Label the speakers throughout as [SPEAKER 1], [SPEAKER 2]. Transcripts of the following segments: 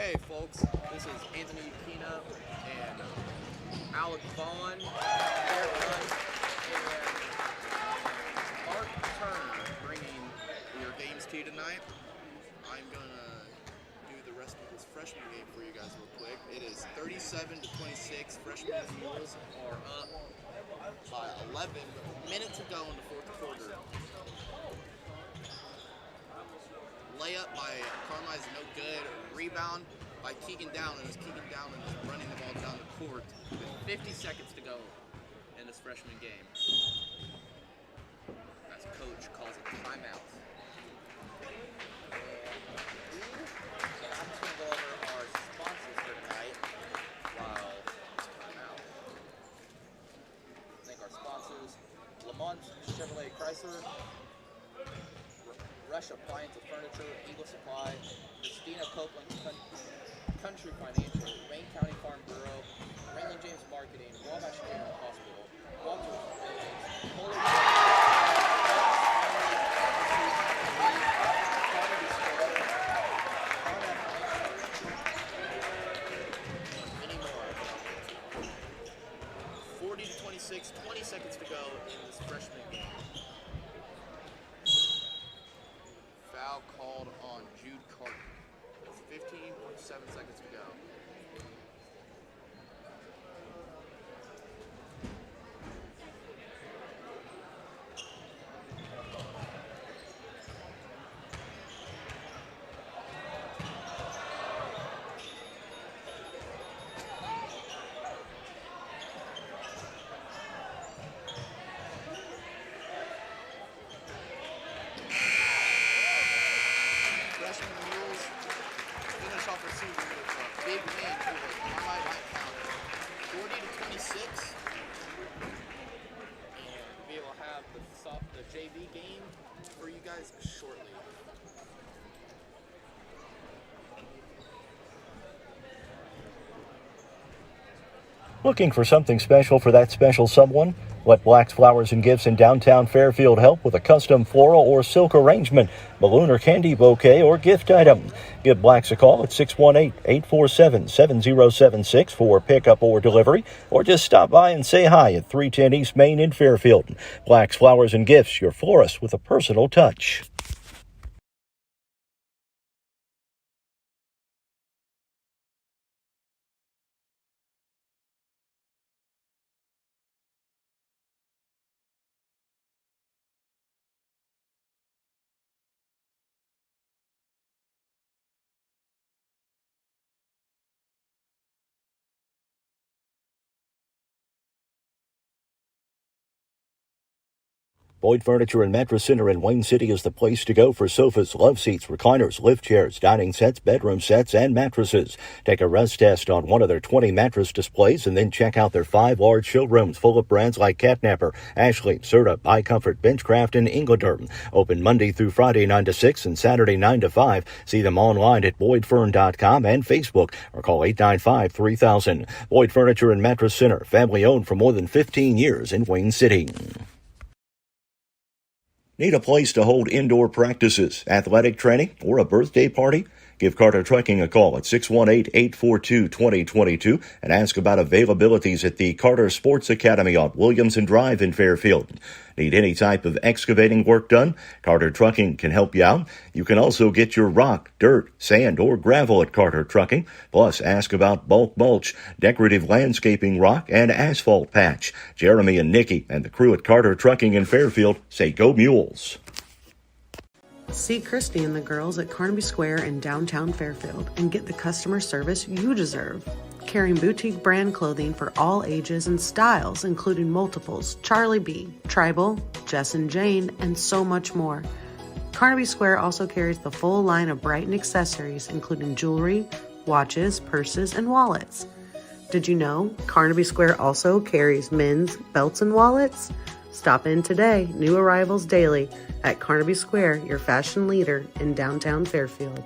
[SPEAKER 1] Hey folks, this is Anthony Kina and Alec Vaughn, haircut, and Mark Turner bringing your games to you tonight. I'm gonna do the rest of this freshman game for you guys real quick. It is 37-26. Freshmen Mules are up by 11 minutes to go in the fourth quarter. Layup by Carmi is no good. Rebound by Keegan Dowland as Keegan Dowland is running the ball down the court with 50 seconds to go in this freshman game. As coach calls a timeout. So I'm just going to go over our sponsors for tonight while it's timeout. Thank our sponsors, Lamont Chevrolet Chrysler, Rush Appliance and Furniture, Eagle Supply, Christina Copeland Country Financial, Wayne County Farm Bureau, Raymond James Marketing, Wabash General Hospital, Walters Buildings, Polar many more. 40-26, 20 seconds to go in this freshman game. Foul called on Jude Carter. 15.7 seconds to go. Freshman Mules finish off our season with a big win over Carmi County, 40-26, and we will have the JV game for you guys shortly.
[SPEAKER 2] Looking for something special for that special someone? Let Black's Flowers and Gifts in downtown Fairfield help with a custom floral or silk arrangement, balloon or candy bouquet, or gift item. Give Black's a call at 618-847-7076 for pickup or delivery, or just stop by and say hi at 310 East Main in Fairfield. Black's Flowers and Gifts, your florist with a personal touch. Boyd Furniture and Mattress Center in Wayne City is the place to go for sofas, love seats, recliners, lift chairs, dining sets, bedroom sets, and mattresses. Take a rest test on one of their 20 mattress displays and then check out their 5 large showrooms full of brands like Catnapper, Ashley, Serta, iComfort, Benchcraft, and Inglaterm. Open Monday through Friday 9 to 6 and Saturday 9 to 5. See them online at boydfern.com and Facebook or call 895-3000. Boyd Furniture and Mattress Center, family owned for more than 15 years in Wayne City. Need a place to hold indoor practices, athletic training, or a birthday party? Give Carter Trucking a call at 618-842-2022 and ask about availabilities at the Carter Sports Academy on Williamson Drive in Fairfield. Need any type of excavating work done? Carter Trucking can help you out. You can also get your rock, dirt, sand, or gravel at Carter Trucking. Plus, ask about bulk mulch, decorative landscaping rock, and asphalt patch. Jeremy and Nikki and the crew at Carter Trucking in Fairfield say go Mules.
[SPEAKER 3] See Christy and the girls at Carmi Square in downtown Fairfield and get the customer service you deserve. Carrying boutique brand clothing for all ages and styles, including multiples, Charlie B, Tribal, Jess and Jane, and so much more. Carmi Square also carries the full line of Brighton accessories, including jewelry, watches, purses, and wallets. Did you know Carnaby Square also carries men's belts and wallets? Stop in today, new arrivals daily, at Carnaby Square, your fashion leader in downtown Fairfield.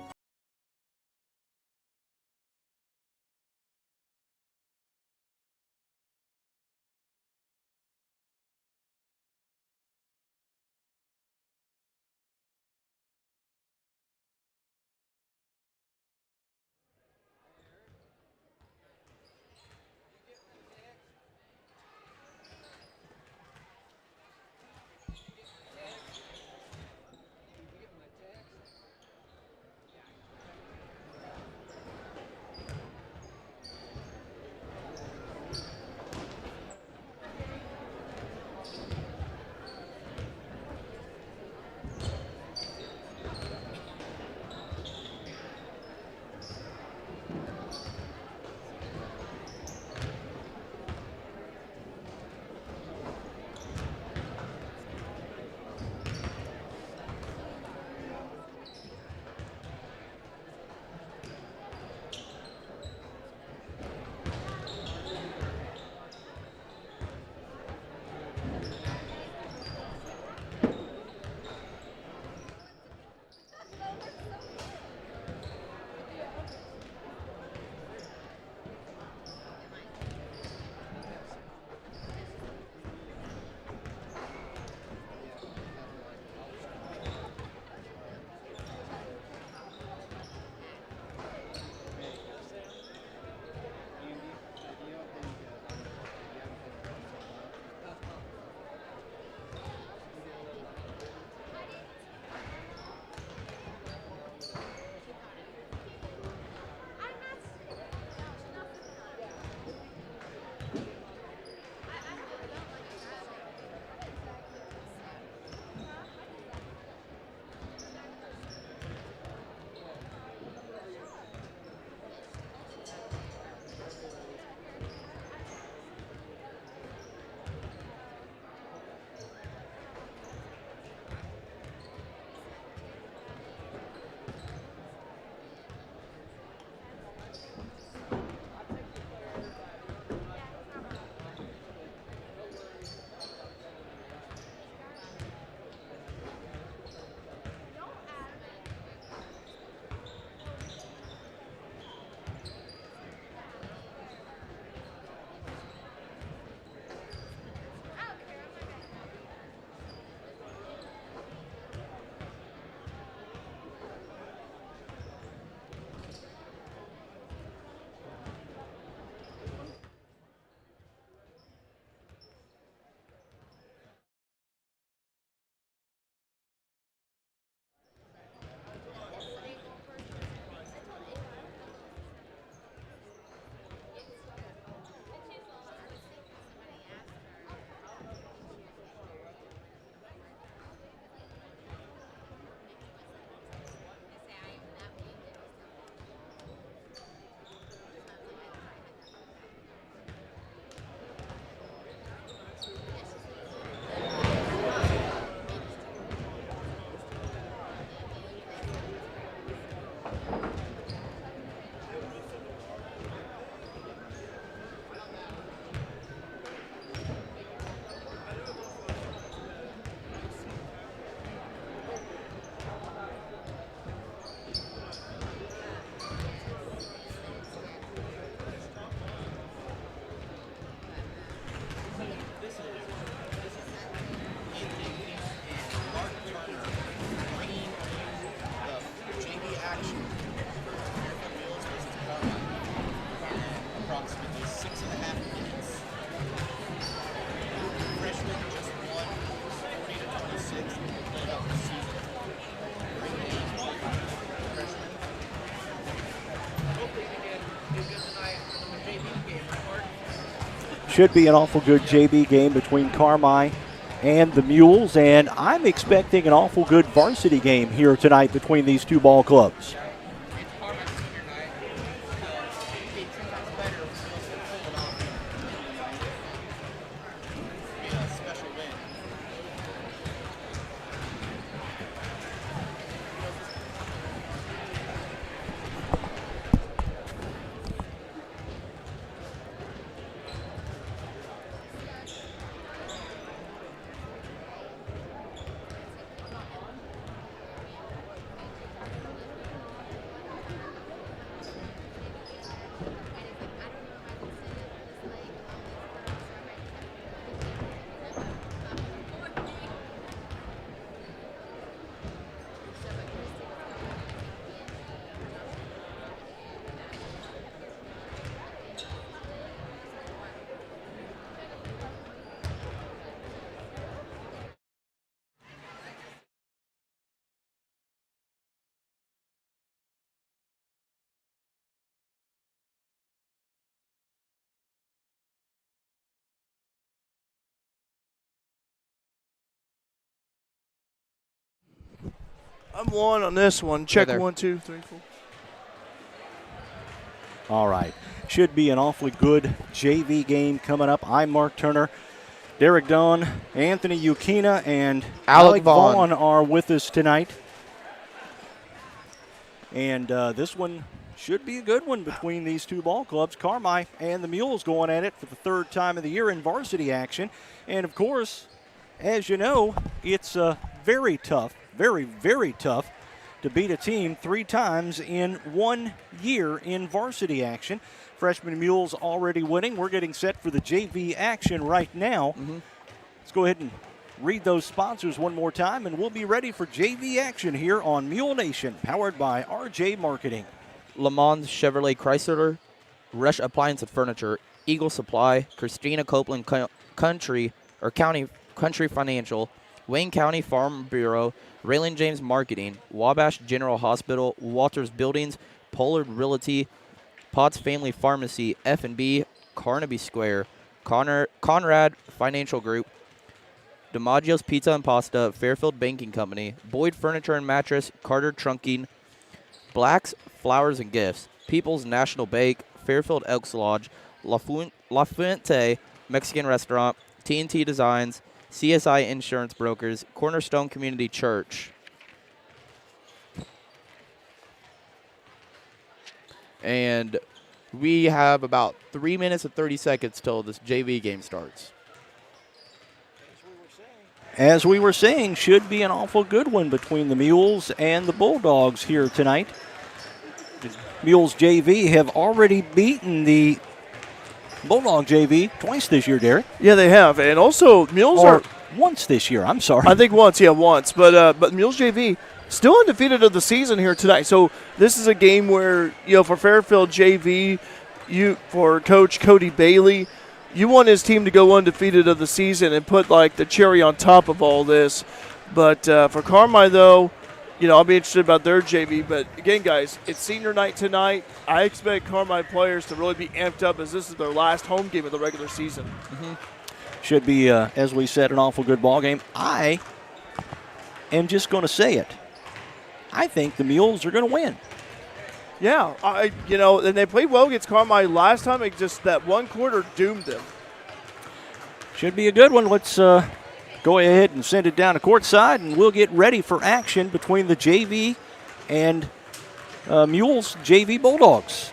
[SPEAKER 2] Should be an awful good JV game between Carmi and the Mules, and I'm expecting an awful good varsity game here tonight between these two ball clubs.
[SPEAKER 4] I'm 1 on this one. Check 1, 2, 3, 4.
[SPEAKER 2] All right. Should be an awfully good JV game coming up. I'm Mark Turner. Derek Dunn, Anthony Ukina, and Alec Vaughn are with us tonight. And this one should be a good one between these two ball clubs. Carmi and the Mules going at it for the 3rd time of the year in varsity action. And, of course, as you know, it's very tough, very, very tough to beat a team 3 times in 1 year in varsity action. Freshman Mules already winning. We're getting set for the JV action right now. Let's go ahead and read those sponsors one more time, and we'll be ready for JV action here on Mule Nation, powered by RJ Marketing.
[SPEAKER 5] Le Mans Chevrolet Chrysler, Rush Appliance and Furniture, Eagle Supply, Christina Copeland County Financial, Wayne County Farm Bureau, Raylan James Marketing, Wabash General Hospital, Walters Buildings, Pollard Realty, Potts Family Pharmacy, F&B, Carnaby Square, Conrad Financial Group, DiMaggio's Pizza and Pasta, Fairfield Banking Company, Boyd Furniture and Mattress, Carter Trunking, Black's Flowers and Gifts, People's National Bank, Fairfield Elks Lodge, La Fuente Mexican Restaurant, TNT Designs, CSI Insurance Brokers, Cornerstone Community Church. And we have about 3 minutes and 30 seconds till this JV game starts.
[SPEAKER 2] As we were saying, should be an awful good one between the Mules and the Bulldogs here tonight. The Mules JV have already beaten the Bulldog JV twice this year, Derek.
[SPEAKER 4] Yeah, they have. And also, Mules are
[SPEAKER 2] once this year. I'm sorry.
[SPEAKER 4] I think once. But Mules JV still undefeated of the season here tonight. So this is a game where, for Fairfield JV, for Coach Cody Bailey, you want his team to go undefeated of the season and put like the cherry on top of all this. But for Carmi, though, I'll be interested about their JV. But again, guys, it's senior night tonight. I expect Carmi players to really be amped up as this is their last home game of the regular season.
[SPEAKER 2] Should be, as we said, an awful good ball game. I am just going to say it. I think the Mules are going to win.
[SPEAKER 4] Yeah, and they played well against Carmi last time. It just that one quarter doomed them.
[SPEAKER 2] Should be a good one. Let's go ahead and send it down to courtside, and we'll get ready for action between the JV and Mules JV Bulldogs.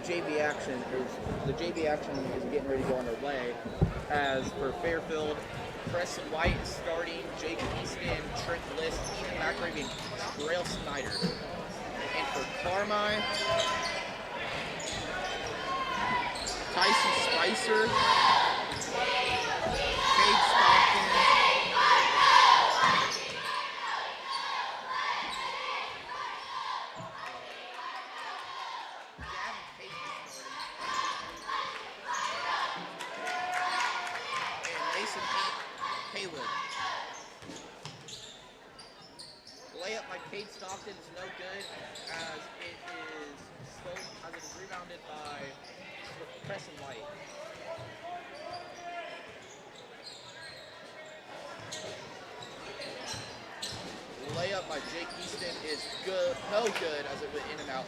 [SPEAKER 1] JV action is getting ready to go underway. As for Fairfield, Preston White is starting, Jake Easton, Trent Bliss, Ethan McRae, and Trail Snyder. And for Carmi, Tyson Spicer, Cade Stockton, Gavin Payton starting, and Mason Haywood. Layup by Cade Stockton is no good as it is rebounded by Preston White. Layup by Jake Easton is good, no good as it went in and out.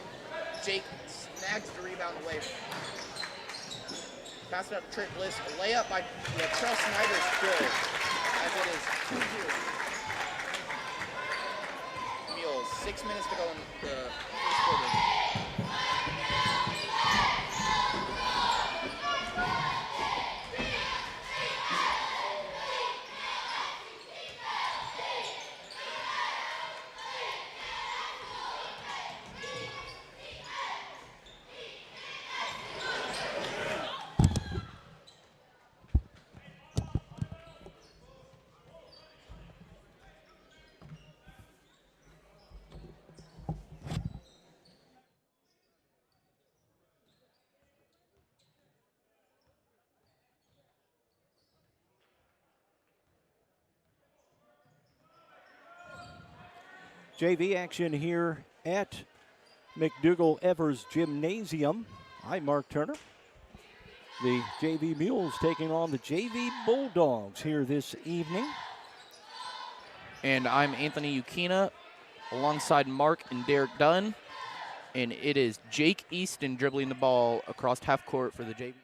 [SPEAKER 1] Jake snags the rebound away. Pass it up to Trent Bliss. A layup by Trail Snyder is good as it is 2-0. Mules, 6 minutes to go in the first quarter.
[SPEAKER 2] JV action here at McDougall Evers Gymnasium. I'm Mark Turner. The JV Mules taking on the JV Bulldogs here this evening.
[SPEAKER 5] And I'm Anthony Ukina alongside Mark and Derek Dunn. And it is Jake Easton dribbling the ball across half court for the JV Mules.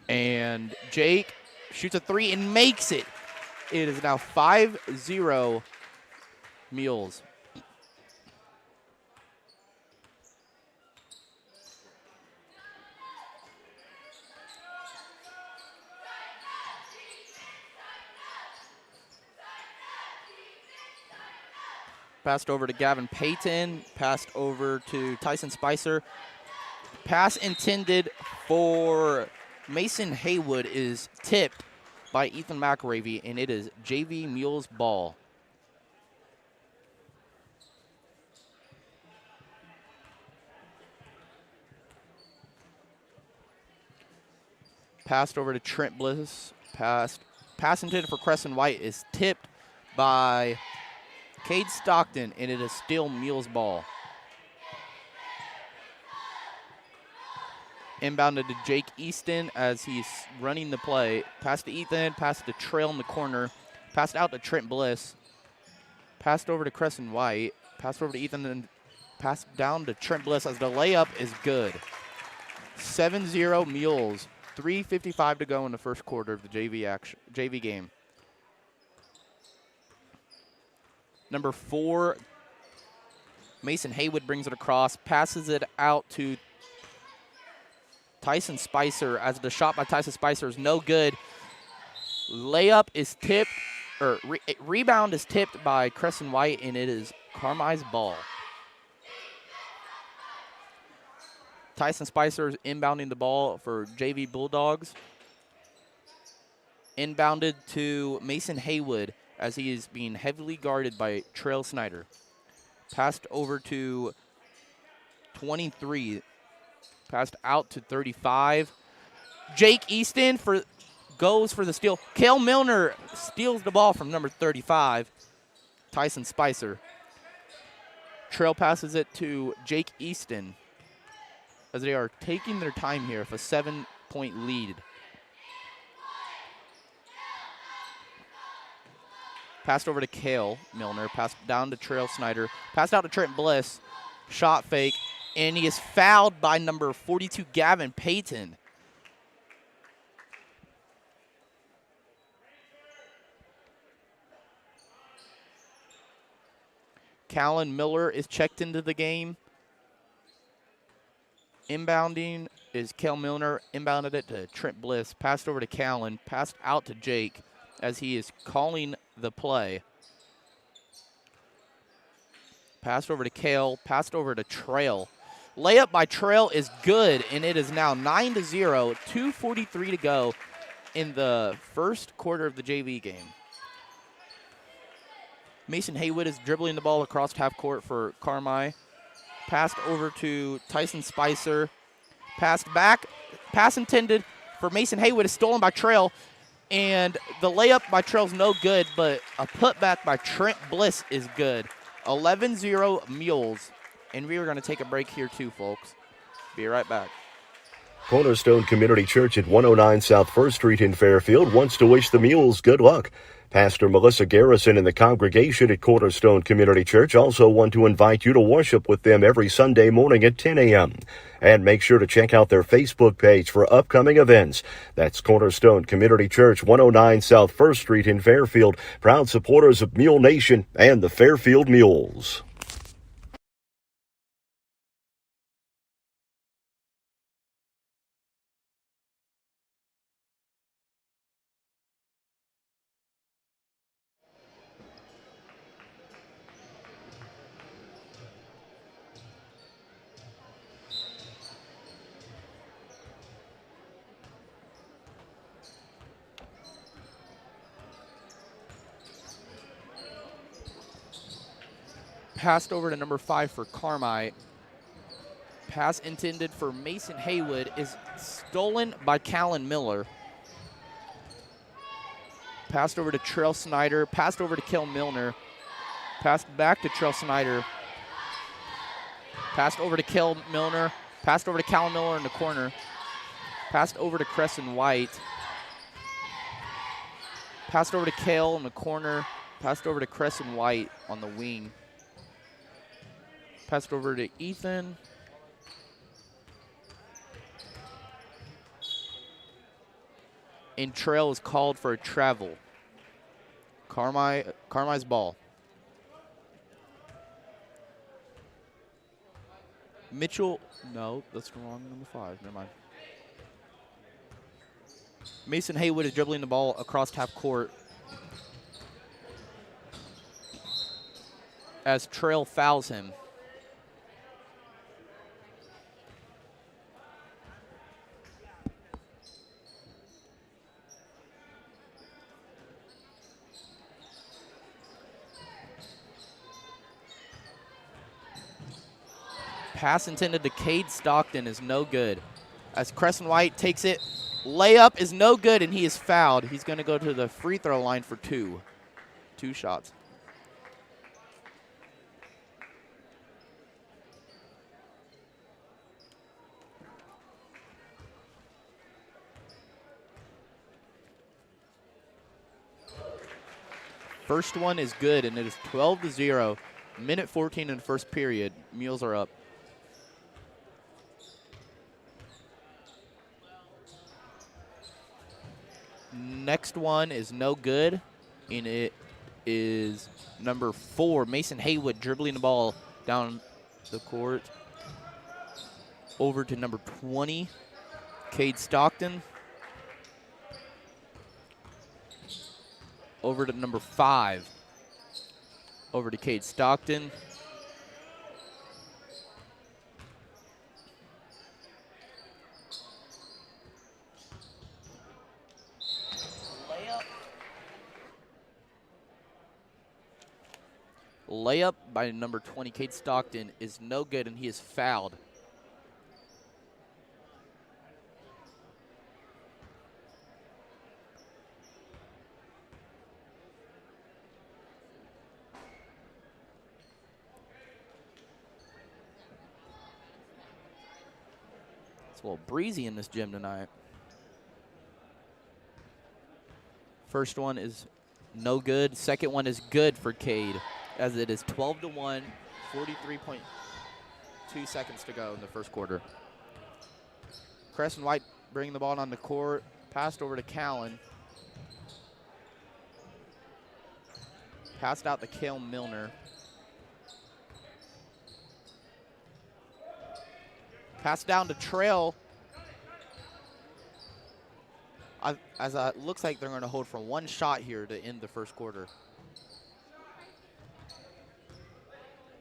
[SPEAKER 5] And Jake shoots a three and makes it. It is now 5-0 Mules. Passed over to Gavin Payton. Passed over to Tyson Spicer. Pass intended for Mason Haywood is tipped by Ethan McRae, and it is JV Mules ball. Passed over to Trent Bliss. Pass intended for Crescent White is tipped by Cade Stockton, and it is still Mules ball. Inbounded to Jake Easton as he's running the play. Pass to Ethan, pass to Trail in the corner. Passed out to Trent Bliss. Passed over to Crescent White. Passed over to Ethan, then passed down to Trent Bliss as the layup is good. 7-0 Mules. 3:55 to go in the first quarter of the JV game. Number 4, Mason Haywood brings it across, passes it out to Tyson Spicer as the shot by Tyson Spicer is no good. Layup is tipped, or rebound is tipped by Crescent White, and it is Carmi's ball. Tyson Spicer is inbounding the ball for JV Bulldogs. Inbounded to Mason Haywood as he is being heavily guarded by Trail Snyder. Passed over to 23. Passed out to 35. Jake Easton goes for the steal. Kale Milner steals the ball from number 35, Tyson Spicer. Trail passes it to Jake Easton as they are taking their time here with a 7-point lead. Passed over to Kale Milner. Passed down to Trail Snyder. Passed out to Trent Bliss. Shot fake. And he is fouled by number 42, Gavin Payton. Callan Miller is checked into the game Inbounding is Kale Milner. Inbounded it to Trent Bliss. Passed over to Callan. Passed out to Jake as he is calling the play. Passed over to Kale. Passed over to Trail. Layup by Trail is good, and it is now 9-0. 2:43 to go in the first quarter of the JV game. Mason Haywood is dribbling the ball across half court for Carmi. Passed over to Tyson Spicer. Passed back. Pass intended for Mason Haywood is stolen by Trail. And the layup by Trail's no good, but a putback by Trent Bliss is good. 11-0 Mules. And we are going to take a break here too, folks. Be right back.
[SPEAKER 2] Cornerstone Community Church at 109 South 1st Street in Fairfield wants to wish the Mules good luck. Pastor Melissa Garrison and the congregation at Cornerstone Community Church also want to invite you to worship with them every Sunday morning at 10 a.m. And make sure to check out their Facebook page for upcoming events. That's Cornerstone Community Church, 109 South 1st Street in Fairfield, proud supporters of Mule Nation and the Fairfield Mules.
[SPEAKER 5] Passed over to number 5 for Carmi. Pass intended for Mason Haywood is stolen by Callan Miller. Passed over to Trail Snyder. Passed over to Kel Milner. Passed back to Trail Snyder. Passed over to Kel Milner. Passed over to Callan Miller in the corner. Passed over to Crescent White. Passed over to Kale in the corner. Passed over to Crescent White on the wing. Passed over to Ethan. And Trail is called for a travel. Carmi's ball. Mitchell, no, that's the wrong number 5. Never mind. Mason Haywood is dribbling the ball across half court as Trail fouls him. Pass intended to Cade Stockton is no good. As Crescent White takes it, layup is no good, and he is fouled. He's going to go to the free throw line for 2. 2 shots. First one is good, and it is 12-0. Minute 14 in the first period. Mules are up. Next one is no good, and it is number 4, Mason Haywood, dribbling the ball down the court. Over to number 20, Cade Stockton. Over to number 5. Over to Cade Stockton. Layup by number 20, Cade Stockton, is no good, and he is fouled. It's a little breezy in this gym tonight. First one is no good. Second one is good for Cade, as it is 12-1, 43.2 seconds to go in the first quarter. Crescent White bringing the ball on the court. Passed over to Callan. Passed out to Kale Milner. Pass down to Trail. As it looks like they're going to hold for one shot here to end the first quarter.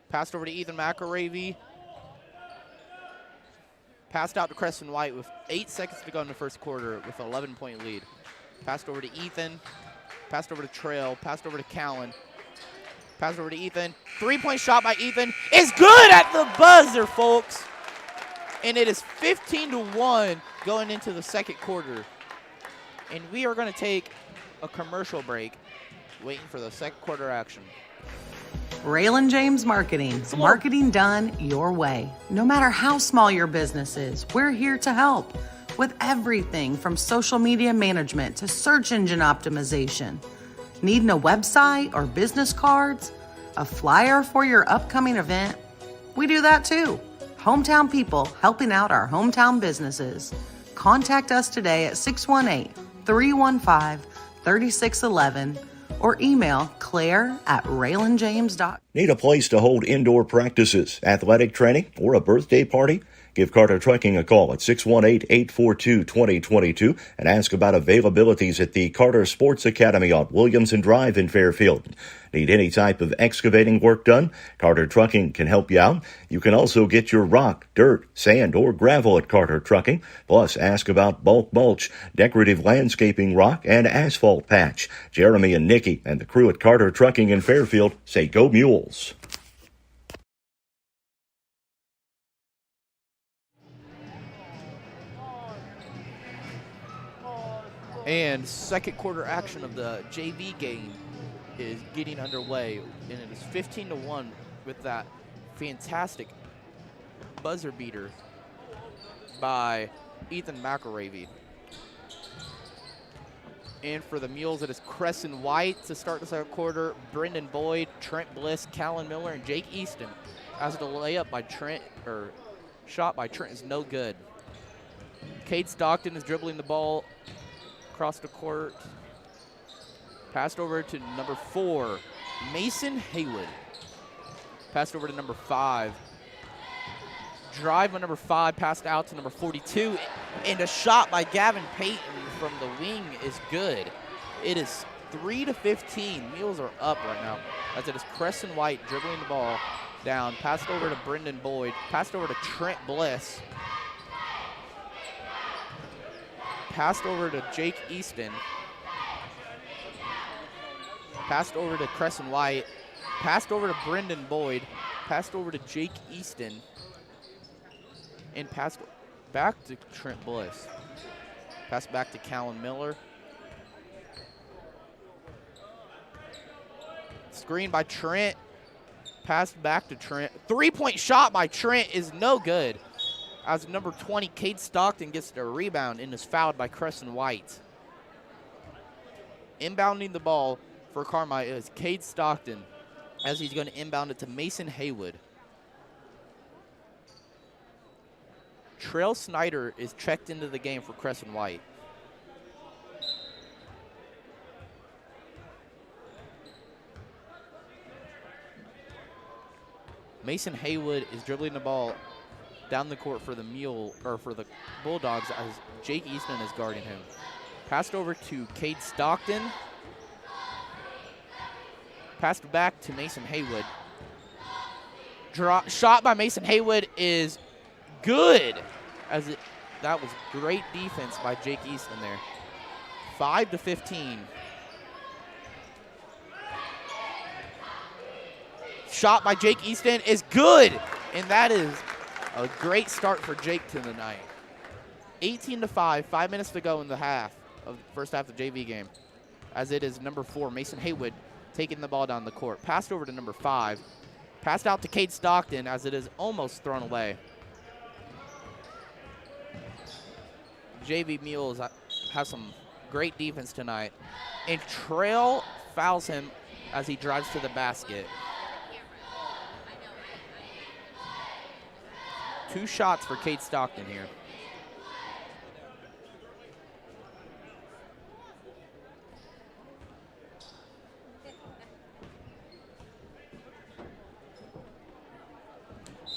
[SPEAKER 5] Passed over to Ethan McElravy. Passed out to Creston White with 8 seconds to go in the first quarter with an 11-point lead. Passed over to Ethan. Passed over to Trail. Passed over to Callan. Passed over to Ethan. 3-point shot by Ethan is good at the buzzer, folks. And it is 15-1 going into the second quarter. And we are going to take a commercial break, waiting for the second quarter action.
[SPEAKER 3] Raylan James Marketing. Marketing done your way. No matter how small your business is, we're here to help with everything from social media management to search engine optimization. Needing a website or business cards? A flyer for your upcoming event? We do that too. Hometown people helping out our hometown businesses. Contact us today at 618-315-3611 or email claire@raylanjames.com.
[SPEAKER 2] Need a place to hold indoor practices, athletic training, or a birthday party? Give Carter Trucking a call at 618-842-2022 and ask about availabilities at the Carter Sports Academy on Williamson Drive in Fairfield. Need any type of excavating work done? Carter Trucking can help you out. You can also get your rock, dirt, sand, or gravel at Carter Trucking. Plus, ask about bulk mulch, decorative landscaping rock, and asphalt patch. Jeremy and Nikki and the crew at Carter Trucking in Fairfield say go Mules.
[SPEAKER 5] And second quarter action of the JV game is getting underway, and it is 15-1 with that fantastic buzzer beater by Ethan McElravy. And for the Mules, it is Crescent White to start the second quarter. Brendan Boyd, Trent Bliss, Callan Miller, and Jake Easton. As the layup by Trent, or shot by Trent, is no good. Cade Stockton is dribbling the ball across the court. Passed over to number 4, Mason Haywood. Passed over to number 5. Drive by number 5, passed out to number 42. And a shot by Gavin Payton from the wing is good. It is 3-15. Mules are up right now. As it is Crescent White dribbling the ball down. Passed over to Brendan Boyd. Passed over to Trent Bliss. Passed over to Jake Easton. Passed over to Crescent White. Passed over to Brendan Boyd. Passed over to Jake Easton. And passed back to Trent Bliss. Passed back to Callan Miller. Screen by Trent. Passed back to Trent. 3-point shot by Trent is no good. As number 20, Cade Stockton gets the rebound and is fouled by Crescent White. Inbounding the ball for Carmi is Cade Stockton, as he's going to inbound it to Mason Haywood. Trail Snyder is checked into the game for Crescent White. Mason Haywood is dribbling the ball down the court for the Bulldogs as Jake Easton is guarding him. Passed over to Cade Stockton. Passed back to Mason Haywood. Shot by Mason Haywood is good. That was great defense by Jake Easton there. 5-15. Shot by Jake Easton is good, and that is a great start for Jake tonight. 18-5, 5 minutes to go in the first half of the JV game. As it is number 4, Mason Haywood, taking the ball down the court. Passed over to number 5. Passed out to Cade Stockton as it is almost thrown away. JV Mules have some great defense tonight. And Trail fouls him as he drives to the basket. 2 shots for Cade Stockton here.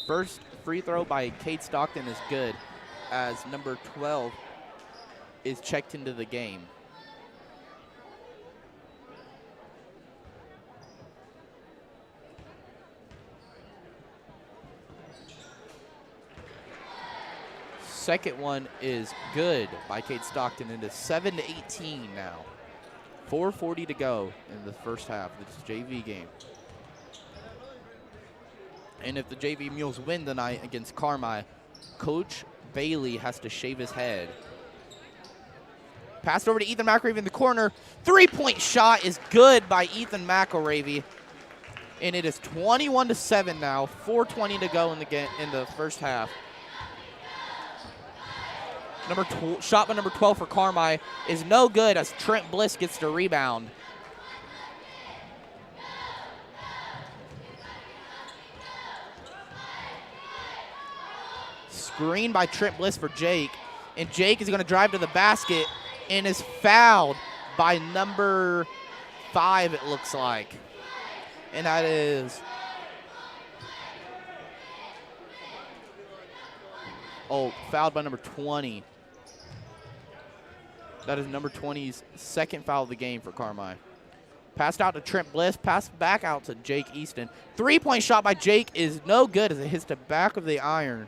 [SPEAKER 5] First free throw by Cade Stockton is good, as number 12 is checked into the game. Second one is good by Cade Stockton, into 7-18 now. 4:40 to go in the first half of this JV game. And if the JV Mules win tonight against Carmi, Coach Bailey has to shave his head. Passed over to Ethan McElravy in the corner. Three-point shot is good by Ethan McElravy. And it is 21-7 now. 4:20 to go in the first half. Shot by number 12 for Carmi is no good as Trent Bliss gets the rebound. Screen by Trent Bliss for Jake. And Jake is going to drive to the basket and is fouled by number 5, it looks like. And that is... fouled by number 20. That is number 20's second foul of the game for Carmi. Passed out to Trent Bliss. Passed back out to Jake Easton. Three-point shot by Jake is no good as it hits the back of the iron.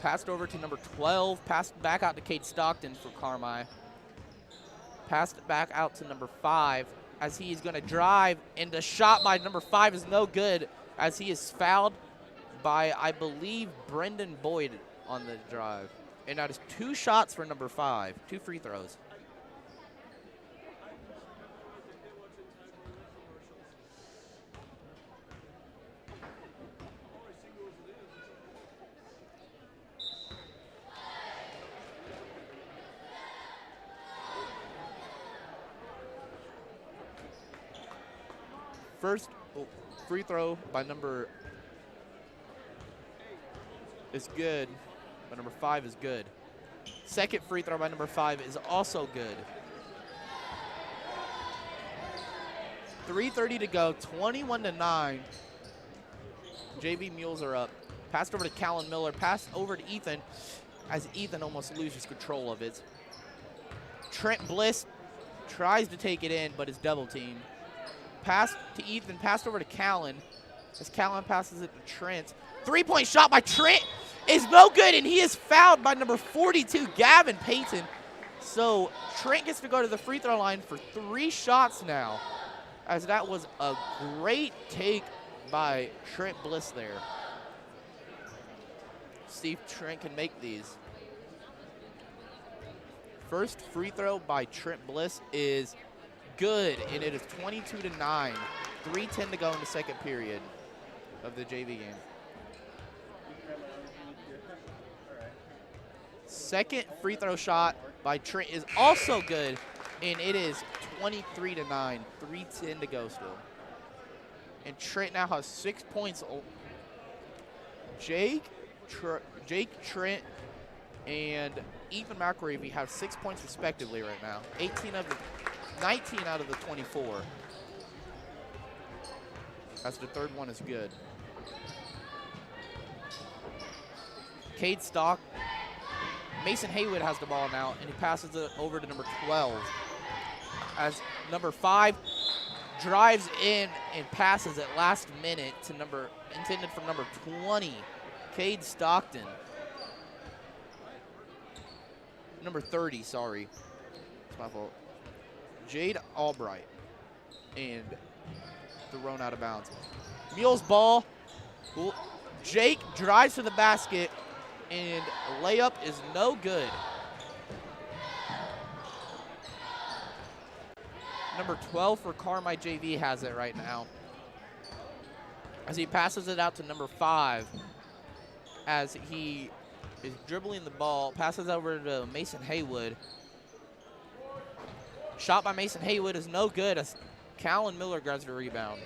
[SPEAKER 5] Passed over to number 12. Passed back out to Cade Stockton for Carmi. Passed back out to number 5 as he is going to drive. And the shot by number 5 is no good as he is fouled by, I believe, Brendan Boyd on the drive. And that is 2 shots for number 5, 2 free throws. First free throw by number is good, but number 5 is good. Second free throw by number 5 is also good. 3:30 to go, 21-9. JV Mules are up. Passed over to Callan Miller, passed over to Ethan as Ethan almost loses control of it. Trent Bliss tries to take it in, but is double teamed. Pass to Ethan, passed over to Callan as Callan passes it to Trent. Three-point shot by Trent is no good, and he is fouled by number 42, Gavin Payton. So Trent gets to go to the free throw line for 3 shots now, as that was a great take by Trent Bliss there. See if Trent can make these. First free throw by Trent Bliss is good, and it is 22-9. 3:10 to go in the second period of the JV game. Second free throw shot by Trent is also good, and it is 23-9. 3:10 to go still. And Trent now has 6 points. Jake, Trent, and Ethan McElravy have 6 points respectively right now. 19 out of the 24. As the third one is good. Cade Stock. Mason Haywood has the ball now, and he passes it over to number 12. As number 5 drives in and passes at last minute to intended for number 20, Cade Stockton. Number 30, sorry. It's my fault. Jade Albright, and thrown out of bounds. Mules ball. Jake drives to the basket, and layup is no good. Number 12 for Carmi JV has it right now, as he passes it out to number 5, as he is dribbling the ball, passes over to Mason Haywood. Shot by Mason Haywood is no good as Callan Miller grabs the rebound.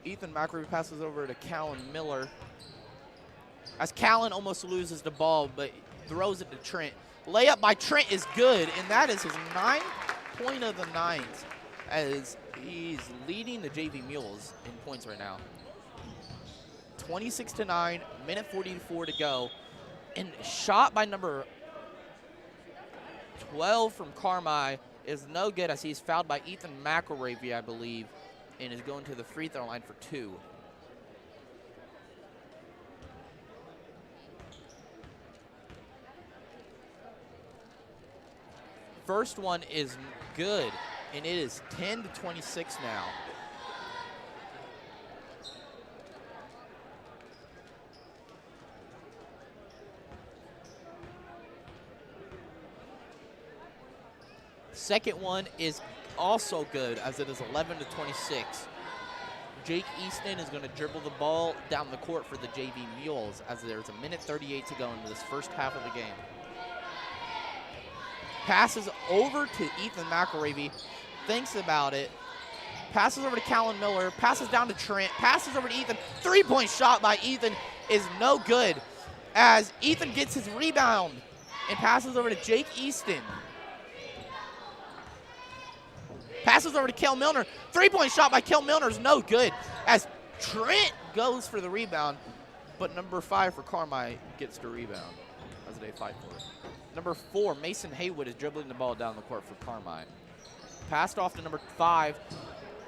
[SPEAKER 5] Ethan McElravy passes over to Callan Miller. As Callan almost loses the ball, but throws it to Trent. Layup by Trent is good, and that is his 9th point of the night, as he's leading the JV Mules in points right now. 26-9, minute 44 to go. And shot by number 12 from Carmi is no good, as he's fouled by Ethan McElravy, I believe, and is going to the free throw line for 2. First one is good, and it is 10-26 now. Second one is also good, as it is 11-26. Jake Easton is going to dribble the ball down the court for the JV Mules, as there's a minute 38 to go into this first half of the game. Passes over to Ethan McElravy, thinks about it, passes over to Callan Miller, passes down to Trent, passes over to Ethan. 3-point shot by Ethan is no good, as Ethan gets his rebound and passes over to Jake Easton. Passes over to Kel Milner. 3-point shot by Kel Milner is no good, as Trent goes for the rebound, but number 5 for Carmi gets the rebound as they fight for it. Number 4, Mason Haywood, is dribbling the ball down the court for Carmi. Passed off to number 5.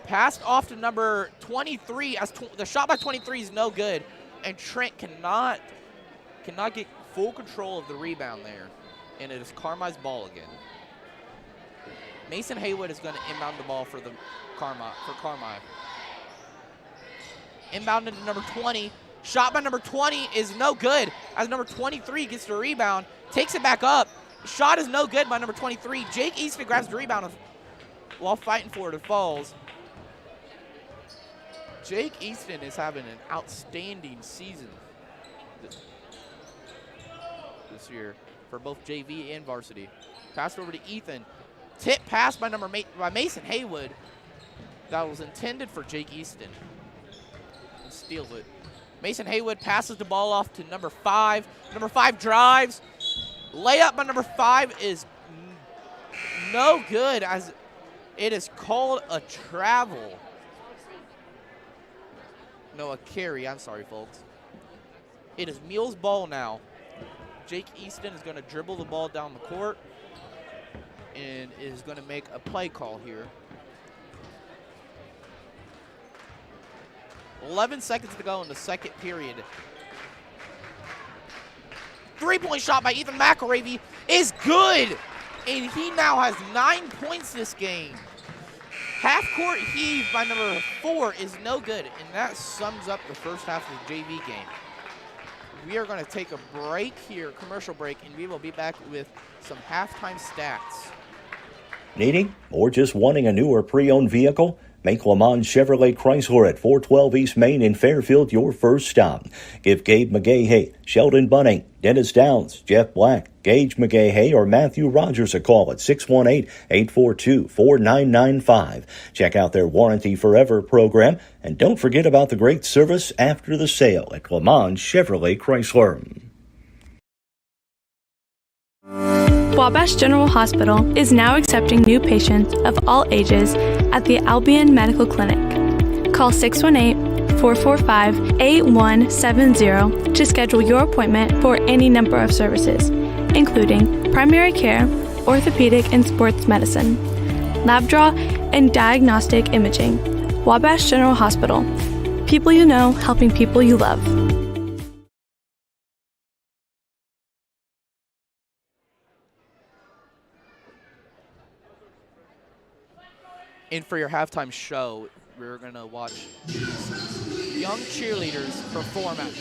[SPEAKER 5] Passed off to number 23, as the shot by 23 is no good, and Trent cannot get full control of the rebound there, and it is Carmi's ball again. Mason Haywood is going to inbound the ball for Carmi. Inbounded to number 20. Shot by number 20 is no good, as number 23 gets the rebound, takes it back up. Shot is no good by number 23. Jake Easton grabs the rebound while fighting for it. It falls. Jake Easton is having an outstanding season this year for both JV and varsity. Passed over to Ethan. Tip pass by Mason Haywood that was intended for Jake Easton. And steals it. Mason Haywood passes the ball off to number 5. Number 5 drives. Layup by number 5 is no good, as it is called a travel. No, a carry. I'm sorry, folks. It is Mules' ball now. Jake Easton is going to dribble the ball down the court and is going to make a play call here. 11 seconds to go in the second period. 3-point shot by Ethan McElravy is good, and he now has 9 points this game. Half-court heave by number 4 is no good, and that sums up the first half of the JV game. We are going to take a break here, commercial break, and we will be back with some halftime stats.
[SPEAKER 2] Needing or just wanting a new or pre-owned vehicle? Make Le Mans Chevrolet Chrysler at 412 East Main in Fairfield your first stop. Give Gabe McGahey, Sheldon Bunning, Dennis Downs, Jeff Black, Gage McGahey, or Matthew Rogers a call at 618-842-4995. Check out their Warranty Forever program, and don't forget about the great service after the sale at Le Mans Chevrolet Chrysler.
[SPEAKER 6] Wabash General Hospital is now accepting new patients of all ages at the Albion Medical Clinic. Call 618-445-8170 to schedule your appointment for any number of services, including primary care, orthopedic and sports medicine, lab draw, and diagnostic imaging. Wabash General Hospital. People you know, helping people you love.
[SPEAKER 5] And for your halftime show, we're going to watch young cheerleaders perform at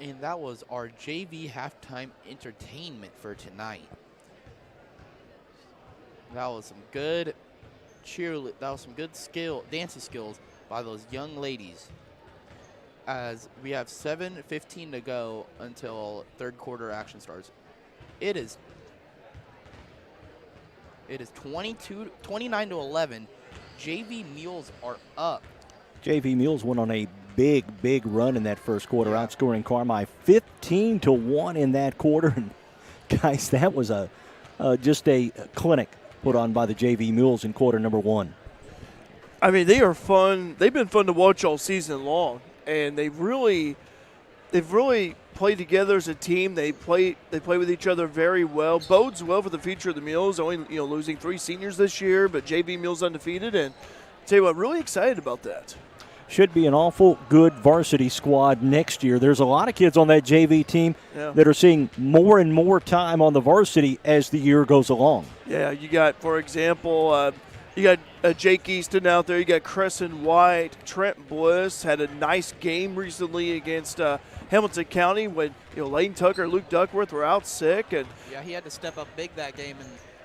[SPEAKER 5] And that was our JV halftime entertainment for tonight. That was some good that was some good dancing skills by those young ladies. As we have 7:15 to go until third quarter action starts. It is 29-11. JV Mules are up.
[SPEAKER 2] JV Mules went on a big run in that first quarter, outscoring Carmi 15-1 in that quarter. And guys, that was just a clinic put on by the JV Mules in quarter number 1.
[SPEAKER 4] I mean, they are fun. They've been fun to watch all season long, and they've really played together as a team. They play with each other very well. Bodes well for the future of the Mules. Only losing 3 seniors this year, but JV Mules undefeated. And tell you what, really excited about that.
[SPEAKER 2] Should be an awful good varsity squad next year. There's a lot of kids on that JV team that are seeing more and more time on the varsity as the year goes along. Yeah,
[SPEAKER 4] you got, for example, you got Jake Easton out there. You got Crescent White. Trent Bliss had a nice game recently against Hamilton County when Lane Tucker and Luke Duckworth were out sick. And
[SPEAKER 5] he had to step up big that game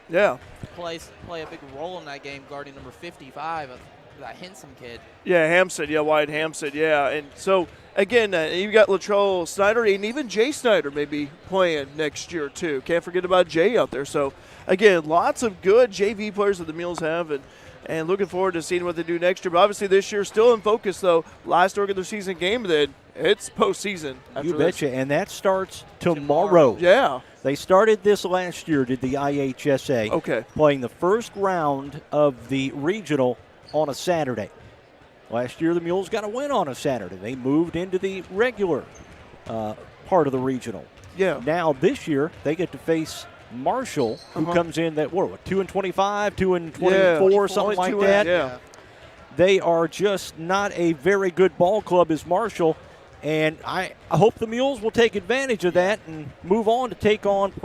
[SPEAKER 5] and play a big role in that game, guarding number 55 of that Henson kid.
[SPEAKER 4] Wyatt Hampson, And so, again, you got Latrell Snyder and even Jay Snyder may be playing next year, too. Can't forget about Jay out there. So, again, lots of good JV players that the Mules have, and looking forward to seeing what they do next year. But obviously this year still in focus, though. Last regular season game, then it's postseason.
[SPEAKER 2] You betcha, and that starts tomorrow.
[SPEAKER 4] Yeah.
[SPEAKER 2] They started this last year, did the IHSA.
[SPEAKER 4] Okay.
[SPEAKER 2] Playing the first round of the regional on a Saturday. Last year, the Mules got a win on a Saturday. They moved into the regular part of the regional.
[SPEAKER 4] Yeah.
[SPEAKER 2] Now, this year, they get to face Marshall, who comes in at, 2-25, 2-24, something like that.
[SPEAKER 4] Yeah.
[SPEAKER 2] They are just not a very good ball club as Marshall, and I hope the Mules will take advantage of that and move on to take on it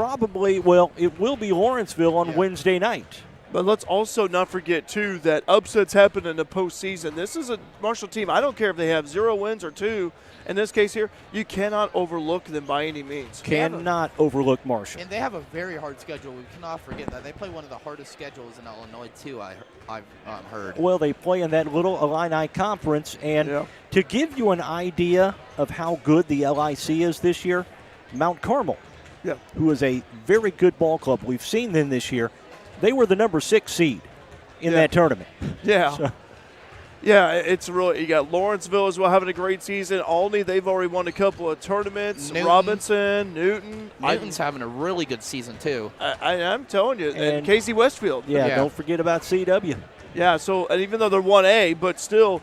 [SPEAKER 2] will be Lawrenceville on Wednesday night.
[SPEAKER 4] But let's also not forget, too, that upsets happen in the postseason. This is a Marshall team. I don't care if they have 0 wins or 2. In this case here, you cannot overlook them by any means.
[SPEAKER 2] Cannot overlook Marshall.
[SPEAKER 5] And they have a very hard schedule. We cannot forget that. They play one of the hardest schedules in Illinois, too, I've heard.
[SPEAKER 2] Well, they play in that little Illini conference. And to give you an idea of how good the LIC is this year, Mount Carmel, who is a very good ball club. We've seen them this year. They were the number 6 seed in that tournament.
[SPEAKER 4] It's really, you got Lawrenceville as well having a great season. Olney, they've already won a couple of tournaments. Robinson,
[SPEAKER 5] Newton's having a really good season, too.
[SPEAKER 4] I'm telling you. And Casey Westfield.
[SPEAKER 2] Don't forget about CW.
[SPEAKER 4] So, and even though they're 1A, but still,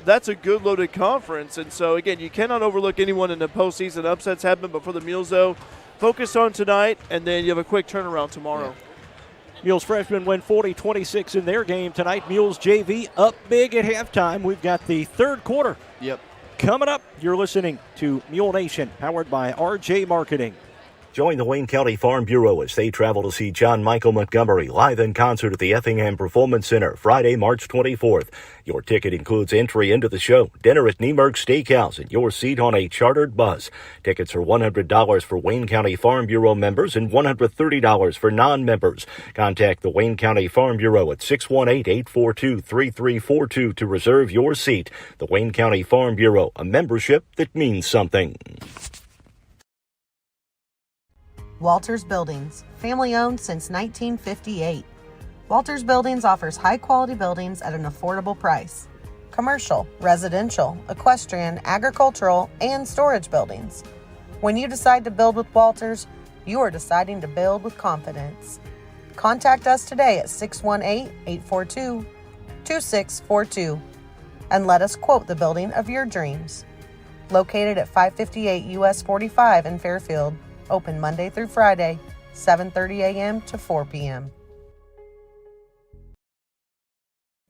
[SPEAKER 4] that's a good loaded conference. And so, again, you cannot overlook anyone in the postseason. Upsets happen, but for the Mules, though, focus on tonight, and then you have a quick turnaround tomorrow.
[SPEAKER 2] Mules freshmen win 40-26 in their game tonight. Mules JV up big at halftime. We've got the third quarter coming up. You're listening to Mule Nation, powered by RJ Marketing. Join the Wayne County Farm Bureau as they travel to see John Michael Montgomery live in concert at the Effingham Performance Center Friday, March 24th. Your ticket includes entry into the show, dinner at Niemerg Steakhouse, and your seat on a chartered bus. Tickets are $100 for Wayne County Farm Bureau members and $130 for non-members. Contact the Wayne County Farm Bureau at 618-842-3342 to reserve your seat. The Wayne County Farm Bureau, a membership that means something.
[SPEAKER 3] Walters Buildings, family owned since 1958. Walters Buildings offers high-quality buildings at an affordable price. Commercial, residential, equestrian, agricultural, and storage buildings. When you decide to build with Walters, you are deciding to build with confidence. Contact us today at 618-842-2642 and let us quote the building of your dreams. Located at 558 US 45 in Fairfield. Open Monday through Friday, 7:30 a.m. to 4 p.m.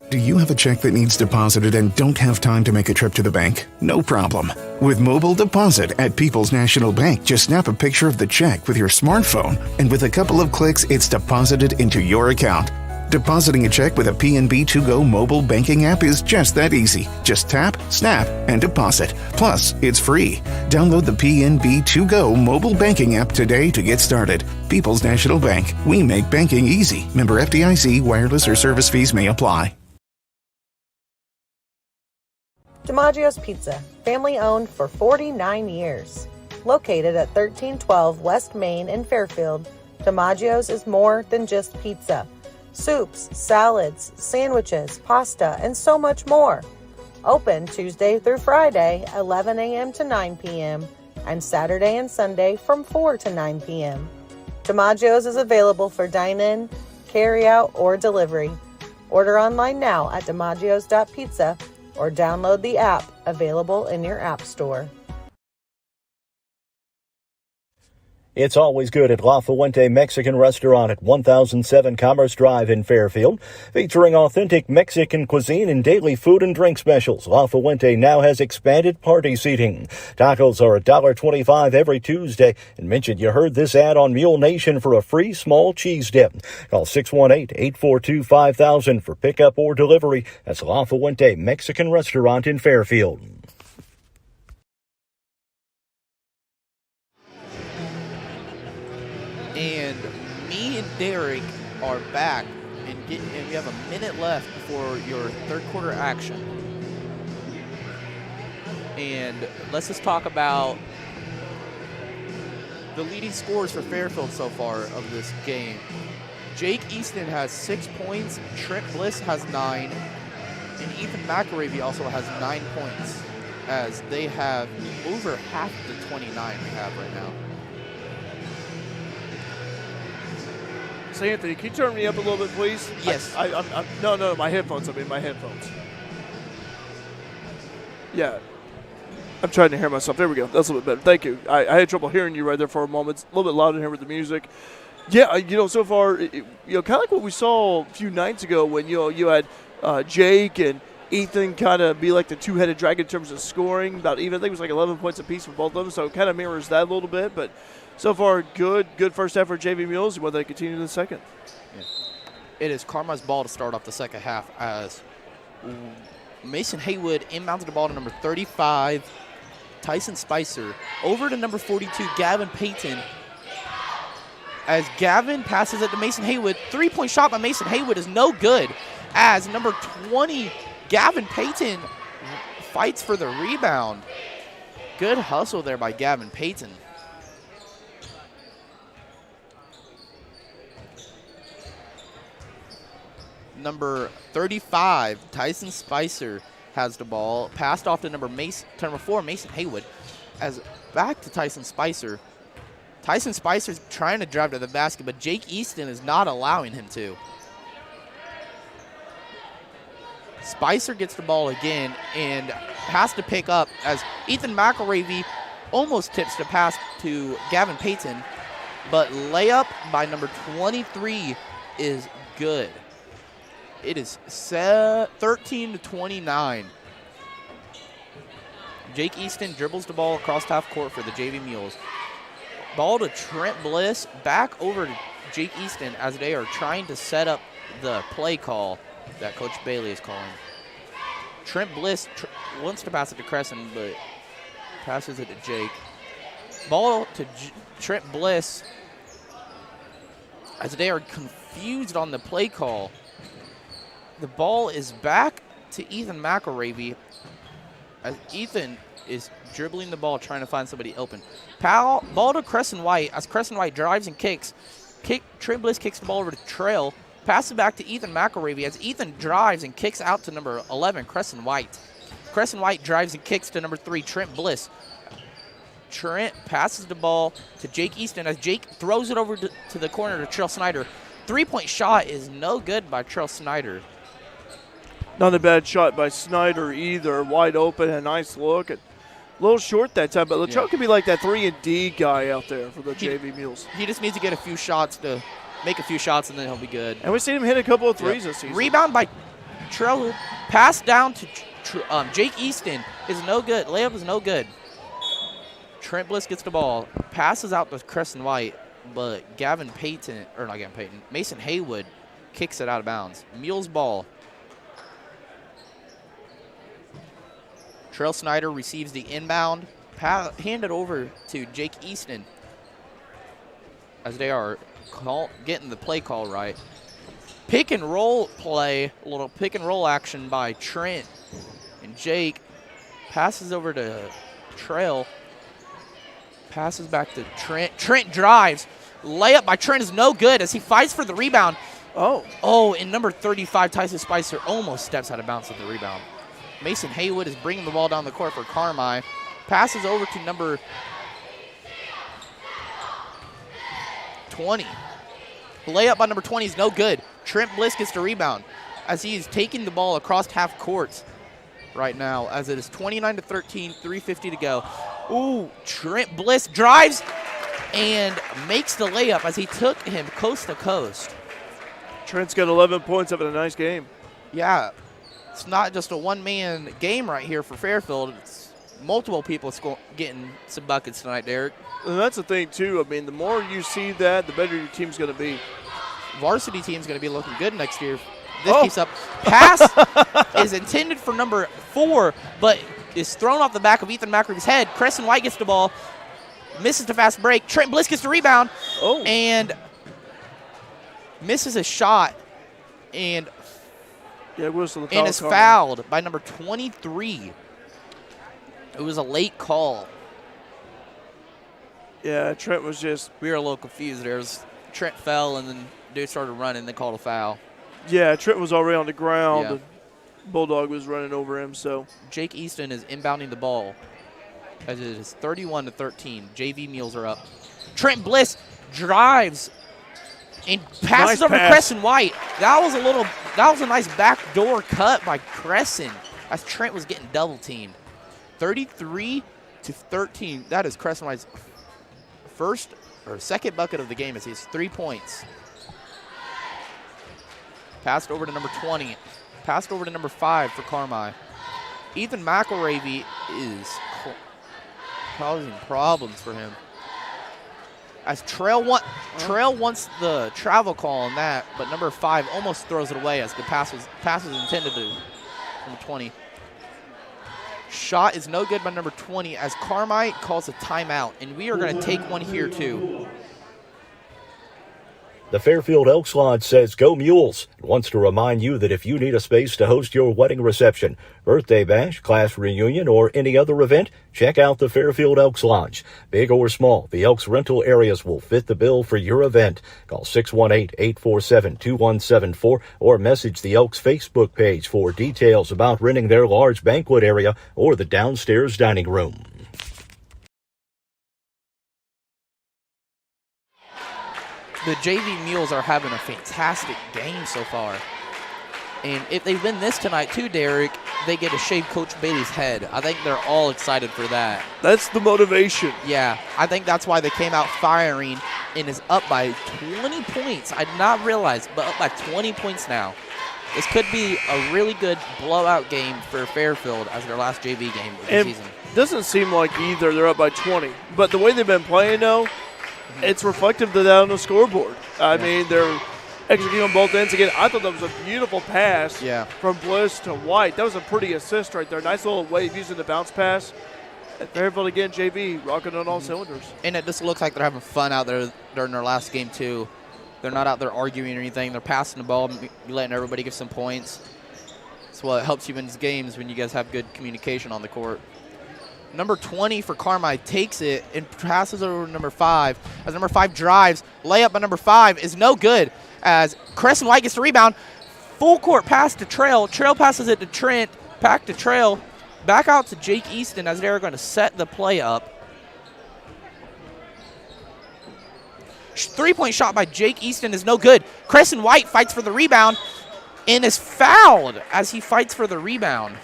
[SPEAKER 7] Do you have a check that needs deposited and don't have time to make a trip to the bank? No problem. With Mobile Deposit at People's National Bank, just snap a picture of the check with your smartphone, and with a couple of clicks, it's deposited into your account. Depositing a check with a PNB To-Go mobile banking app is just that easy. Just tap, snap, and deposit. Plus, it's free. Download the PNB To-Go mobile banking app today to get started. People's National Bank. We make banking easy. Member FDIC. Wireless or service fees may apply.
[SPEAKER 3] DiMaggio's Pizza, family owned for 49 years. Located at 1312 West Main in Fairfield, DiMaggio's is more than just pizza. Soups, salads, sandwiches, pasta, and so much more. Open Tuesday through Friday, 11 a.m. to 9 p.m., and Saturday and Sunday from 4 to 9 p.m. DiMaggio's is available for dine-in, carry-out, or delivery. Order online now at DiMaggios.pizza or download the app available in your app store.
[SPEAKER 2] It's always good at La Fuente Mexican Restaurant at 1007 Commerce Drive in Fairfield. Featuring authentic Mexican cuisine and daily food and drink specials, La Fuente now has expanded party seating. Tacos are $1.25 every Tuesday. And mention you heard this ad on Mule Nation for a free small cheese dip. Call 618-842-5000 for pickup or delivery. That's La Fuente Mexican Restaurant in Fairfield.
[SPEAKER 5] And me and Derek are back, and we have a minute left before your third quarter action. And let's just talk about the leading scores for Fairfield so far of this game. Jake Easton has 6 points, Trent Bliss has 9, and Ethan McAravey also has 9 points, as they have over half the 29 we have right now.
[SPEAKER 4] So Anthony, can you turn me up a little bit, please?
[SPEAKER 5] Yes.
[SPEAKER 4] No, my headphones. My headphones. Yeah. I'm trying to hear myself. There we go. That's a little bit better. Thank you. I had trouble hearing you right there for a moment. It's a little bit loud in here with the music. Yeah, so far, kind of like what we saw a few nights ago when, you had Jake and Ethan kind of be like the two-headed dragon in terms of scoring. About even, I think it was like 11 points apiece for both of them, so it kind of mirrors that a little bit, but so far, good first half for JV Mules. Whether they continue in the second.
[SPEAKER 5] Yeah. It is Carmi's ball to start off the second half as Mason Haywood inbounds the ball to number 35, Tyson Spicer. Over to number 42, Gavin Payton. As Gavin passes it to Mason Haywood, three-point shot by Mason Haywood is no good. As number 20, Gavin Payton fights for the rebound. Good hustle there by Gavin Payton. Number 35, Tyson Spicer has the ball. Passed off to number 4, Mason Haywood. As back to Tyson Spicer. Tyson Spicer's trying to drive to the basket, but Jake Easton is not allowing him to. Spicer gets the ball again and has to pick up as Ethan McAravey almost tips the pass to Gavin Payton, but layup by number 23 is good. It is 13-29. Jake Easton dribbles the ball across half court for the JV Mules. Ball to Trent Bliss, back over to Jake Easton as they are trying to set up the play call that Coach Bailey is calling. Trent Bliss wants to pass it to Crescent, but passes it to Jake. Ball to Trent Bliss as they are confused on the play call. The ball is back to Ethan McAravey as Ethan is dribbling the ball, trying to find somebody open. Ball to Crescent White as Crescent White drives and kicks. Trent Bliss kicks the ball over to Trail. Passes it back to Ethan McAravey as Ethan drives and kicks out to number 11, Crescent White. Crescent White drives and kicks to number 3, Trent Bliss. Trent passes the ball to Jake Easton as Jake throws it over to the corner to Trell Snyder. Three-point shot is no good by Trell Snyder.
[SPEAKER 4] Not a bad shot by Snyder either. Wide open, a nice look. A little short that time, but Latrell could be like that 3-and-D guy out there for the JV Mules.
[SPEAKER 5] He just needs to get a few shots to make a few shots, and then he'll be good.
[SPEAKER 4] And we've seen him hit a couple of threes this season.
[SPEAKER 5] Rebound by Trell. Pass down to Jake Easton is no good. Layup is no good. Trent Bliss gets the ball. Passes out to Crescent White, but Mason Haywood kicks it out of bounds. Mules ball. Trail Snyder receives the inbound, handed over to Jake Easton as they are getting the play call right. Pick and roll play, a little pick and roll action by Trent. And Jake passes over to Trail. Passes back to Trent. Trent drives. Layup by Trent is no good as he fights for the rebound. Oh, and number 35, Tyson Spicer, almost steps out of bounds with the rebound. Mason Haywood is bringing the ball down the court for Carmi. Passes over to number 20. Layup by number 20 is no good. Trent Bliss gets the rebound as he is taking the ball across half court right now as it is 29-13, 3:50 to go. Ooh, Trent Bliss drives and makes the layup as he took him coast to coast.
[SPEAKER 4] Trent's got 11 points, having a nice game.
[SPEAKER 5] Yeah, it's not just a one-man game right here for Fairfield. It's multiple people getting some buckets tonight, Derek.
[SPEAKER 4] And that's the thing, too. I mean, the more you see that, the better your team's going to be.
[SPEAKER 5] Varsity team's going to be looking good next year. This keeps up. Pass is intended for number 4, but is thrown off the back of Ethan McRae's head. Crescent White gets the ball, misses the fast break. Trent Bliss gets the rebound, and misses a shot, and is fouled by number 23. It was a late call.
[SPEAKER 4] Yeah, Trent was just...
[SPEAKER 5] We were a little confused there. Trent fell, and then dude started running. They called a foul.
[SPEAKER 4] Yeah, Trent was already on the ground. Yeah. Bulldog was running over him, so...
[SPEAKER 5] Jake Easton is inbounding the ball as it is 31-13. JV Mules are up. Trent Bliss drives and passes over to Crescent White. That was a nice backdoor cut by Crescent as Trent was getting double teamed. 33-13. That is Crescent White's second bucket of the game as he has 3 points. Passed over to number 20. Passed over to number 5 for Carmi. Ethan McElravy is causing problems for him. As Trail wants the travel call on that, but number 5 almost throws it away as the pass was intended to number 20. Shot is no good by number 20 as Carmi calls a timeout, and we are going to take one here too.
[SPEAKER 2] The Fairfield Elks Lodge says go Mules and wants to remind you that if you need a space to host your wedding reception, birthday bash, class reunion, or any other event, check out the Fairfield Elks Lodge. Big or small, the Elks rental areas will fit the bill for your event. Call 618-847-2174 or message the Elks Facebook page for details about renting their large banquet area or the downstairs dining room.
[SPEAKER 5] The JV Mules are having a fantastic game so far. And if they win this tonight too, Derek, they get to shave Coach Bailey's head. I think they're all excited for that.
[SPEAKER 4] That's the motivation.
[SPEAKER 5] Yeah, I think that's why they came out firing and is up by 20 points. I did not realize, but up by 20 points now. This could be a really good blowout game for Fairfield as their last JV game of the season.
[SPEAKER 4] Doesn't seem like either they're up by 20. But the way they've been playing, though, it's reflective of that on the scoreboard. I mean, they're executing on both ends. Again, I thought that was a beautiful pass from Bliss to White. That was a pretty assist right there. Nice little wave using the bounce pass. And Fairfield again, JV, rocking on all cylinders.
[SPEAKER 5] And it just looks like they're having fun out there during their last game, too. They're not out there arguing or anything. They're passing the ball, letting everybody get some points. That's what helps you win these games when you guys have good communication on the court. Number 20 for Carmi takes it and passes over to number 5. As number 5 drives, layup by number 5 is no good. As Crescent White gets the rebound, full court pass to Trail. Trail passes it to Trent, back to Trail, back out to Jake Easton as they're going to set the play up. 3-point shot by Jake Easton is no good. Crescent White fights for the rebound and is fouled as he fights for the rebound.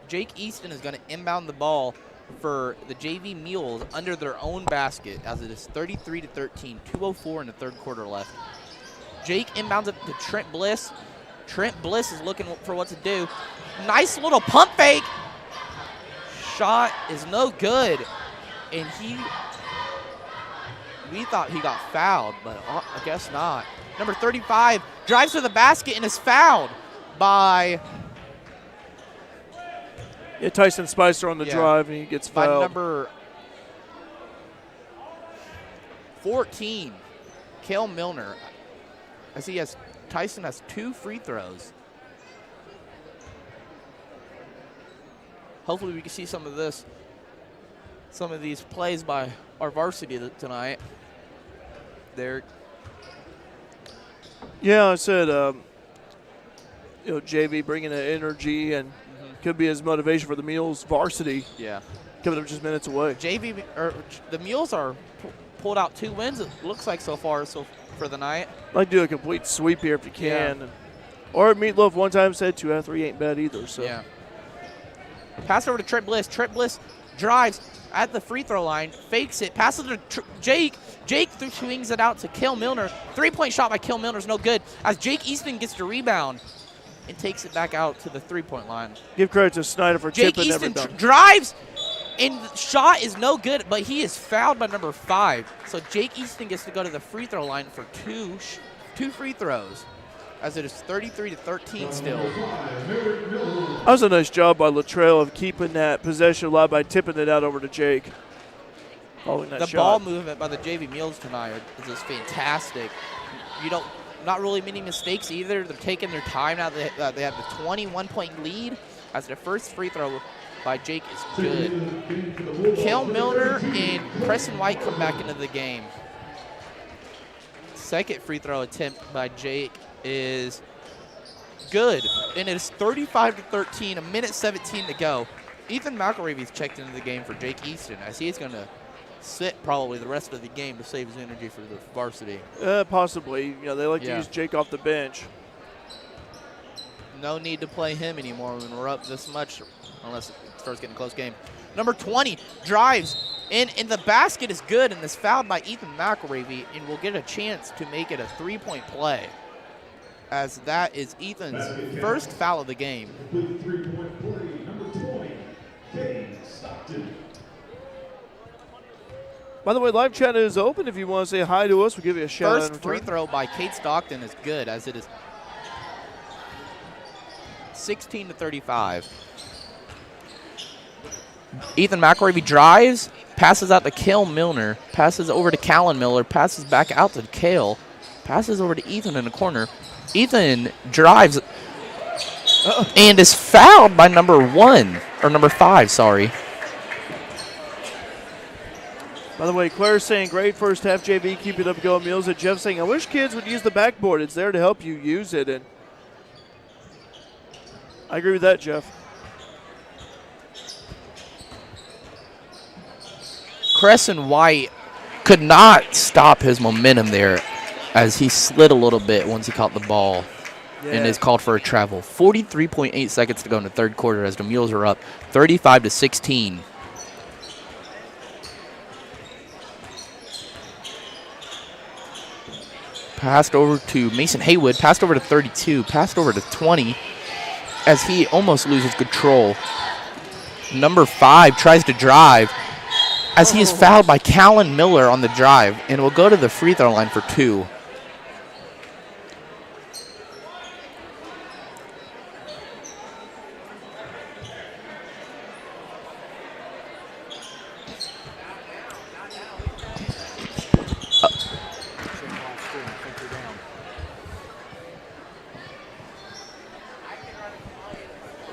[SPEAKER 5] Jake Easton is going to inbound the ball for the JV Mules under their own basket as it is 33-13, 2:04 in the third quarter left. Jake inbounds it to Trent Bliss. Trent Bliss is looking for what to do. Nice little pump fake. Shot is no good and we thought he got fouled, but I guess not. Number 35 drives to the basket and is fouled by
[SPEAKER 4] Tyson Spicer on the drive, and he gets
[SPEAKER 5] by
[SPEAKER 4] fouled.
[SPEAKER 5] number 14, Kale Milner, as Tyson has 2 free throws. Hopefully we can see some of these plays by our varsity tonight.
[SPEAKER 4] Yeah, I said, JV bringing the energy and could be his motivation for the Mules varsity.
[SPEAKER 5] Yeah.
[SPEAKER 4] Coming up just minutes away.
[SPEAKER 5] The Mules are pulled out 2 wins, it looks like so far for the night.
[SPEAKER 4] I'd like to do a complete sweep here if you can. Yeah. Or Meatloaf one time said 2 out of 3 ain't bad either. So.
[SPEAKER 5] Yeah. Pass over to Trent Bliss. Trent Bliss drives at the free throw line, fakes it, passes to Jake. Jake swings it out to Kale Milner. 3-point shot by Kale Milner is no good, as Jake Easton gets the rebound and takes it back out to the 3-point line.
[SPEAKER 4] Give credit to Snyder for
[SPEAKER 5] Jake
[SPEAKER 4] tipping
[SPEAKER 5] Easton
[SPEAKER 4] everything.
[SPEAKER 5] drives, and the shot is no good, but he is fouled by number 5. So Jake Easton gets to go to the free throw line for two free throws, as it is 33-13 still.
[SPEAKER 4] That was a nice job by Latrell of keeping that possession alive by tipping it out over to Jake. Following that
[SPEAKER 5] the
[SPEAKER 4] shot.
[SPEAKER 5] ball movement by the JV Mules tonight is just fantastic. Not really many mistakes either. They're taking their time now that they have the 21-point lead, as the first free throw by Jake is good. Kale Milner and Preston White come back into the game. Second free throw attempt by Jake is good, and it is 35-13, 1:17 to go. Ethan McElravy's checked into the game for Jake Easton, as he's going to sit probably the rest of the game to save his energy for the varsity.
[SPEAKER 4] Possibly. They like to use Jake off the bench.
[SPEAKER 5] No need to play him anymore when we're up this much, unless it starts getting a close game. Number 20 drives, and the basket is good, and is fouled by Ethan McElravy, and will get a chance to make it a 3-point play, as that is Ethan's first foul of the game.
[SPEAKER 8] With 3-point play, number 20, Kane Stockton.
[SPEAKER 4] By the way, live chat is open. If you want to say hi to us, we'll give you a shout out.
[SPEAKER 5] First free throw by Kate Stockton is good, as it is 16-35. Ethan McElravy drives, passes out to Kale Milner, passes over to Callan Miller, passes back out to Kale, passes over to Ethan in the corner. Ethan drives and is fouled by number 5, sorry.
[SPEAKER 4] By the way, Claire's saying, great first half, JV, keep it up going, Mules. And Jeff saying, I wish kids would use the backboard. It's there to help you use it. And I agree with that, Jeff.
[SPEAKER 5] Crescent White could not stop his momentum there, as he slid a little bit once he caught the ball and is called for a travel. 43.8 seconds to go in the third quarter, as the Mules are up 35-16. Passed over to Mason Haywood, passed over to 32, passed over to 20, as he almost loses control. Number 5 tries to drive, as he is fouled by Callan Miller on the drive, and will go to the free throw line for 2.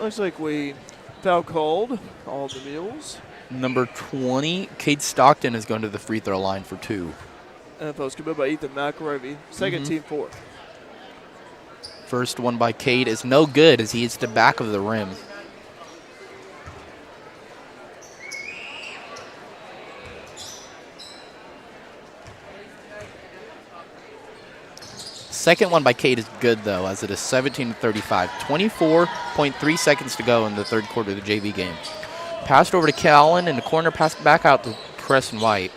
[SPEAKER 4] Looks like we foul called all the Mules.
[SPEAKER 5] Number 20, Kate Stockton, is going to the free throw line for 2.
[SPEAKER 4] And that was committed by Ethan McElravy. Second team fourth.
[SPEAKER 5] First one by Kate is no good, as he hits the back of the rim. Second one by Kate is good, though, as it is 17-35. 24.3 seconds to go in the third quarter of the JV game. Passed over to Callan in the corner, passed back out to Crescent White.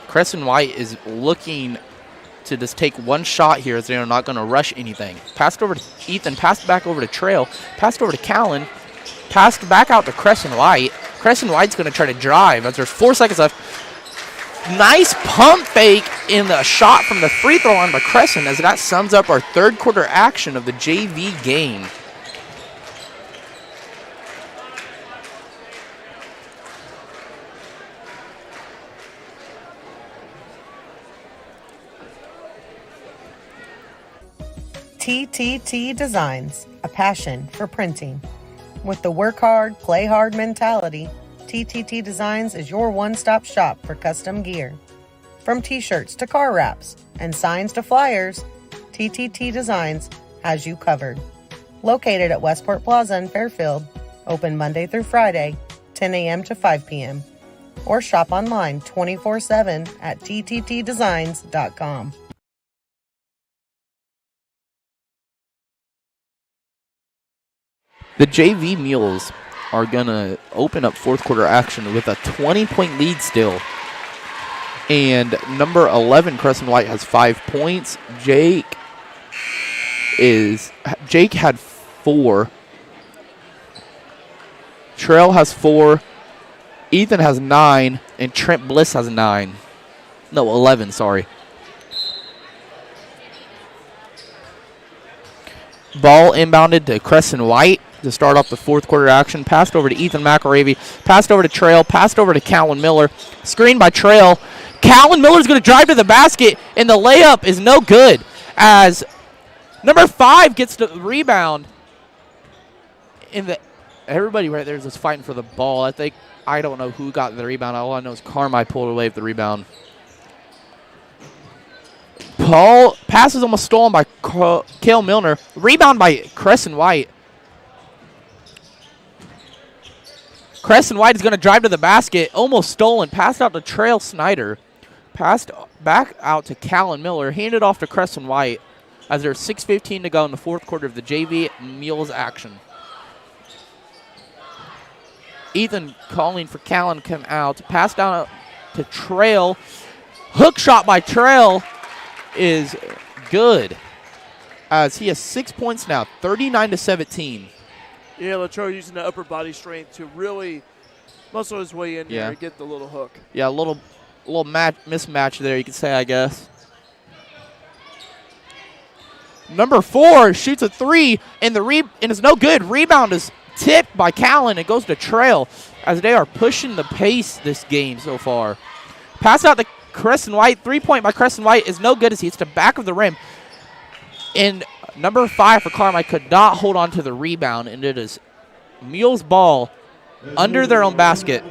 [SPEAKER 5] Crescent White is looking to just take one shot here, as they're not going to rush anything. Passed over to Ethan, passed back over to Trail, passed over to Callan, passed back out to Crescent White. Crescent White's going to try to drive as there's 4 seconds left. Nice pump fake in the shot from the free throw line by Crescent, as that sums up our third quarter action of the JV game.
[SPEAKER 3] TTT Designs, a passion for printing. With the work hard, play hard mentality, TTT Designs is your one-stop shop for custom gear. From t-shirts to car wraps and signs to flyers, TTT Designs has you covered. Located at Westport Plaza in Fairfield, open Monday through Friday, 10 a.m. to 5 p.m. Or shop online 24/7 at tttdesigns.com.
[SPEAKER 5] The JV Mules are going to open up fourth quarter action with a 20-point lead still. And number 11, Crescent White, has 5 points. Jake had 4. Trail has 4. Ethan has 9. And Trent Bliss has 9. No, 11, sorry. Ball inbounded to Crescent White to start off the fourth quarter action. Passed over to Ethan McElravy. Passed over to Trail. Passed over to Callan Miller. Screen by Trail. Callan Miller's going to drive to the basket, and the layup is no good as number 5 gets the rebound. Everybody right there is just fighting for the ball. I don't know who got the rebound. All I know is Carmi pulled away with the rebound. Pass is almost stolen by Cale Milner. Rebound by Crescent White. Crescent White is going to drive to the basket. Almost stolen. Passed out to Trail Snyder. Passed back out to Callan Miller. Handed off to Crescent White as there's 6:15 to go in the fourth quarter of the JV Mules action. Ethan calling for Callan to come out. Pass down to Trail. Hook shot by Trail is good as he has 6 points now, 39-17.
[SPEAKER 4] Yeah, Latrobe using the upper body strength to really muscle his way in there and get the little hook.
[SPEAKER 5] Yeah, a little mismatch there, you could say, I guess. Number 4 shoots a 3, and it's no good. Rebound is tipped by Callan. It goes to Trail as they are pushing the pace this game so far. Pass out to Crescent White. 3-point by Crescent White is no good as he hits the back of the rim. And number 5 for Carmi could not hold on to the rebound, and it is Mules ball under their own basket.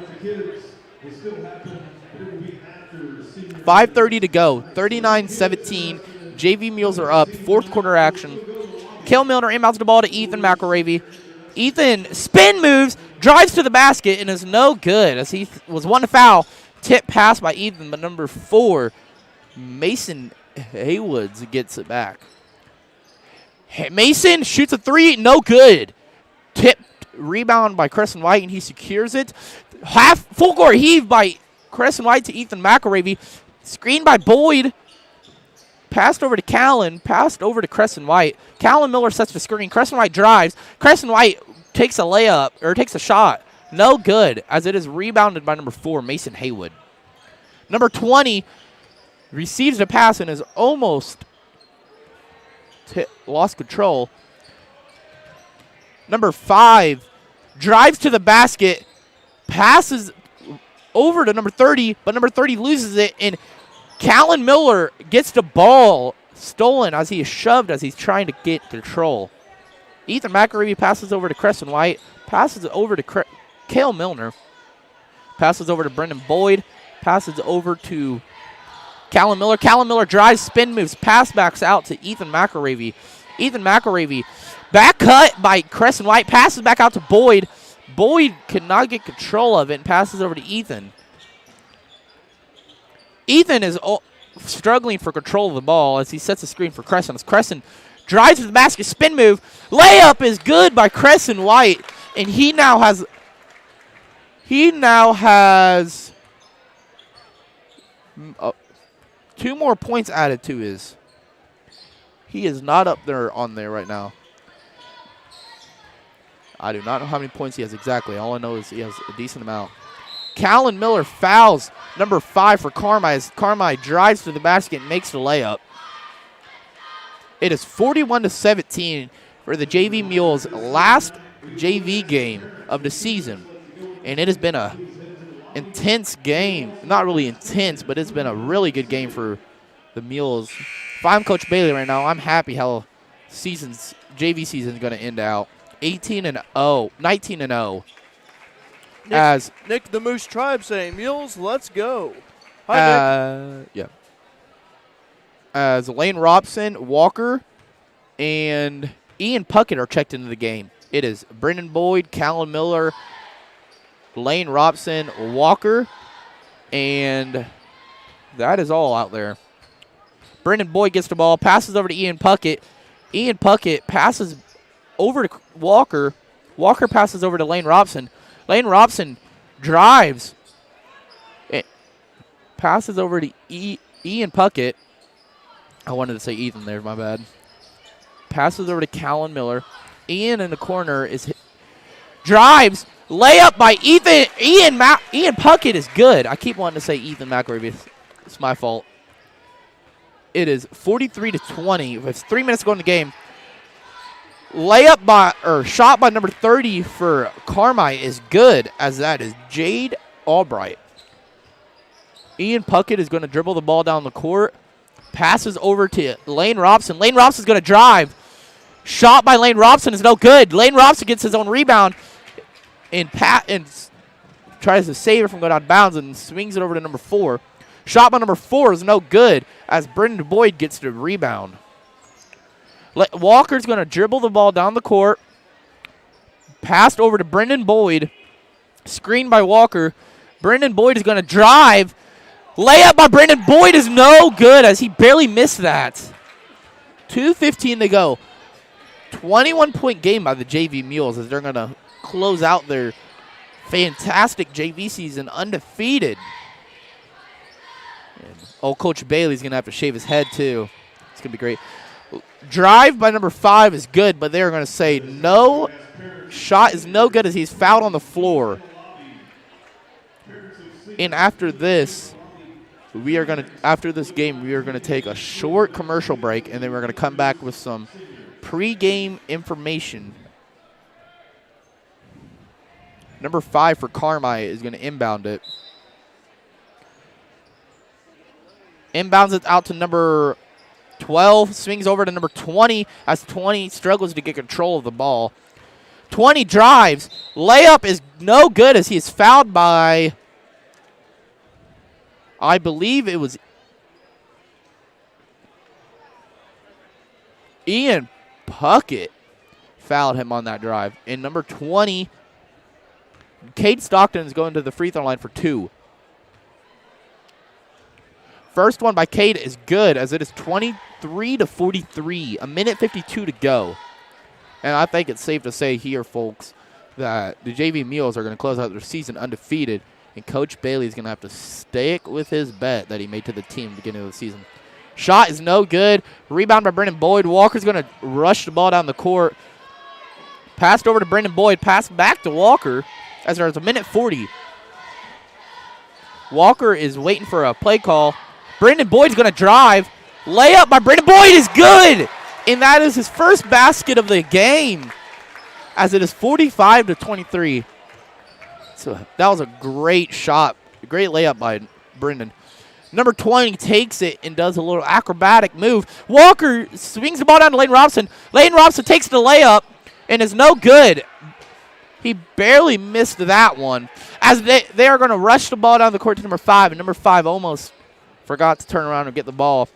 [SPEAKER 5] 5:30 to go, 39-17. JV Mules are up, fourth quarter action. Cale Milner inbounds the ball to Ethan McElravy. Ethan spin moves, drives to the basket, and is no good as he was one to foul. Tip pass by Ethan, but number 4, Mason Haywoods gets it back. Mason shoots a 3, no good. Tipped rebound by Crescent White, and he secures it. Full court heave by Crescent White to Ethan McElravy. Screen by Boyd. Passed over to Callan. Passed over to Crescent White. Callan Miller sets the screen. Crescent White drives. Crescent White takes a layup, or takes a shot. No good, as it is rebounded by number 4, Mason Haywood. Number 20 receives the pass and is almost lost control. Number 5 drives to the basket, passes over to number 30, but number 30 loses it, and Callan Miller gets the ball stolen as he is shoved as he's trying to get control. Ethan McElravy passes over to Crescent White, passes over to Cale Milner, passes over to Brendan Boyd, passes over to Callan Miller. Callan Miller drives, spin moves, pass backs out to Ethan McElravy. Ethan McElravy, back cut by Crescent White, passes back out to Boyd. Boyd could not get control of it and passes over to Ethan. Ethan is struggling for control of the ball as he sets a screen for Crescent. As Crescent drives to the basket, spin move. Layup is good by Crescent White, and he now has 2 more points added to his. He is not up there on there right now. I do not know how many points he has exactly. All I know is he has a decent amount. Callan Miller fouls number 5 for Carmi as Carmi drives to the basket and makes the layup. It is 41-17 for the JV Mules' last JV game of the season. And it has been a intense game. Not really intense, but it's been a really good game for the Mules. If I'm Coach Bailey right now, I'm happy how JV season is going to end out. 18-0, 19-0.
[SPEAKER 4] Nick the Moose Tribe saying, Mules, let's go. Hi, Nick.
[SPEAKER 5] Yeah. As Lane Robson, Walker, and Ian Puckett are checked into the game. It is Brendan Boyd, Callan Miller, Lane Robson, Walker, and that is all out there. Brendan Boyd gets the ball, passes over to Ian Puckett. Ian Puckett passes over to Walker. Walker passes over to Lane Robson. Lane Robson drives. It passes over to Ian Puckett. I wanted to say Ethan there, my bad. Passes over to Callan Miller. Ian in the corner drives. Layup by Ethan. Ian Puckett is good. I keep wanting to say Ethan McElravy. It's my fault. It is 43-20 with 3 minutes to go in the game. Shot by number 30 for Carmi is good, as that is Jade Albright. Ian Puckett is going to dribble the ball down the court. Passes over to Lane Robson. Lane Robson's going to drive. Shot by Lane Robson is no good. Lane Robson gets his own rebound and tries to save it from going out of bounds and swings it over to number 4. Shot by number 4 is no good as Brendan Boyd gets the rebound. Walker's going to dribble the ball down the court. Passed over to Brendan Boyd. Screened by Walker. Brendan Boyd is going to drive. Layup by Brendan Boyd is no good as he barely missed that. 2:15 to go. 21-point game by the JV Mules as they're going to close out their fantastic JV season undefeated. And, Coach Bailey's going to have to shave his head too. It's going to be great. Drive by number 5 is good, but they're going to say no. Shot is no good as he's fouled on the floor. And after this game, we are going to take a short commercial break, and then we're going to come back with some pre-game information. Number 5 for Carmi is going to inbound it. Inbounds it out to number 12, swings over to number 20 as 20 struggles to get control of the ball. 20 drives. Layup is no good as he is fouled by, I believe it was Ian Puckett fouled him on that drive. And number 20, Cade Stockton is going to the free throw line for 2. First one by Cade is good as it is 23-43, a minute 52 to go. And I think it's safe to say here, folks, that the JV Mules are going to close out their season undefeated, and Coach Bailey is going to have to stick with his bet that he made to the team at the beginning of the season. Shot is no good. Rebound by Brendan Boyd. Walker's going to rush the ball down the court. Passed over to Brendan Boyd. Passed back to Walker as there's a minute 40. Walker is waiting for a play call. Brendan Boyd's going to drive. Layup by Brendan Boyd is good. And that is his first basket of the game as it is 45-23. So that was a great shot. A great layup by Brendan. Number 20 takes it and does a little acrobatic move. Walker swings the ball down to Lane Robson. Lane Robson takes the layup and is no good. He barely missed that one. As they are going to rush the ball down the court to number 5, and number 5 almost forgot to turn around and get the ball.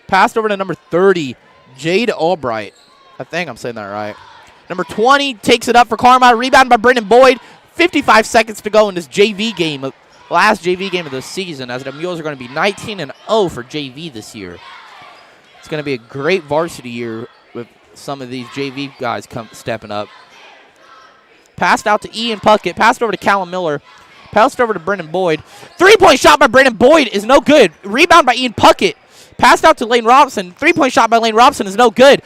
[SPEAKER 5] Passed over to number 30, Jade Albright. I think I'm saying that right. Number 20 takes it up for Carmi. Rebound by Brendan Boyd. 55 seconds to go in this JV game, last JV game of the season, as the Mules are going to be 19-0 for JV this year. It's going to be a great varsity year with some of these JV guys stepping up. Passed out to Ian Puckett. Passed over to Callan Miller. Passed over to Brendan Boyd. Three-point shot by Brendan Boyd is no good. Rebound by Ian Puckett. Passed out to Lane Robson. Three-point shot by Lane Robson is no good.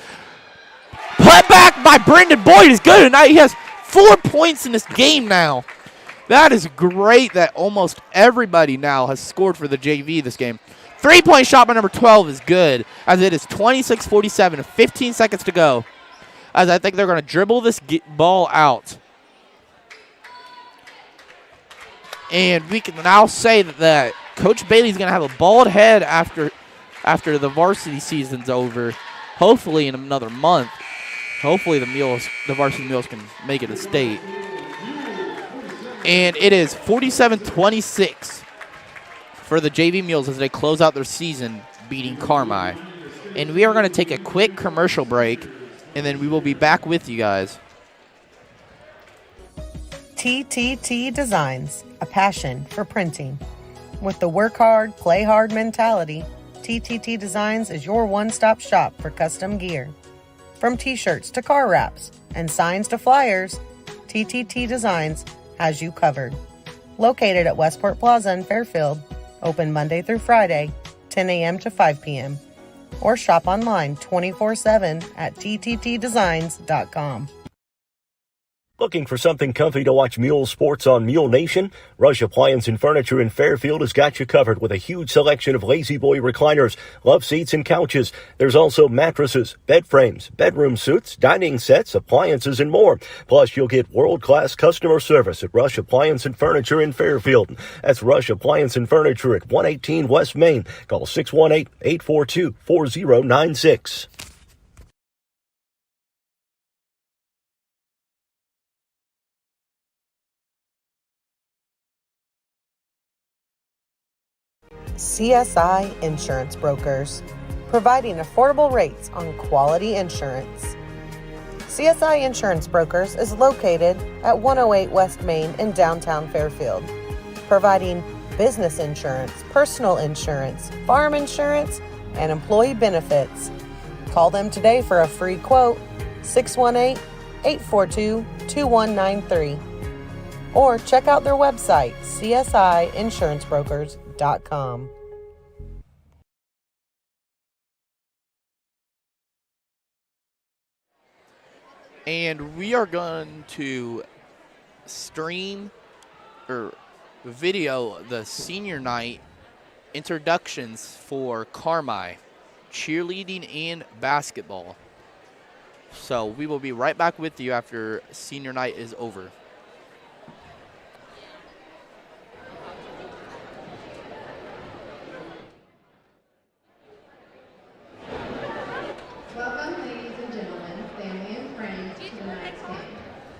[SPEAKER 5] put back by Brendan Boyd is good tonight. He has 4 points in this game now. That is great that almost everybody now has scored for the JV this game. 3-point shot by number 12 is good, as it is 26-47, 15 seconds to go. As I think they're going to dribble this ball out. And we can now say that Coach Bailey's going to have a bald head after the varsity season's over. Hopefully in another month. Hopefully the varsity Mules can make it a state. And it is 47-26 for the JV Mules as they close out their season beating Carmi. And we are going to take a quick commercial break, and then we will be back with you guys.
[SPEAKER 3] TTT Designs, a passion for printing. With the work hard, play hard mentality, TTT Designs is your one-stop shop for custom gear. From t-shirts to car wraps and signs to flyers, TTT Designs has you covered. Located at Westport Plaza in Fairfield, open Monday through Friday, 10 a.m. to 5 p.m. Or shop online 24/7 at tttdesigns.com.
[SPEAKER 2] Looking for something comfy to watch Mule sports on Mule Nation? Rush Appliance and Furniture in Fairfield has got you covered with a huge selection of Lazy Boy recliners, love seats, and couches. There's also mattresses, bed frames, bedroom suites, dining sets, appliances, and more. Plus, you'll get world-class customer service at Rush Appliance and Furniture in Fairfield. That's Rush Appliance and Furniture at 118 West Main. Call 618-842-4096.
[SPEAKER 3] CSI Insurance Brokers, providing affordable rates on quality insurance. CSI Insurance Brokers is located at 108 West Main in downtown Fairfield, providing business insurance, personal insurance, farm insurance, and employee benefits. Call them today for a free quote, 618-842-2193. Or check out their website, csiinsurancebrokers.com.
[SPEAKER 5] And we are going to stream or video the senior night introductions for Carmi, cheerleading and basketball. So we will be right back with you after senior night is over.
[SPEAKER 9] Welcome, ladies and gentlemen, family and friends, to tonight's game.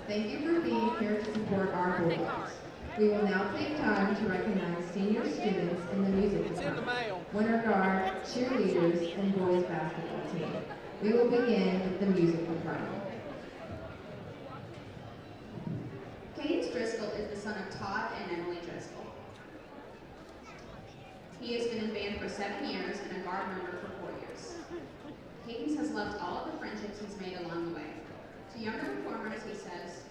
[SPEAKER 9] Thank you for being here to support our Bulldogs. We will now take time to recognize senior students in the music department, winter guard, cheerleaders, and boys basketball team. We will begin with the music department.
[SPEAKER 10] Cadence Driscoll is the son of Todd and Emily Driscoll. He has been in band for 7 years and a guard member for 4 years. Cadence has loved all of the friendships he's made along the way. To younger performers, he says,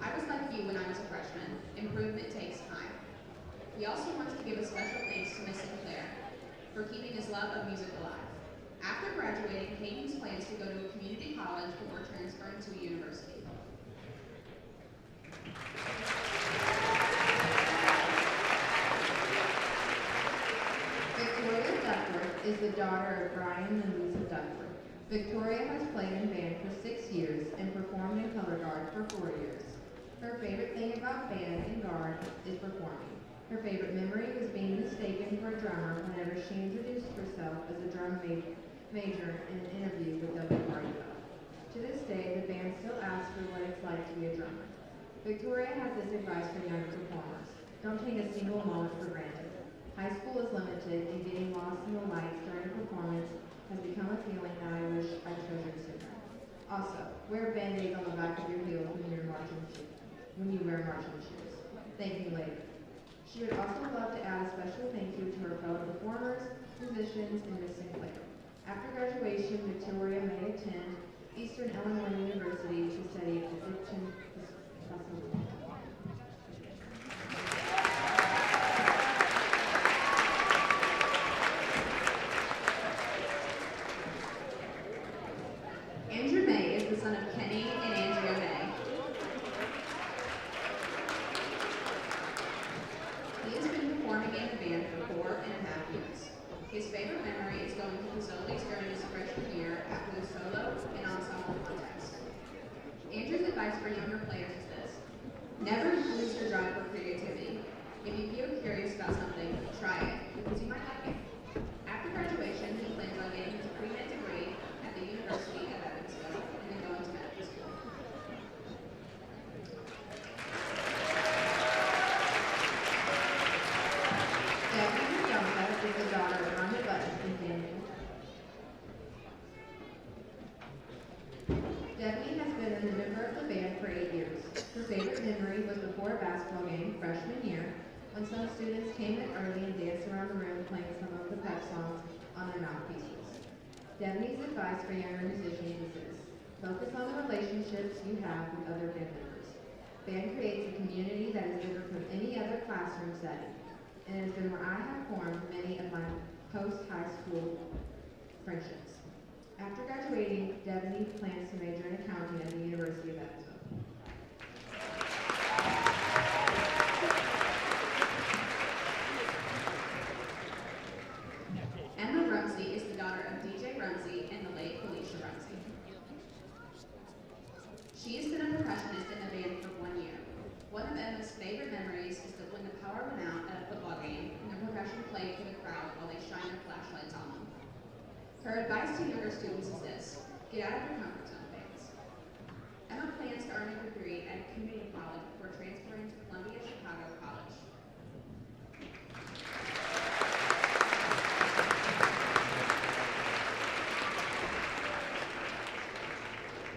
[SPEAKER 10] "I was like you when I was a freshman. Improvement takes time." He also wants to give a special thanks to Miss Sinclair for keeping his love of music alive. After graduating, Cadence plans to go to a community college before transferring to a university.
[SPEAKER 9] Victoria Duckworth is the daughter of Brian and Lisa Duckworth. Victoria has played in band for 6 years and performed in color guard for 4 years. Her favorite thing about band and guard is performing. Her favorite memory was being mistaken for a drummer whenever she introduced herself as a drum major in an interview with WRUF. To this day, the band still asks her what it's like to be a drummer. Victoria has this advice for younger performers: don't take a single moment for granted. High school is limited, and getting lost in the lights during a performance has become a feeling that I wish I treasured sooner. Also, wear Band-Aids on the back of your heels when you wear marching shoes. Thank you later. She would also love to add a special thank you to her fellow performers, musicians, and Miss Sinclair. After graduation, Victoria may attend Eastern Illinois University to study Egyptian philosophy.
[SPEAKER 10] Andrew May is the son of Never lose your drive for creativity. If you feel curious about something, try it, because you might like it. After graduation, he plans on getting his pre-med degree at the University of Evansville and then going to medical school.
[SPEAKER 9] Debbie Youngba is the daughter of Rhonda Button and family. Debbie has been a member of the band for 8 years. Her favorite memory was before a basketball game freshman year when some students came in early and danced around the room playing some of the pep songs on their mouthpieces. Debbie's advice for younger musicians is this: focus on the relationships you have with other band members. Band creates a community that is different from any other classroom setting, and it has been where I have formed many of my post-high school friendships. After graduating, Debbie plans to major in accounting at the University of Evansville.
[SPEAKER 10] Emma Rumsey is the daughter of DJ Rumsey and the late Felicia Rumsey. She has been a percussionist in the band for 1 year. One of Emma's favorite memories is that when the power went out at a football game and the percussion played for the crowd while they shine their flashlights on them. Her advice to younger students is this: get out of your comfort zone, fans. Emma plans to earn a degree at a community college before transferring to Columbia Chicago College.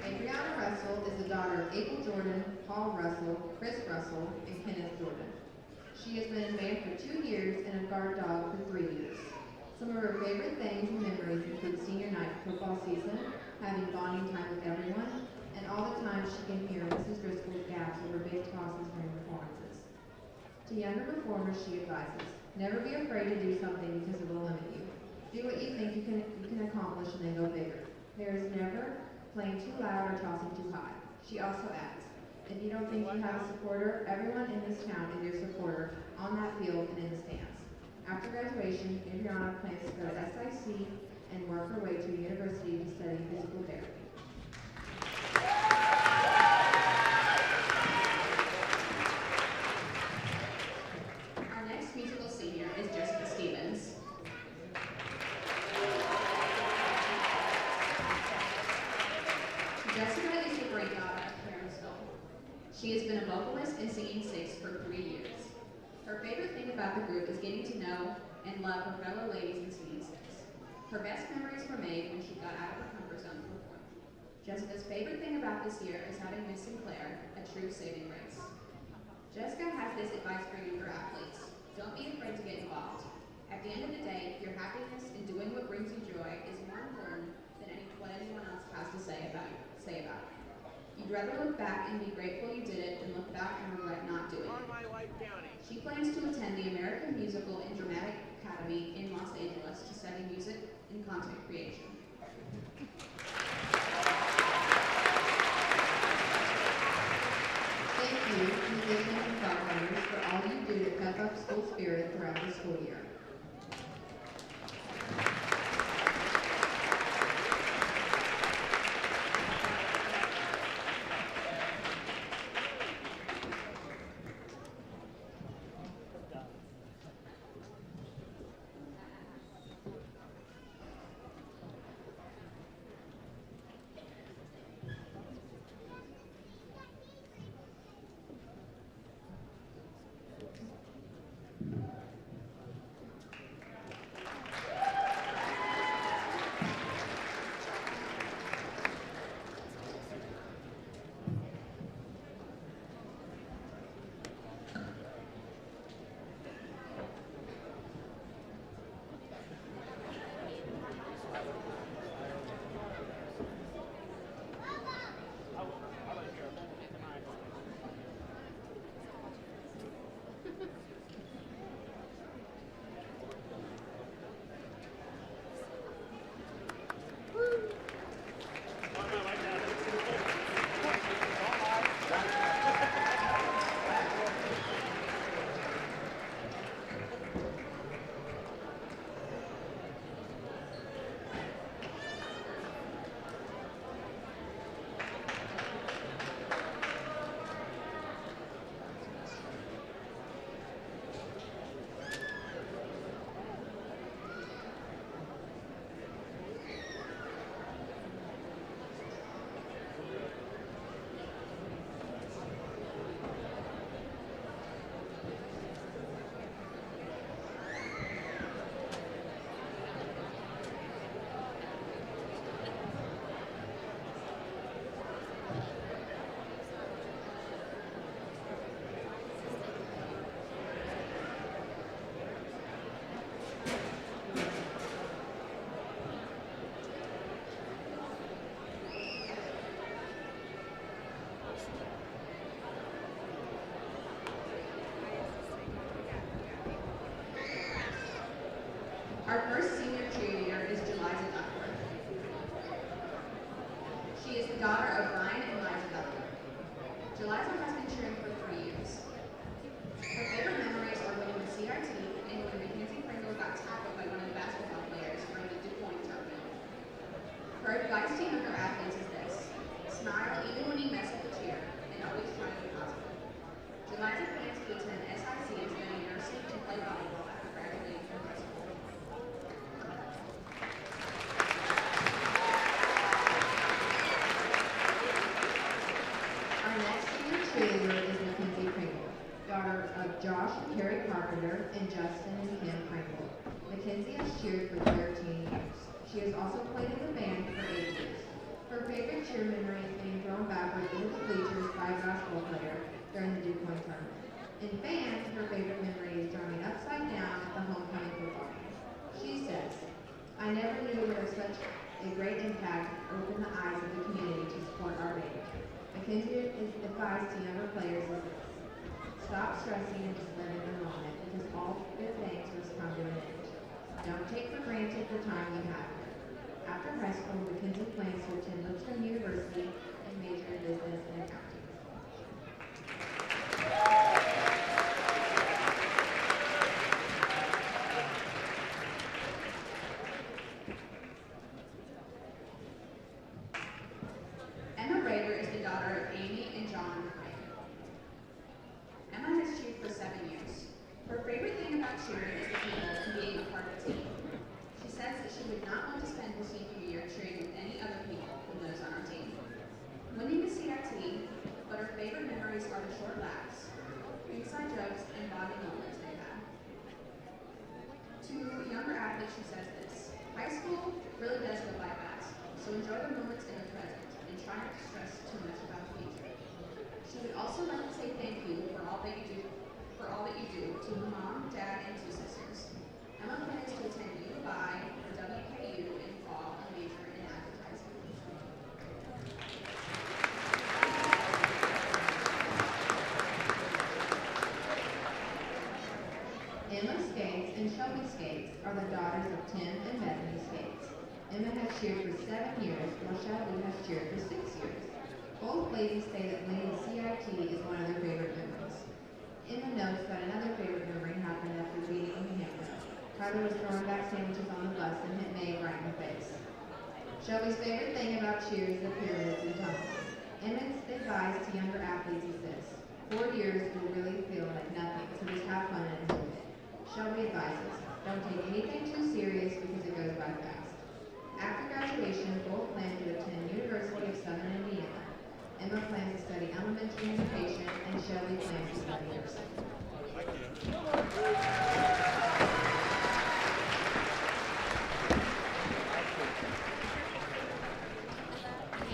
[SPEAKER 9] Adriana Russell is the daughter of April Jordan, Paul Russell, Chris Russell, and Kenneth Jordan. She has been in band for 2 years and a guard dog for 3 years. Some of her favorite things and memories include senior night football season, having bonding time with everyone, and all the time she can hear Mrs. Driscoll's gasps over big tosses during performances. To younger performers, she advises, never be afraid to do something because it will limit you. Do what you think you can accomplish and then go bigger. There is never playing too loud or tossing too high. She also adds, if you don't think you have a supporter, everyone in this town is your supporter on that field and in the stands. After graduation, Adriana plans to go to SIC and work her way to a university to study physical therapy.
[SPEAKER 10] Our next musical senior is Jessica Stevens. Jessica is the granddaughter of Carmisville. She has been a vocalist and singing six for 3 years. Her favorite thing about the group is getting to know and love her fellow ladies in singing six. Her best memories were made when she got out of her comfort zone to perform. Jessica's favorite thing about this year is having Miss Sinclair, a true saving grace. Jessica has this advice for younger athletes: don't be afraid to get involved. At the end of the day, your happiness in doing what brings you joy is more important than what anyone else has to say about it. You'd rather look back and be grateful you did it than look back and regret not doing it. She plans to attend the American Musical and Dramatic Academy in Los Angeles to study music and content creation.
[SPEAKER 9] Thank you, musicians and songwriters, for all you do to pep up school spirit throughout the school year.
[SPEAKER 10] Jeliza has been cheering for 3 years. Her favorite memories are winning the CIT and when Mackenzie Pringle got tackled by one of the basketball players during the DuPont tournament. Her advice to younger athletes is this: smile even when you mess up the cheer and always try to be positive. Jeliza plans to attend SIC and study nursing and play volleyball after graduating from high school.
[SPEAKER 9] Our next senior cheerleader is Mackenzie Pringle, daughter of Josh and Carrie Carpenter and Justin and Kim Pringle. Mackenzie has cheered for 13 years. She has also played in the band for 8 years. Her favorite cheer memory is being thrown backwards into the bleachers by a basketball player during the DuPont tournament. In band, her favorite memory is drumming upside down at the homecoming football game. She says, "I never knew there was such a great impact open the eyes of the community to support our band." Mackenzie's advice to younger players is this: stop stressing and just live in the moment because all good things must come to an end. Don't take for granted the time you have here. After high school, Mackenzie plans to attend Lipscomb University and major in business and accounting.
[SPEAKER 10] Emma Rader is the daughter of Amy and John Rader. Emma has cheered for 7 years. Her favorite thing about cheering is the people and being a part of the team. She says that she would not want to spend her senior year cheering with any other people than those on our team. Winning the CIT, but her favorite memories are the short laughs, inside jokes, and bonding moments they've had. To younger athletes, she says this: high school really does go by fast, so enjoy the moments in the present and try not to stress too much about the future. She would also like to say thank you for all that you do to her mom, dad, and 2 sisters. Emma plans to attend U of I or WKU in fall and major in advertising.
[SPEAKER 9] Emma Skates and Shelby Skates are the daughters of Tim and Bethany Skates. Emma has cheered for 7 years, while Shelby has cheered for 6 years. Both ladies say that winning the CIT is one of their favorite memories. Emma notes that another favorite memory happened after beating New Hampshire. Tyler was throwing back sandwiches on the bus and hit Mae right in the face. Shelby's favorite thing about cheer is the pyramids and tumbling. Emma's advice to younger athletes is this: 4 years will really feel like nothing, so just have fun and enjoy it. Shelby advises, don't take anything too serious because it goes by fast. After graduation, both plan to attend University of Southern Indiana. Emma plans to study elementary education, and Shelby plans to study nursing.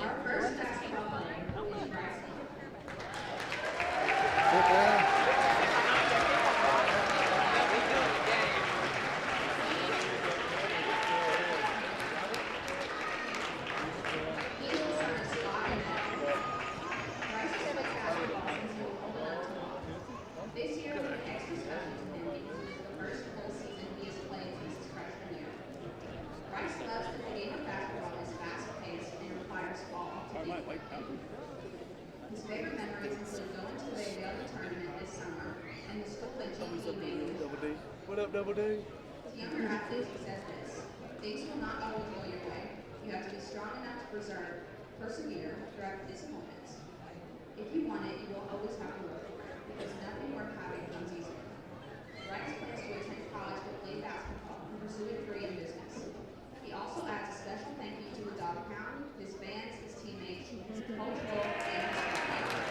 [SPEAKER 10] Our first basketball player is Bryce. He is the son of Scott and Matt. Bryce has played basketball since he was old enough to walk. This year will be extra special to him because this is the first full season he has played since his freshman year. Bryce loves that the game of basketball is fast-paced and requires all to be competitive. His favorite memories include going to the Varsity tournament this summer and the school that GP made.
[SPEAKER 4] What up, Double D?
[SPEAKER 10] To younger athletes, he says this: things will not always go your way. You have to be strong enough to persevere throughout disappointments. If you want it, you will always have to work for it, because nothing worth having comes easy. Bryce plans to attend college to play basketball and pursue a degree in business. He also adds a special thank you to the Dog Pound, his fans, his teammates, his cultural, and his family.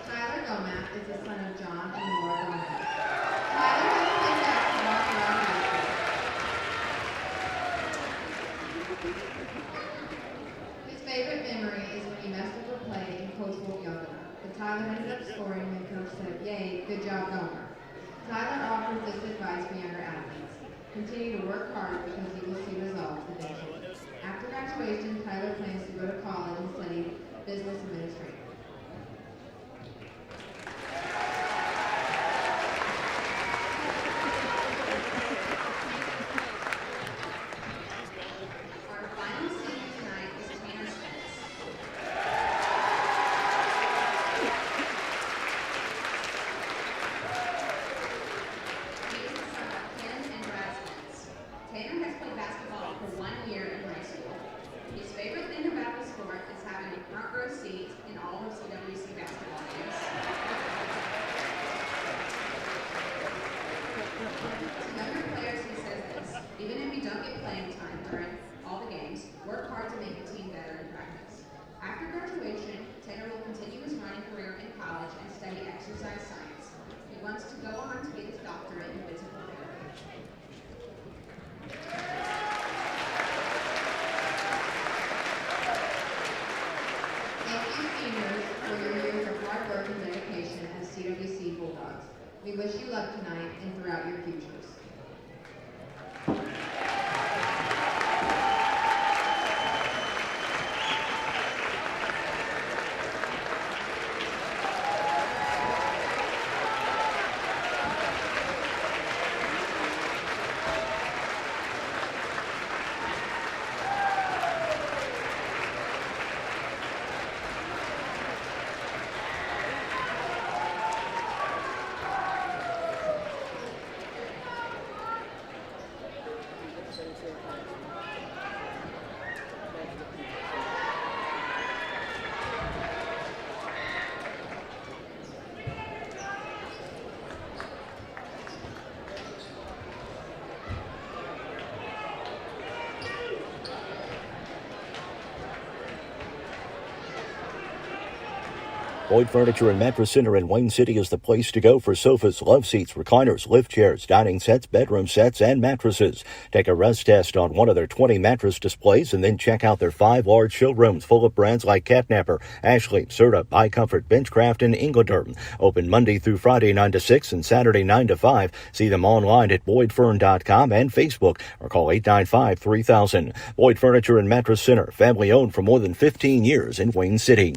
[SPEAKER 9] Tyler Gomez is the son of John and Laura Gomez. Tyler has played basketball throughout high school. His favorite memory is when he messed up a play and Coach woke young enough, but Tyler ended up scoring when Coach said, "Yay, good job, Gomer." Tyler offers this advice for younger athletes: continue to work hard because you will see results eventually. After graduation, Tyler plans to go to college and study business administration.
[SPEAKER 10] To younger players, he says this: even if you don't get playing time during all the games, work hard to make the team better in practice. After graduation, Taylor will continue his running career in college and study exercise science. He wants to go on to get his doctorate in physical therapy.
[SPEAKER 9] Thank you, seniors, for your years of hard work and dedication as CWC Bulldogs. We wish you luck tonight and throughout your futures.
[SPEAKER 2] Boyd Furniture and Mattress Center in Wayne City is the place to go for sofas, love seats, recliners, lift chairs, dining sets, bedroom sets, and mattresses. Take a rest test on one of their 20 mattress displays and then check out their 5 large showrooms full of brands like Catnapper, Ashley, Serta, iComfort, Benchcraft, and Ingleterm. Open Monday through Friday 9 to 6 and Saturday 9 to 5. See them online at boydfern.com and Facebook or call 895-3000. Boyd Furniture and Mattress Center, family owned for more than 15 years in Wayne City.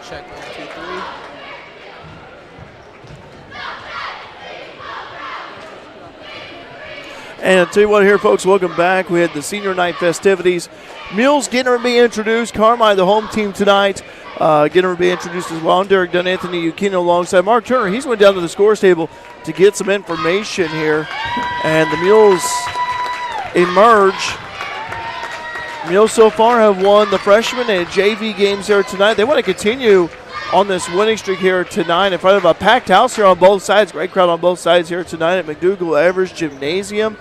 [SPEAKER 5] Check 1, 2, 3.
[SPEAKER 4] And I'll tell you what here, folks, welcome back. We had the senior night festivities. Mules getting to be introduced. Carmi, the home team tonight, getting to be introduced as well. I'm Derek Dunn, Anthony Ukino alongside Mark Turner. He's went down to the scores table to get some information here. And the Mules emerge. Mules so far have won the freshman and JV games here tonight. They want to continue on this winning streak here tonight in front of a packed house here on both sides. Great crowd on both sides here tonight at McDougal Evers Gymnasium.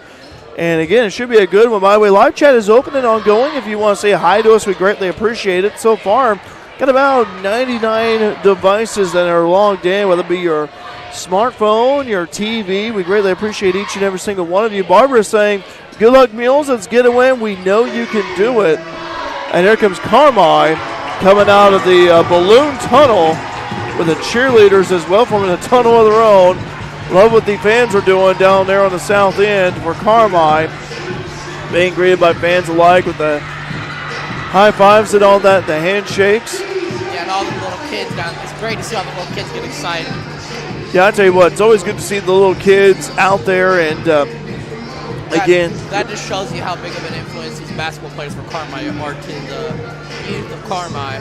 [SPEAKER 4] And again, it should be a good one. By the way, live chat is open and ongoing. If you want to say hi to us, we greatly appreciate it. So far, got about 99 devices that are logged in, whether it be your smartphone, your TV. We greatly appreciate each and every single one of you. Barbara is saying, good luck, Mules. Let's get a win. We know you can do it. And here comes Carmi coming out of the balloon tunnel with the cheerleaders as well, forming a tunnel of their own. Love what the fans are doing down there on the south end for Carmi. Being greeted by fans alike with the high fives and all that, the handshakes.
[SPEAKER 5] Yeah, and all the little kids down. It's great to see all the little kids get excited.
[SPEAKER 4] Yeah, I tell you what, it's always good to see the little kids out there, and again,
[SPEAKER 5] that just shows you how big of an influence these basketball players for Carmi are to the youth of Carmi.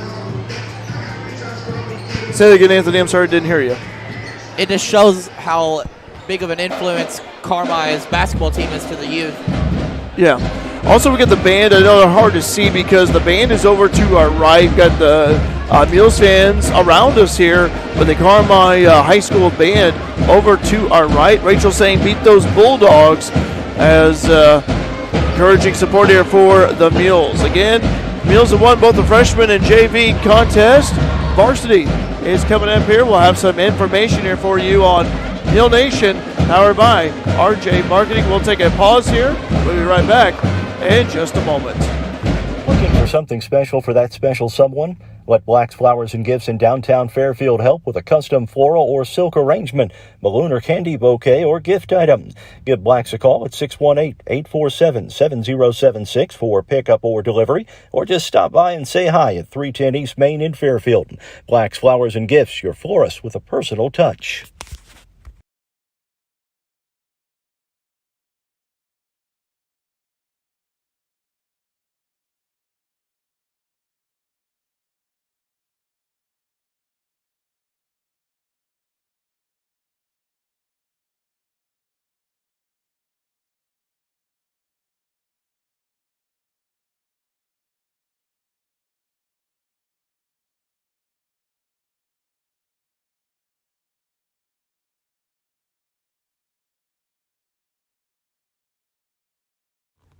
[SPEAKER 4] Say that again, Anthony. I'm sorry, I didn't hear you.
[SPEAKER 5] It just shows how big of an influence Carmi's basketball team is to the youth.
[SPEAKER 4] Yeah. Also, we got the band. I know they're hard to see because the band is over to our right. We've got the Mules fans around us here, but the Carmi High School band over to our right. Rachel saying beat those Bulldogs as encouraging support here for the Mules. Again, Mules have won both the freshman and JV contest. Varsity is coming up here. We'll have some information here for you on Mule Nation, powered by RJ Marketing. We'll take a pause here. We'll be right back in just a moment.
[SPEAKER 2] Looking for something special for that special someone? Let Black's Flowers and Gifts in downtown Fairfield help with a custom floral or silk arrangement, balloon or candy bouquet, or gift item. Give Black's a call at 618-847-7076 for pickup or delivery, or just stop by and say hi at 310 East Main in Fairfield. Black's Flowers and Gifts, your florist with a personal touch.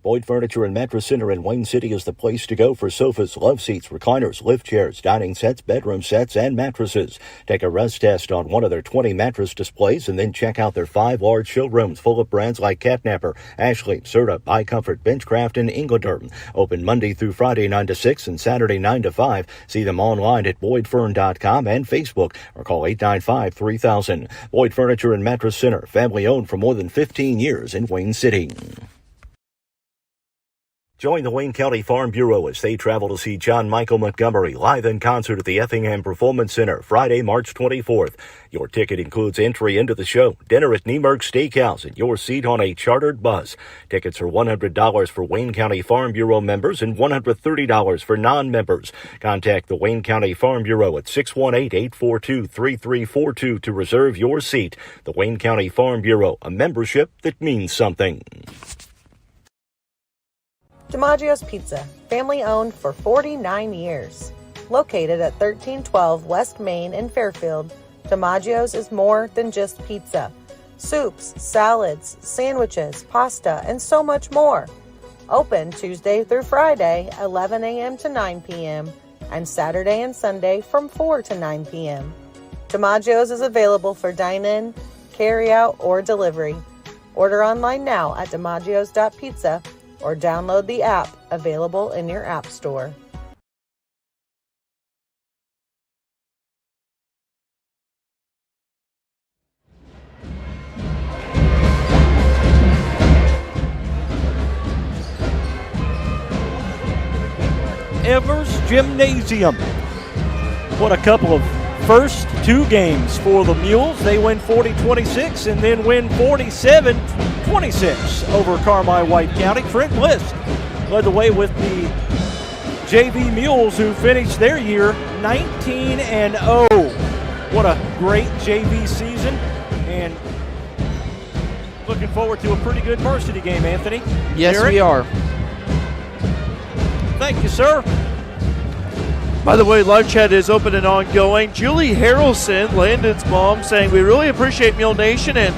[SPEAKER 2] Boyd Furniture and Mattress Center in Wayne City is the place to go for sofas, love seats, recliners, lift chairs, dining sets, bedroom sets, and mattresses. Take a rest test on one of their 20 mattress displays and then check out their 5 large showrooms full of brands like Catnapper, Ashley, Serta, iComfort, Benchcraft, and Inglaterm. Open Monday through Friday 9 to 6 and Saturday 9 to 5. See them online at boydfern.com and Facebook or call 895-3000. Boyd Furniture and Mattress Center, family owned for more than 15 years in Wayne City. Join the Wayne County Farm Bureau as they travel to see John Michael Montgomery live in concert at the Effingham Performance Center Friday, March 24th. Your ticket includes entry into the show, dinner at Niemerg Steakhouse, and your seat on a chartered bus. Tickets are $100 for Wayne County Farm Bureau members and $130 for non-members. Contact the Wayne County Farm Bureau at 618-842-3342 to reserve your seat. The Wayne County Farm Bureau, a membership that means something.
[SPEAKER 3] DiMaggio's Pizza, family owned for 49 years. Located at 1312 West Main in Fairfield, DiMaggio's is more than just pizza. Soups, salads, sandwiches, pasta, and so much more. Open Tuesday through Friday, 11 a.m. to 9 p.m., and Saturday and Sunday from 4 to 9 p.m. DiMaggio's is available for dine-in, carry-out, or delivery. Order online now at dimaggios.pizza or download the app available in your app store.
[SPEAKER 11] Evers Gymnasium. What a couple of first two games for the Mules. They win 40-26 and then win 47-26 over Carmi White County. Trent Bliss led the way with the JV Mules, who finished their year 19-0. What a great JV season, and looking forward to a pretty good varsity game, Anthony.
[SPEAKER 5] Yes,
[SPEAKER 11] Derek?
[SPEAKER 5] we are.
[SPEAKER 11] Thank you, sir.
[SPEAKER 4] By the way, live chat is open and ongoing. Julie Harrelson, Landon's mom, saying, we really appreciate Mule Nation and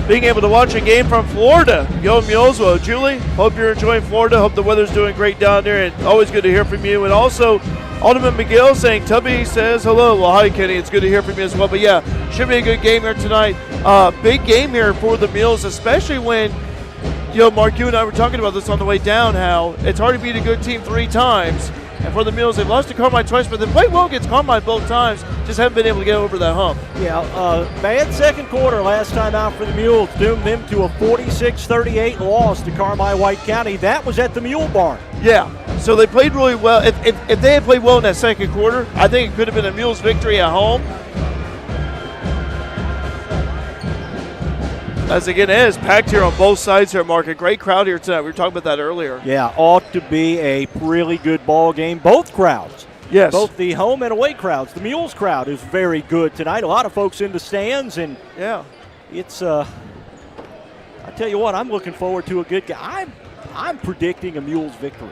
[SPEAKER 4] being able to watch a game from Florida. Go Mules. Well, Julie, hope you're enjoying Florida. Hope the weather's doing great down there, and always good to hear from you. And also, Alderman McGill saying, Tubby says hello. Well, hi, Kenny. It's good to hear from you as well. But, yeah, should be a good game here tonight. Big game here for the Mules, especially when, Mark, you and I were talking about this on the way down, how it's hard to beat a good team 3 times. And for the Mules, they've lost to Carmi twice, but they played well against Carmi both times, just haven't been able to get over that hump.
[SPEAKER 11] Yeah, bad second quarter last time out for the Mules, doomed them to a 46-38 loss to Carmi White County. That was at the Mule Barn.
[SPEAKER 4] Yeah, so they played really well. If they had played well in that second quarter, I think it could have been a Mules victory at home. As again, it is packed here on both sides here, Mark. A great crowd here tonight. We were talking about that earlier.
[SPEAKER 11] Yeah, ought to be a really good ball game. Both crowds.
[SPEAKER 4] Yes.
[SPEAKER 11] Both the home and away crowds. The Mules crowd is very good tonight. A lot of folks in the stands, and
[SPEAKER 4] yeah,
[SPEAKER 11] it's I tell you what, I'm looking forward to a good game. I'm predicting a Mules victory.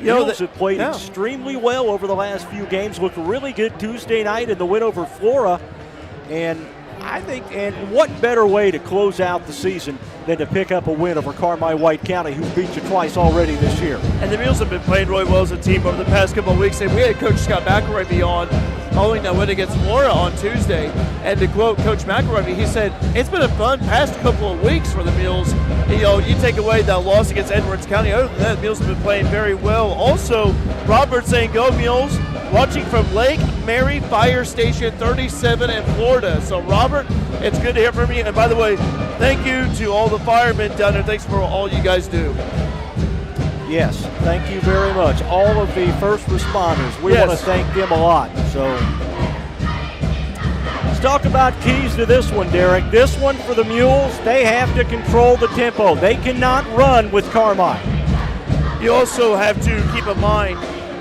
[SPEAKER 4] You know,
[SPEAKER 11] Mules have played extremely well over the last few games, looked really good Tuesday night in the win over Flora. And I think, and what better way to close out the season than to pick up a win over Carmi White County, who's beat you twice already this year.
[SPEAKER 4] And the Mules have been playing really well as a team over the past couple of weeks. And we had Coach Scott McElravy on following that win against Flora on Tuesday. And to quote Coach McElravy, he said, it's been a fun past couple of weeks for the Mules. You know, you take away that loss against Edwards County. Other than that, the Mules have been playing very well. Also, Robert saying, go Mules, watching from Lake Mary Fire Station 37 in Florida. So, Robert, it's good to hear from you. And by the way, thank you to all the firemen down there. Thanks for all you guys do.
[SPEAKER 11] Yes, thank you very much. All of the first responders, we want to thank them a lot. So let's talk about keys to this one, Derek. This one for the Mules, they have to control the tempo. They cannot run with Carmi.
[SPEAKER 4] You also have to keep in mind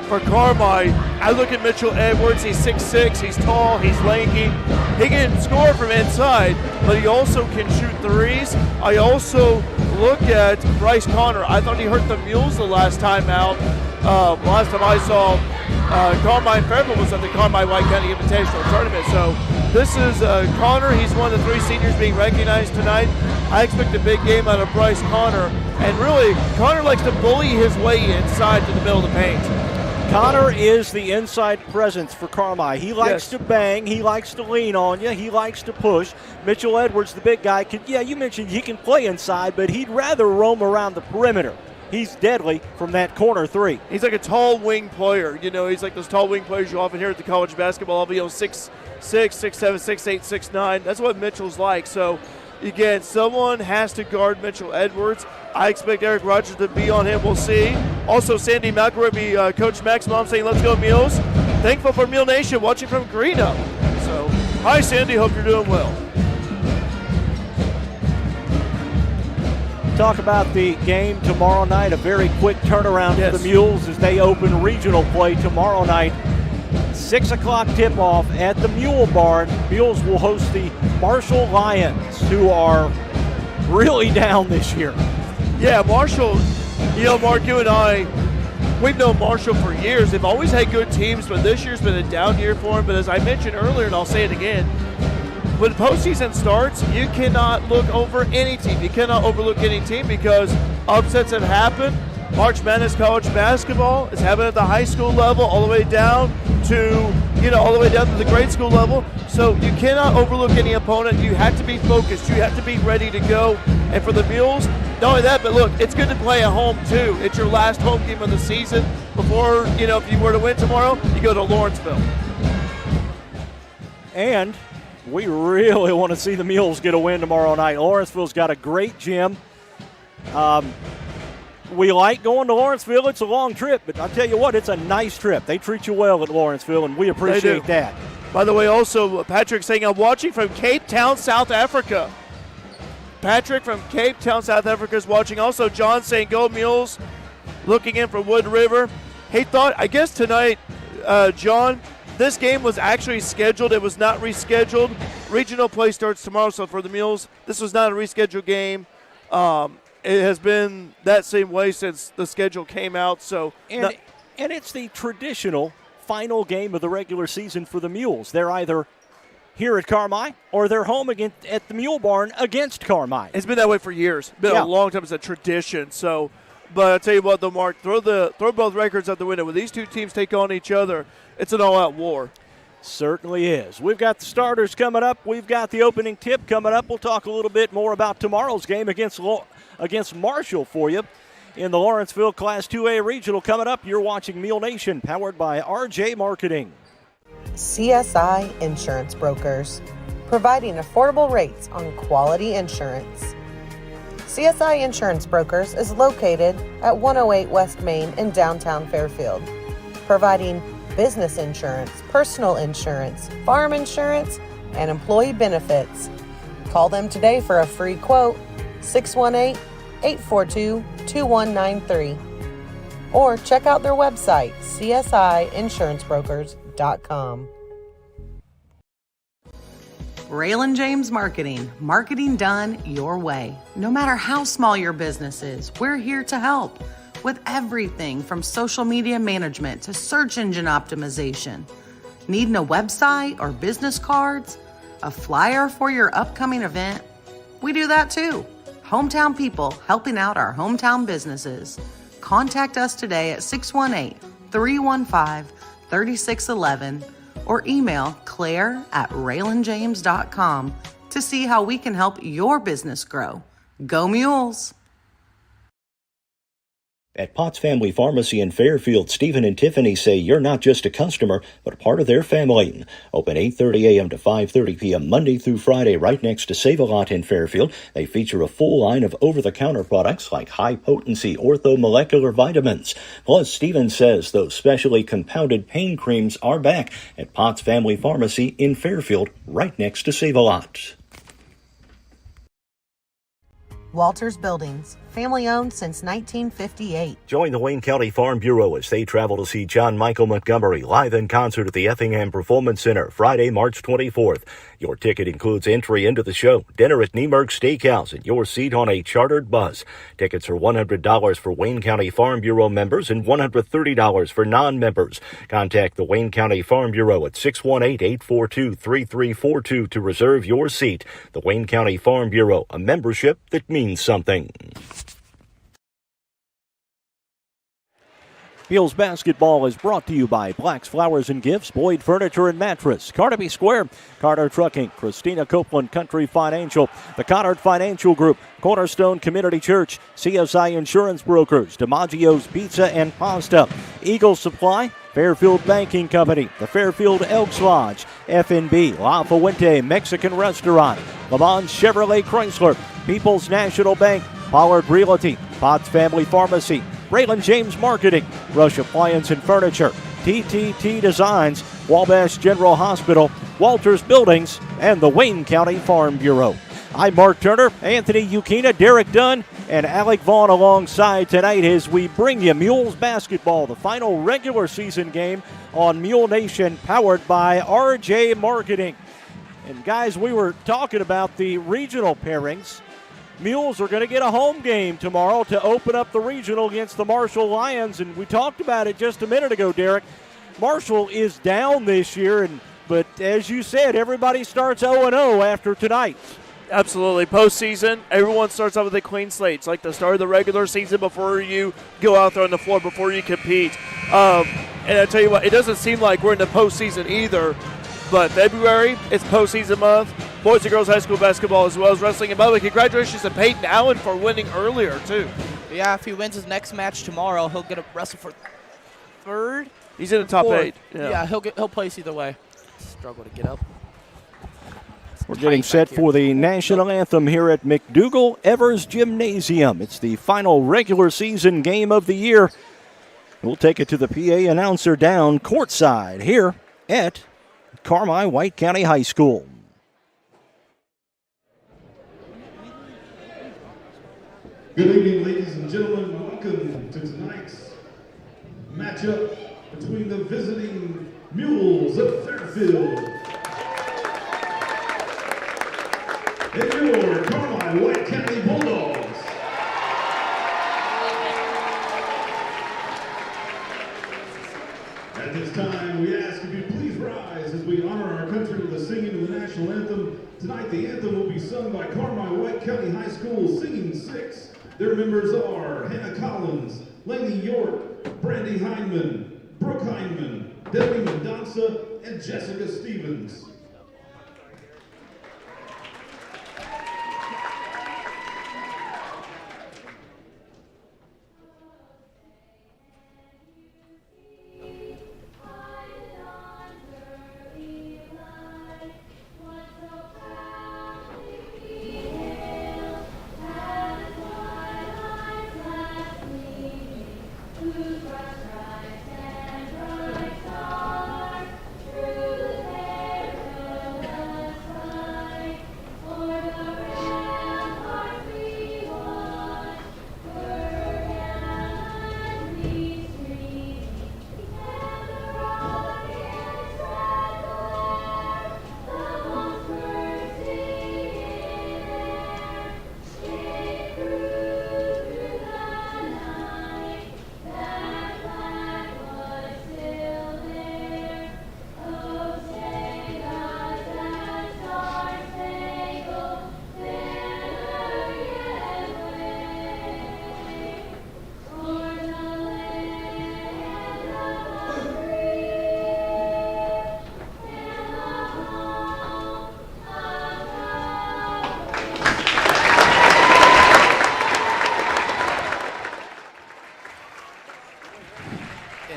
[SPEAKER 4] for Carmi, I look at Mitchell Edwards. He's 6'6", he's tall, he's lanky. He can score from inside, but he also can shoot threes. I also look at Bryce Connor. I thought he hurt the Mules the last time out. Last time I saw Carmi Fairfield was at the Carmi White County Invitational Tournament. So this is Connor. He's one of the 3 seniors being recognized tonight. I expect a big game out of Bryce Connor. And really, Connor likes to bully his way inside to the middle of the paint.
[SPEAKER 11] Connor is the inside presence for Carmi. He likes to bang. He likes to lean on you. He likes to push. Mitchell Edwards, the big guy, you mentioned he can play inside, but he'd rather roam around the perimeter. He's deadly from that corner 3.
[SPEAKER 4] He's like a tall wing player. You know, he's like those tall wing players you often hear at the college basketball level. You know, 6'6", 6'7", 6'8", 6'9". That's what Mitchell's like. So, again, someone has to guard Mitchell Edwards. I expect Eric Rogers to be on him. We'll see. Also, Sandy McElravy, Coach Max Mom saying, let's go Mules. Thankful for Mule Nation watching from Greeno. So, hi, Sandy. Hope you're doing well.
[SPEAKER 11] Talk about the game tomorrow night. A very quick turnaround for the Mules as they open regional play tomorrow night. 6 o'clock tip-off at the Mule Barn. Mules will host the Marshall Lions, who are really down this year.
[SPEAKER 4] Yeah, Marshall, you know, Mark, you and I, we've known Marshall for years. They've always had good teams, but this year's been a down year for them. But as I mentioned earlier, and I'll say it again, when postseason starts, you cannot look over any team. You cannot overlook any team because upsets have happened. March Madness college basketball is happening at the high school level all the way down to, you know, all the way down to the grade school level. So you cannot overlook any opponent. You have to be focused. You have to be ready to go. And for the Mules, not only that, but look, it's good to play at home too. It's your last home game of the season before, you know, if you were to win tomorrow, you go to Lawrenceville.
[SPEAKER 11] And we really want to see the Mules get a win tomorrow night. Lawrenceville's got a great gym. We like going to Lawrenceville. It's a long trip, but I'll tell you what, it's a nice trip. They treat you well at Lawrenceville, and we appreciate that.
[SPEAKER 4] By the way, also, Patrick saying, I'm watching from Cape Town, South Africa. Patrick from Cape Town, South Africa is watching. Also, John saying, go Mules, looking in from Wood River. Hey, I guess tonight, John, this game was actually scheduled. It was not rescheduled. Regional play starts tomorrow, so for the Mules, this was not a rescheduled game. It has been that same way since the schedule came out. So,
[SPEAKER 11] and it's the traditional final game of the regular season for the Mules. They're either here at Carmi or they're home again at the Mule Barn against Carmi.
[SPEAKER 4] It's been that way for years. It's been a long time. It's a tradition. So, but I'll tell you what, though, Mark, throw both records out the window. When these two teams take on each other, it's an all-out war.
[SPEAKER 11] Certainly is. We've got the starters coming up. We've got the opening tip coming up. We'll talk a little bit more about tomorrow's game against Marshall for you in the Lawrenceville Class 2A Regional coming up. You're watching Mule Nation, powered by RJ Marketing.
[SPEAKER 3] CSI Insurance Brokers, providing affordable rates on quality insurance. CSI Insurance Brokers is located at 108 West Main in downtown Fairfield, providing business insurance, personal insurance, farm insurance, and employee benefits. Call them today for a free quote, 618-842-2193. Or check out their website, csiinsurancebrokers.com. Raylan James Marketing. Marketing done your way. No matter how small your business is, we're here to help with everything from social media management to search engine optimization. Needing a website or business cards? A flyer for your upcoming event? We do that too. Hometown people helping out our hometown businesses. Contact us today at 618-315-3611 or email claire@raylanjames.com to see how we can help your business grow. Go Mules!
[SPEAKER 2] At Potts Family Pharmacy in Fairfield, Stephen and Tiffany say you're not just a customer, but a part of their family. Open 8:30 a.m. to 5:30 p.m. Monday through Friday right next to Save-A-Lot in Fairfield. They feature a full line of over-the-counter products like high-potency orthomolecular vitamins. Plus, Stephen says those specially compounded pain creams are back at Potts Family Pharmacy in Fairfield right next to Save-A-Lot.
[SPEAKER 3] Walters Buildings, family owned since 1958.
[SPEAKER 2] Join the Wayne County Farm Bureau as they travel to see John Michael Montgomery live in concert at the Effingham Performance Center Friday, March 24th. Your ticket includes entry into the show, dinner at Niemerg Steakhouse, and your seat on a chartered bus. Tickets are $100 for Wayne County Farm Bureau members and $130 for non-members. Contact the Wayne County Farm Bureau at 618-842-3342 to reserve your seat. The Wayne County Farm Bureau, a membership that means something.
[SPEAKER 11] Mules basketball is brought to you by Black's Flowers and Gifts, Boyd Furniture and Mattress, Carmi Square, Carter Trucking, Christina Copeland Country Financial, the Connard Financial Group, Cornerstone Community Church, CSI Insurance Brokers, DiMaggio's Pizza and Pasta, Eagle Supply, Fairfield Banking Company, the Fairfield Elks Lodge, F&B, La Fuente Mexican Restaurant, Le Mans Chevrolet Chrysler, People's National Bank, Pollard Realty, Potts Family Pharmacy, Raylan James Marketing, Rush Appliance and Furniture, TTT Designs, Wabash General Hospital, Walters Buildings, and the Wayne County Farm Bureau. I'm Mark Turner, Anthony Ukina, Derek Dunn, and Alec Vaughn alongside tonight as we bring you Mules basketball, the final regular season game on Mule Nation, powered by RJ Marketing. And guys, we were talking about the regional pairings. Mules are going to get a home game tomorrow to open up the regional against the Marshall Lions, and we talked about it just a minute ago, Derek. Marshall is down this year, but as you said, everybody starts 0-0 after tonight.
[SPEAKER 4] Absolutely. Postseason, everyone starts out with a clean slate. It's like the start of the regular season before you go out there on the floor, before you compete. And I tell you what, it doesn't seem like we're in the postseason either, but February, it's postseason month. Boys and girls high school basketball as well as wrestling. And by the way, congratulations to Peyton Allen for winning earlier, too.
[SPEAKER 5] Yeah, if he wins his next match tomorrow, he'll get a wrestle for third.
[SPEAKER 4] He's in the top 8.
[SPEAKER 5] Yeah, he'll place either way. Struggle to get up.
[SPEAKER 11] We're getting set for the national anthem here at McDougall Evers Gymnasium. It's the final regular season game of the year. We'll take it to the PA announcer down courtside here at Carmi White County High School.
[SPEAKER 8] Good evening, ladies and gentlemen. Welcome to tonight's matchup between the visiting Mules of Fairfield and your Carmi White County Bulldogs. At this time, we ask if you please rise as we honor our country with the singing of the national anthem. Tonight, the anthem will be sung by Carmi White County High School Singing 6. Their members are Hannah Collins, Lainey York, Brandy Hindman, Brooke Hindman, Debbie Mendonça, and Jessica Stevens.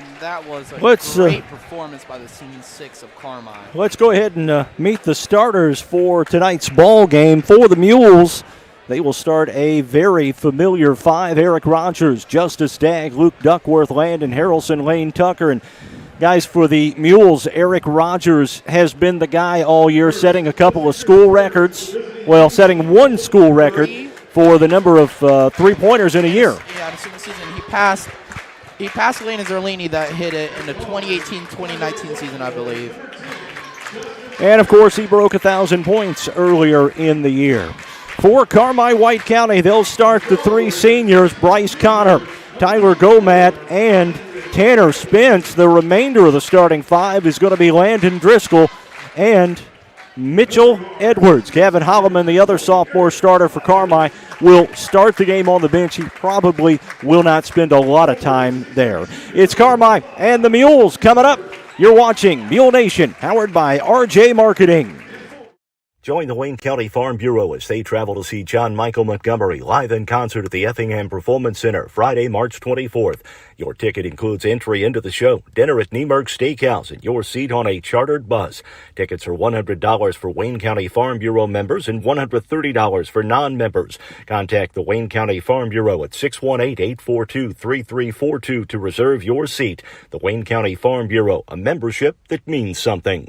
[SPEAKER 5] And that was a great performance by the Scene 6 of Carmi.
[SPEAKER 11] Let's go ahead and meet the starters for tonight's ball game. For the Mules, they will start a very familiar five. Eric Rogers, Justice Dagg, Luke Duckworth, Landon Harrelson, Lane Tucker. And guys, for the Mules, Eric Rogers has been the guy all year, setting a couple of school records. Well, setting one school record for the number of three-pointers in a year.
[SPEAKER 5] Yeah, in the season, he passed Lane Zerlini that hit it in the 2018-2019 season, I believe.
[SPEAKER 11] And, of course, he broke 1,000 points earlier in the year. For Carmi White County, they'll start the three seniors, Bryce Connor, Tyler Gomat, and Tanner Spence. The remainder of the starting five is going to be Landon Driscoll and Mitchell Edwards. Gavin Holloman, the other sophomore starter for Carmi, will start the game on the bench. He probably will not spend a lot of time there. It's Carmi and the Mules coming up. You're watching Mule Nation, powered by RJ Marketing.
[SPEAKER 2] Join the Wayne County Farm Bureau as they travel to see John Michael Montgomery live in concert at the Effingham Performance Center Friday, March 24th. Your ticket includes entry into the show, dinner at Niemerg Steakhouse, and your seat on a chartered bus. Tickets are $100 for Wayne County Farm Bureau members and $130 for non-members. Contact the Wayne County Farm Bureau at 618-842-3342 to reserve your seat. The Wayne County Farm Bureau, a membership that means something.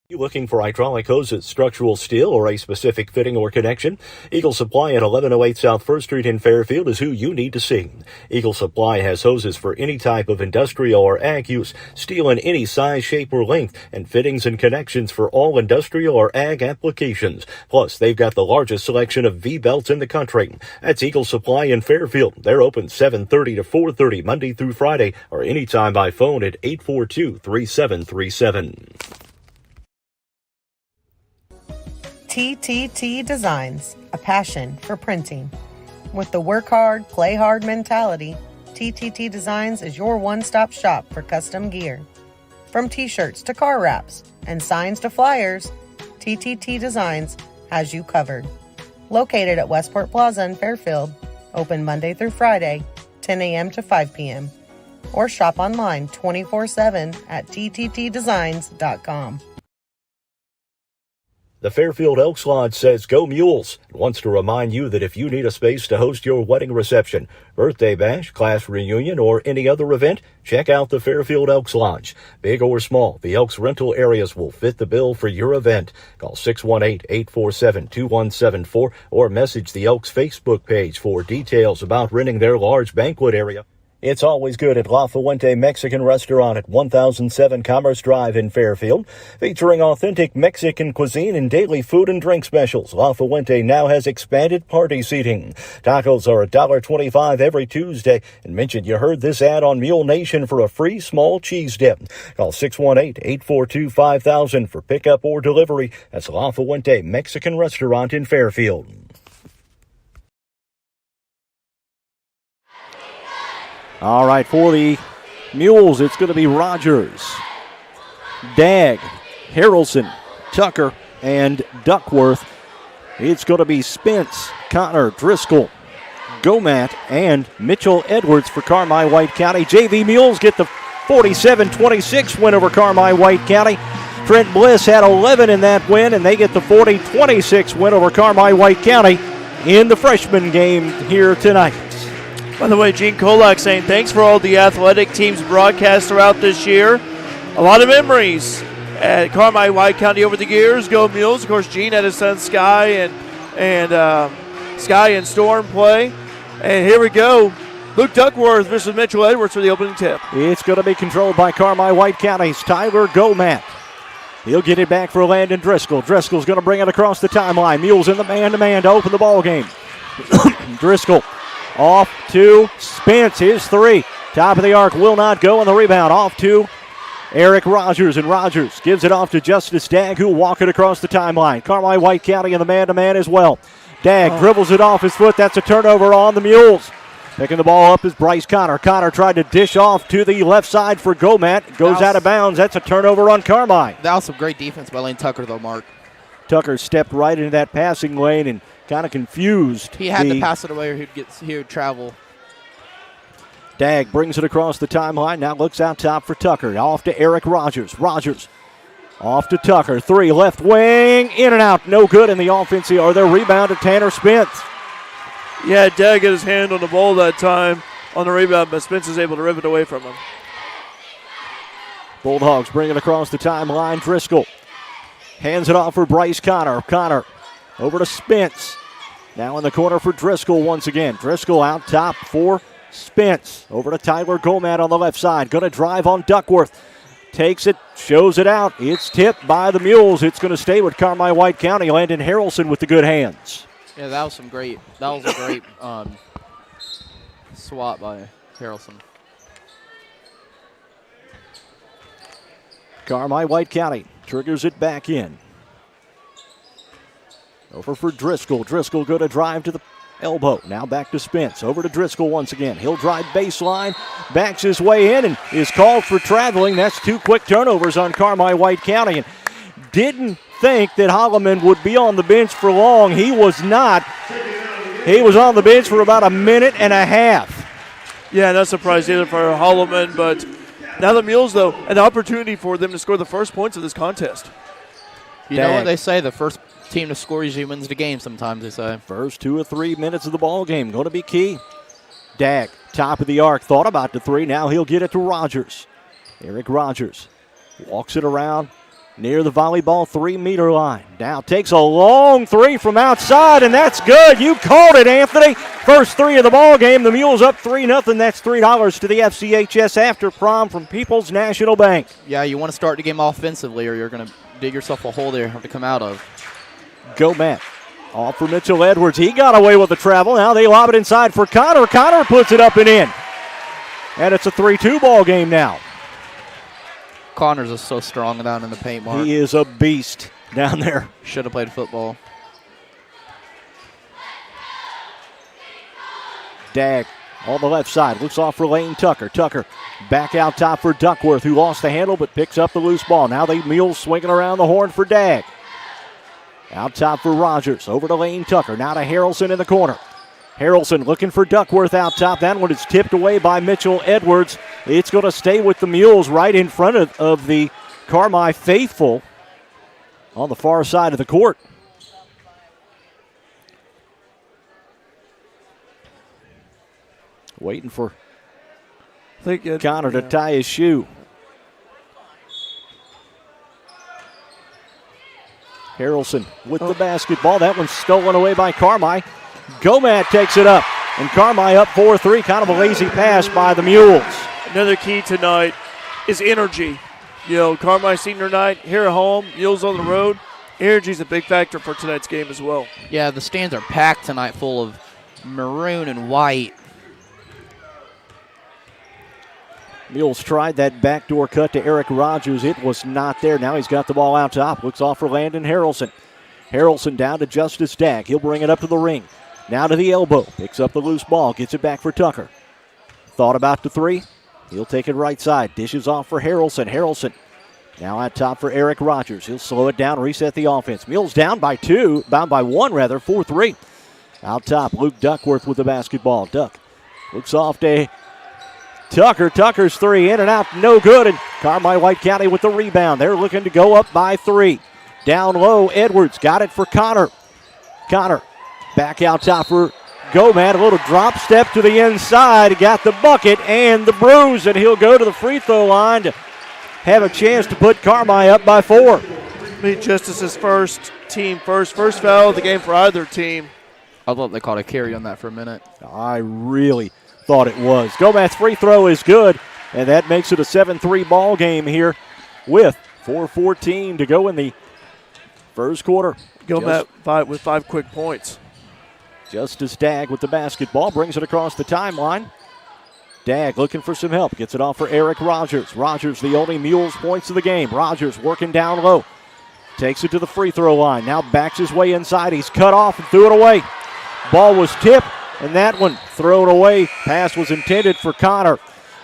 [SPEAKER 2] You looking for hydraulic hoses, structural steel, or a specific fitting or connection? Eagle Supply at 1108 South 1st Street in Fairfield is who you need to see. Eagle Supply has hoses for any type of industrial or ag use, steel in any size, shape, or length, and fittings and connections for all industrial or ag applications. Plus, they've got the largest selection of V-belts in the country. That's Eagle Supply in Fairfield. They're open 7:30 to 4:30 Monday through Friday, or anytime by phone at 842-3737.
[SPEAKER 3] TTT Designs, a passion for printing. With the work hard, play hard mentality, TTT Designs is your one-stop shop for custom gear. From t-shirts to car wraps and signs to flyers, TTT Designs has you covered. Located at Westport Plaza in Fairfield, open Monday through Friday, 10 a.m. to 5 p.m. Or shop online 24/7 at tttdesigns.com.
[SPEAKER 2] The Fairfield Elks Lodge says go Mules and wants to remind you that if you need a space to host your wedding reception, birthday bash, class reunion, or any other event, check out the Fairfield Elks Lodge. Big or small, the Elks rental areas will fit the bill for your event. Call 618-847-2174 or message the Elks Facebook page for details about renting their large banquet area. It's always good at La Fuente Mexican Restaurant at 1007 Commerce Drive in Fairfield. Featuring authentic Mexican cuisine and daily food and drink specials, La Fuente now has expanded party seating. Tacos are $1.25 every Tuesday. And mention you heard this ad on Mule Nation for a free small cheese dip. Call 618-842-5000 for pickup or delivery. That's La Fuente Mexican Restaurant in Fairfield.
[SPEAKER 11] All right, for the Mules, it's going to be Rogers, Dagg, Harrelson, Tucker, and Duckworth. It's going to be Spence, Connor, Driscoll, Gomat, and Mitchell Edwards for Carmi White County. JV Mules get the 47-26 win over Carmi White County. Trent Bliss had 11 in that win, and they get the 40-26 win over Carmi White County in the freshman game here tonight.
[SPEAKER 4] By the way, Gene Kolak saying thanks for all the athletic teams broadcast throughout this year. A lot of memories at Carmi White County over the years. Go Mules. Of course, Gene had his son Sky and Storm play. And here we go. Luke Duckworth versus Mitchell Edwards for the opening tip.
[SPEAKER 11] It's going to be controlled by Carmi White County's Tyler Gomat. He'll get it back for Landon Driscoll. Driscoll's going to bring it across the timeline. Mules in the man-to-man to open the ball game. Driscoll off to Spence. His three. Top of the arc will not go on the rebound. Off to Eric Rogers, and Rogers gives it off to Justice Dagg, who will walk it across the timeline. Carmi White County in the man-to-man as well. Dagg dribbles it off his foot. That's a turnover on the Mules. Picking the ball up is Bryce Connor. Connor tried to dish off to the left side for Gomat. Goes out of bounds. That's a turnover on Carmi.
[SPEAKER 5] That was some great defense by Lane Tucker, though, Mark.
[SPEAKER 11] Tucker stepped right into that passing lane and kind of confused.
[SPEAKER 5] He had to pass it away or he would travel.
[SPEAKER 2] Dagg brings it across the timeline. Now looks out top for Tucker. Off to Eric Rogers. Rogers off to Tucker. 3 left wing. In and out. No good in the offensive. Or their rebound to Tanner Spence.
[SPEAKER 4] Yeah, Dagg got his hand on the ball that time on the rebound, but Spence is able to rip it away from him.
[SPEAKER 2] Bulldogs bring it across the timeline. Driscoll hands it off for Bryce Connor. Connor over to Spence. Now in the corner for Driscoll once again. Driscoll out top for Spence. Over to Tyler Gomat on the left side. Going to drive on Duckworth. Takes it, shows it out. It's tipped by the Mules. It's going to stay with Carmi White County. Landon Harrelson with the good hands.
[SPEAKER 5] Yeah, that was a great swat by Harrelson.
[SPEAKER 2] Carmi White County triggers it back in. Over for Driscoll. Driscoll going to drive to the elbow. Now back to Spence. Over to Driscoll once again. He'll drive baseline. Backs his way in and is called for traveling. That's 2 quick turnovers on Carmi White County. And didn't think that Holloman would be on the bench for long. He was not. He was on the bench for about a minute and a half.
[SPEAKER 4] Yeah, not surprised either for Holloman, but now the Mules, though, an opportunity for them to score the first points of this contest.
[SPEAKER 5] You know what they say, the first team to score usually wins the game sometimes, they say.
[SPEAKER 2] First 2 or 3 minutes of the ball game going to be key. Dagg, top of the arc, thought about the 3. Now he'll get it to Rogers. Eric Rogers walks it around near the volleyball 3-meter line. Now takes a long 3 from outside, and that's good. You called it, Anthony. First 3 of the ball game. The Mules up 3-0. That's $3 to the FCHS after prom from People's National Bank.
[SPEAKER 5] Yeah, you want to start the game offensively, or you're going to dig yourself a hole there you have to come out of.
[SPEAKER 2] Gomat off for Mitchell Edwards. He got away with the travel. Now they lob it inside for Connor. Connor puts it up and in. And it's a 3-2 ball game now.
[SPEAKER 5] Connors is so strong down in the paint, Mark.
[SPEAKER 2] He is a beast down there.
[SPEAKER 5] Should have played football.
[SPEAKER 2] Dagg on the left side. Looks off for Lane Tucker. Tucker back out top for Duckworth, who lost the handle but picks up the loose ball. Now the Mules swinging around the horn for Dagg. Out top for Rogers. Over to Lane Tucker. Now to Harrelson in the corner. Harrelson looking for Duckworth out top. That one is tipped away by Mitchell Edwards. It's going to stay with the Mules right in front of the Carmi faithful on the far side of the court. Waiting for Connor to tie his shoe. Harrelson with the basketball. That one's stolen away by Carmi. Gomat takes it up, and Carmi up 4-3. Kind of a lazy pass by the Mules.
[SPEAKER 4] Another key tonight is energy. You know, Carmi senior night here at home, Mules on the road. Energy is a big factor for tonight's game as well.
[SPEAKER 5] Yeah, the stands are packed tonight, full of maroon and white.
[SPEAKER 2] Mules tried that backdoor cut to Eric Rogers. It was not there. Now he's got the ball out top. Looks off for Landon Harrelson. Harrelson down to Justice Dagg. He'll bring it up to the ring. Now to the elbow. Picks up the loose ball. Gets it back for Tucker. Thought about the 3. He'll take it right side. Dishes off for Harrelson. Harrelson now at top for Eric Rogers. He'll slow it down, reset the offense. Mules down by 1, 4-3. Out top, Luke Duckworth with the basketball. Duck looks off to Tucker. Tucker's 3 in and out, no good. And Carmi White County with the rebound. They're looking to go up by 3. Down low, Edwards got it for Connor. Connor back out top for Gomat. A little drop step to the inside. Got the bucket and the bruise, and he'll go to the free throw line to have a chance to put Carmi up by 4.
[SPEAKER 4] Justice's first foul of the game for either team.
[SPEAKER 5] I thought they caught a carry on that for a minute.
[SPEAKER 2] I really thought it was. Gomat's free throw is good, and that makes it a 7-3 ball game here with 4:14 to go in the first quarter.
[SPEAKER 4] Gomat with 5 quick points.
[SPEAKER 2] Justice Dagg with the basketball, brings it across the timeline. Dagg looking for some help, gets it off for Eric Rogers. Rogers the only Mules points of the game. Rogers working down low, takes it to the free throw line, now backs his way inside. He's cut off and threw it away. Ball was tipped, and that one thrown away. Pass was intended for Connor.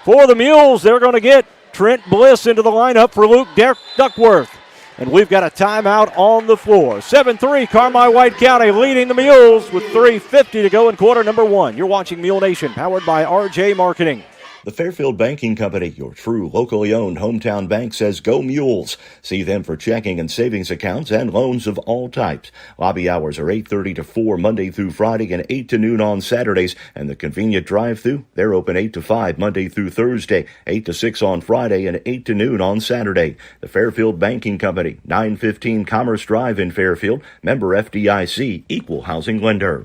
[SPEAKER 2] For the Mules, they're going to get Trent Bliss into the lineup for Luke Duckworth. And we've got a timeout on the floor. 7-3, Carmi White County leading the Mules with 3:50 to go in quarter number 1. You're watching Mule Nation, powered by RJ Marketing. The Fairfield Banking Company, your true locally owned hometown bank, says go Mules. See them for checking and savings accounts and loans of all types. Lobby hours are 8:30 to 4 Monday through Friday and 8 to noon on Saturdays. And the convenient drive-thru, they're open 8 to 5 Monday through Thursday, 8 to 6 on Friday, and 8 to noon on Saturday. The Fairfield Banking Company, 915 Commerce Drive in Fairfield. Member FDIC, equal housing lender.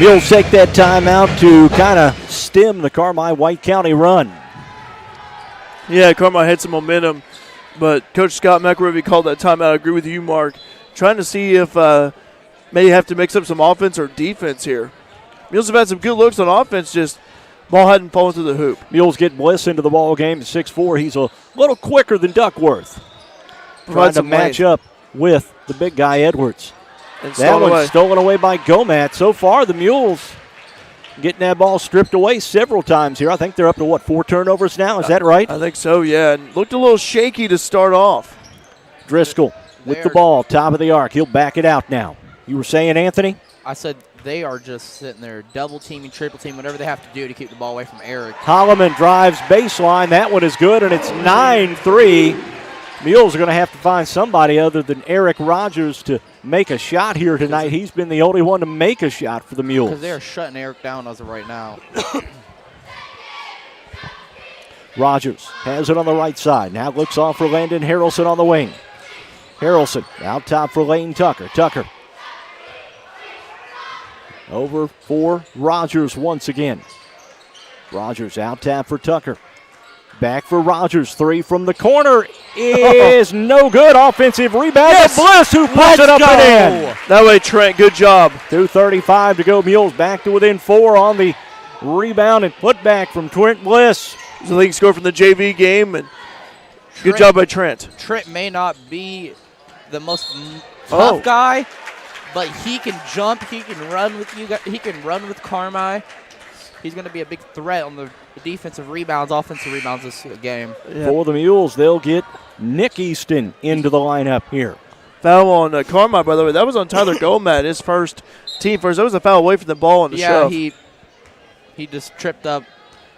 [SPEAKER 11] Mules take that timeout to kind of stem the Carmi White County run.
[SPEAKER 4] Yeah, Carmi had some momentum, but Coach Scott McElravy called that timeout. I agree with you, Mark. Trying to see if may have to mix up some offense or defense here. Mules have had some good looks on offense, just ball hadn't fallen through the hoop.
[SPEAKER 11] Mules get Bliss into the ball game at 6'4". He's a little quicker than Duckworth. Trying to match up with the big guy, Edwards. That one's stolen away by Gomat. So far, the Mules getting that ball stripped away several times here. I think they're up to, 4 turnovers now? Is that right?
[SPEAKER 4] I think so, yeah. And looked a little shaky to start off.
[SPEAKER 11] Driscoll with the ball, top of the arc. He'll back it out now. You were saying, Anthony?
[SPEAKER 5] I said they are just sitting there double teaming, triple team, whatever they have to do to keep the ball away from Eric.
[SPEAKER 11] Holloman drives baseline. That one is good, and it's 9-3. Mules are going to have to find somebody other than Eric Rogers to make a shot here tonight. He's been the only one to make a shot for the Mules.
[SPEAKER 5] Because they are shutting Eric down as of right now.
[SPEAKER 11] Rogers has it on the right side. Now looks off for Landon Harrelson on the wing. Harrelson out top for Lane Tucker. Tucker over for Rogers once again. Rogers out top for Tucker. Back for Rogers. 3 from the corner is no good. Offensive rebound. Yes. Bliss who puts it up and in.
[SPEAKER 4] That way, Trent, good job.
[SPEAKER 11] 2:35 to go. Mules back to within 4 on the rebound and putback from Trent Bliss.
[SPEAKER 4] The league score from the JV game, and good job by Trent.
[SPEAKER 5] Trent may not be the most tough guy, but he can jump. He can run with you. He can run with Carmi. He's going to be a big threat on the defensive rebounds, offensive rebounds this game.
[SPEAKER 11] Yeah. For the Mules, they'll get Nick Easton into the lineup here.
[SPEAKER 4] Foul on Carmi, by the way. That was on Tyler Gomat, his first team first. That was a foul away from the ball on the shove.
[SPEAKER 5] Yeah, he just tripped up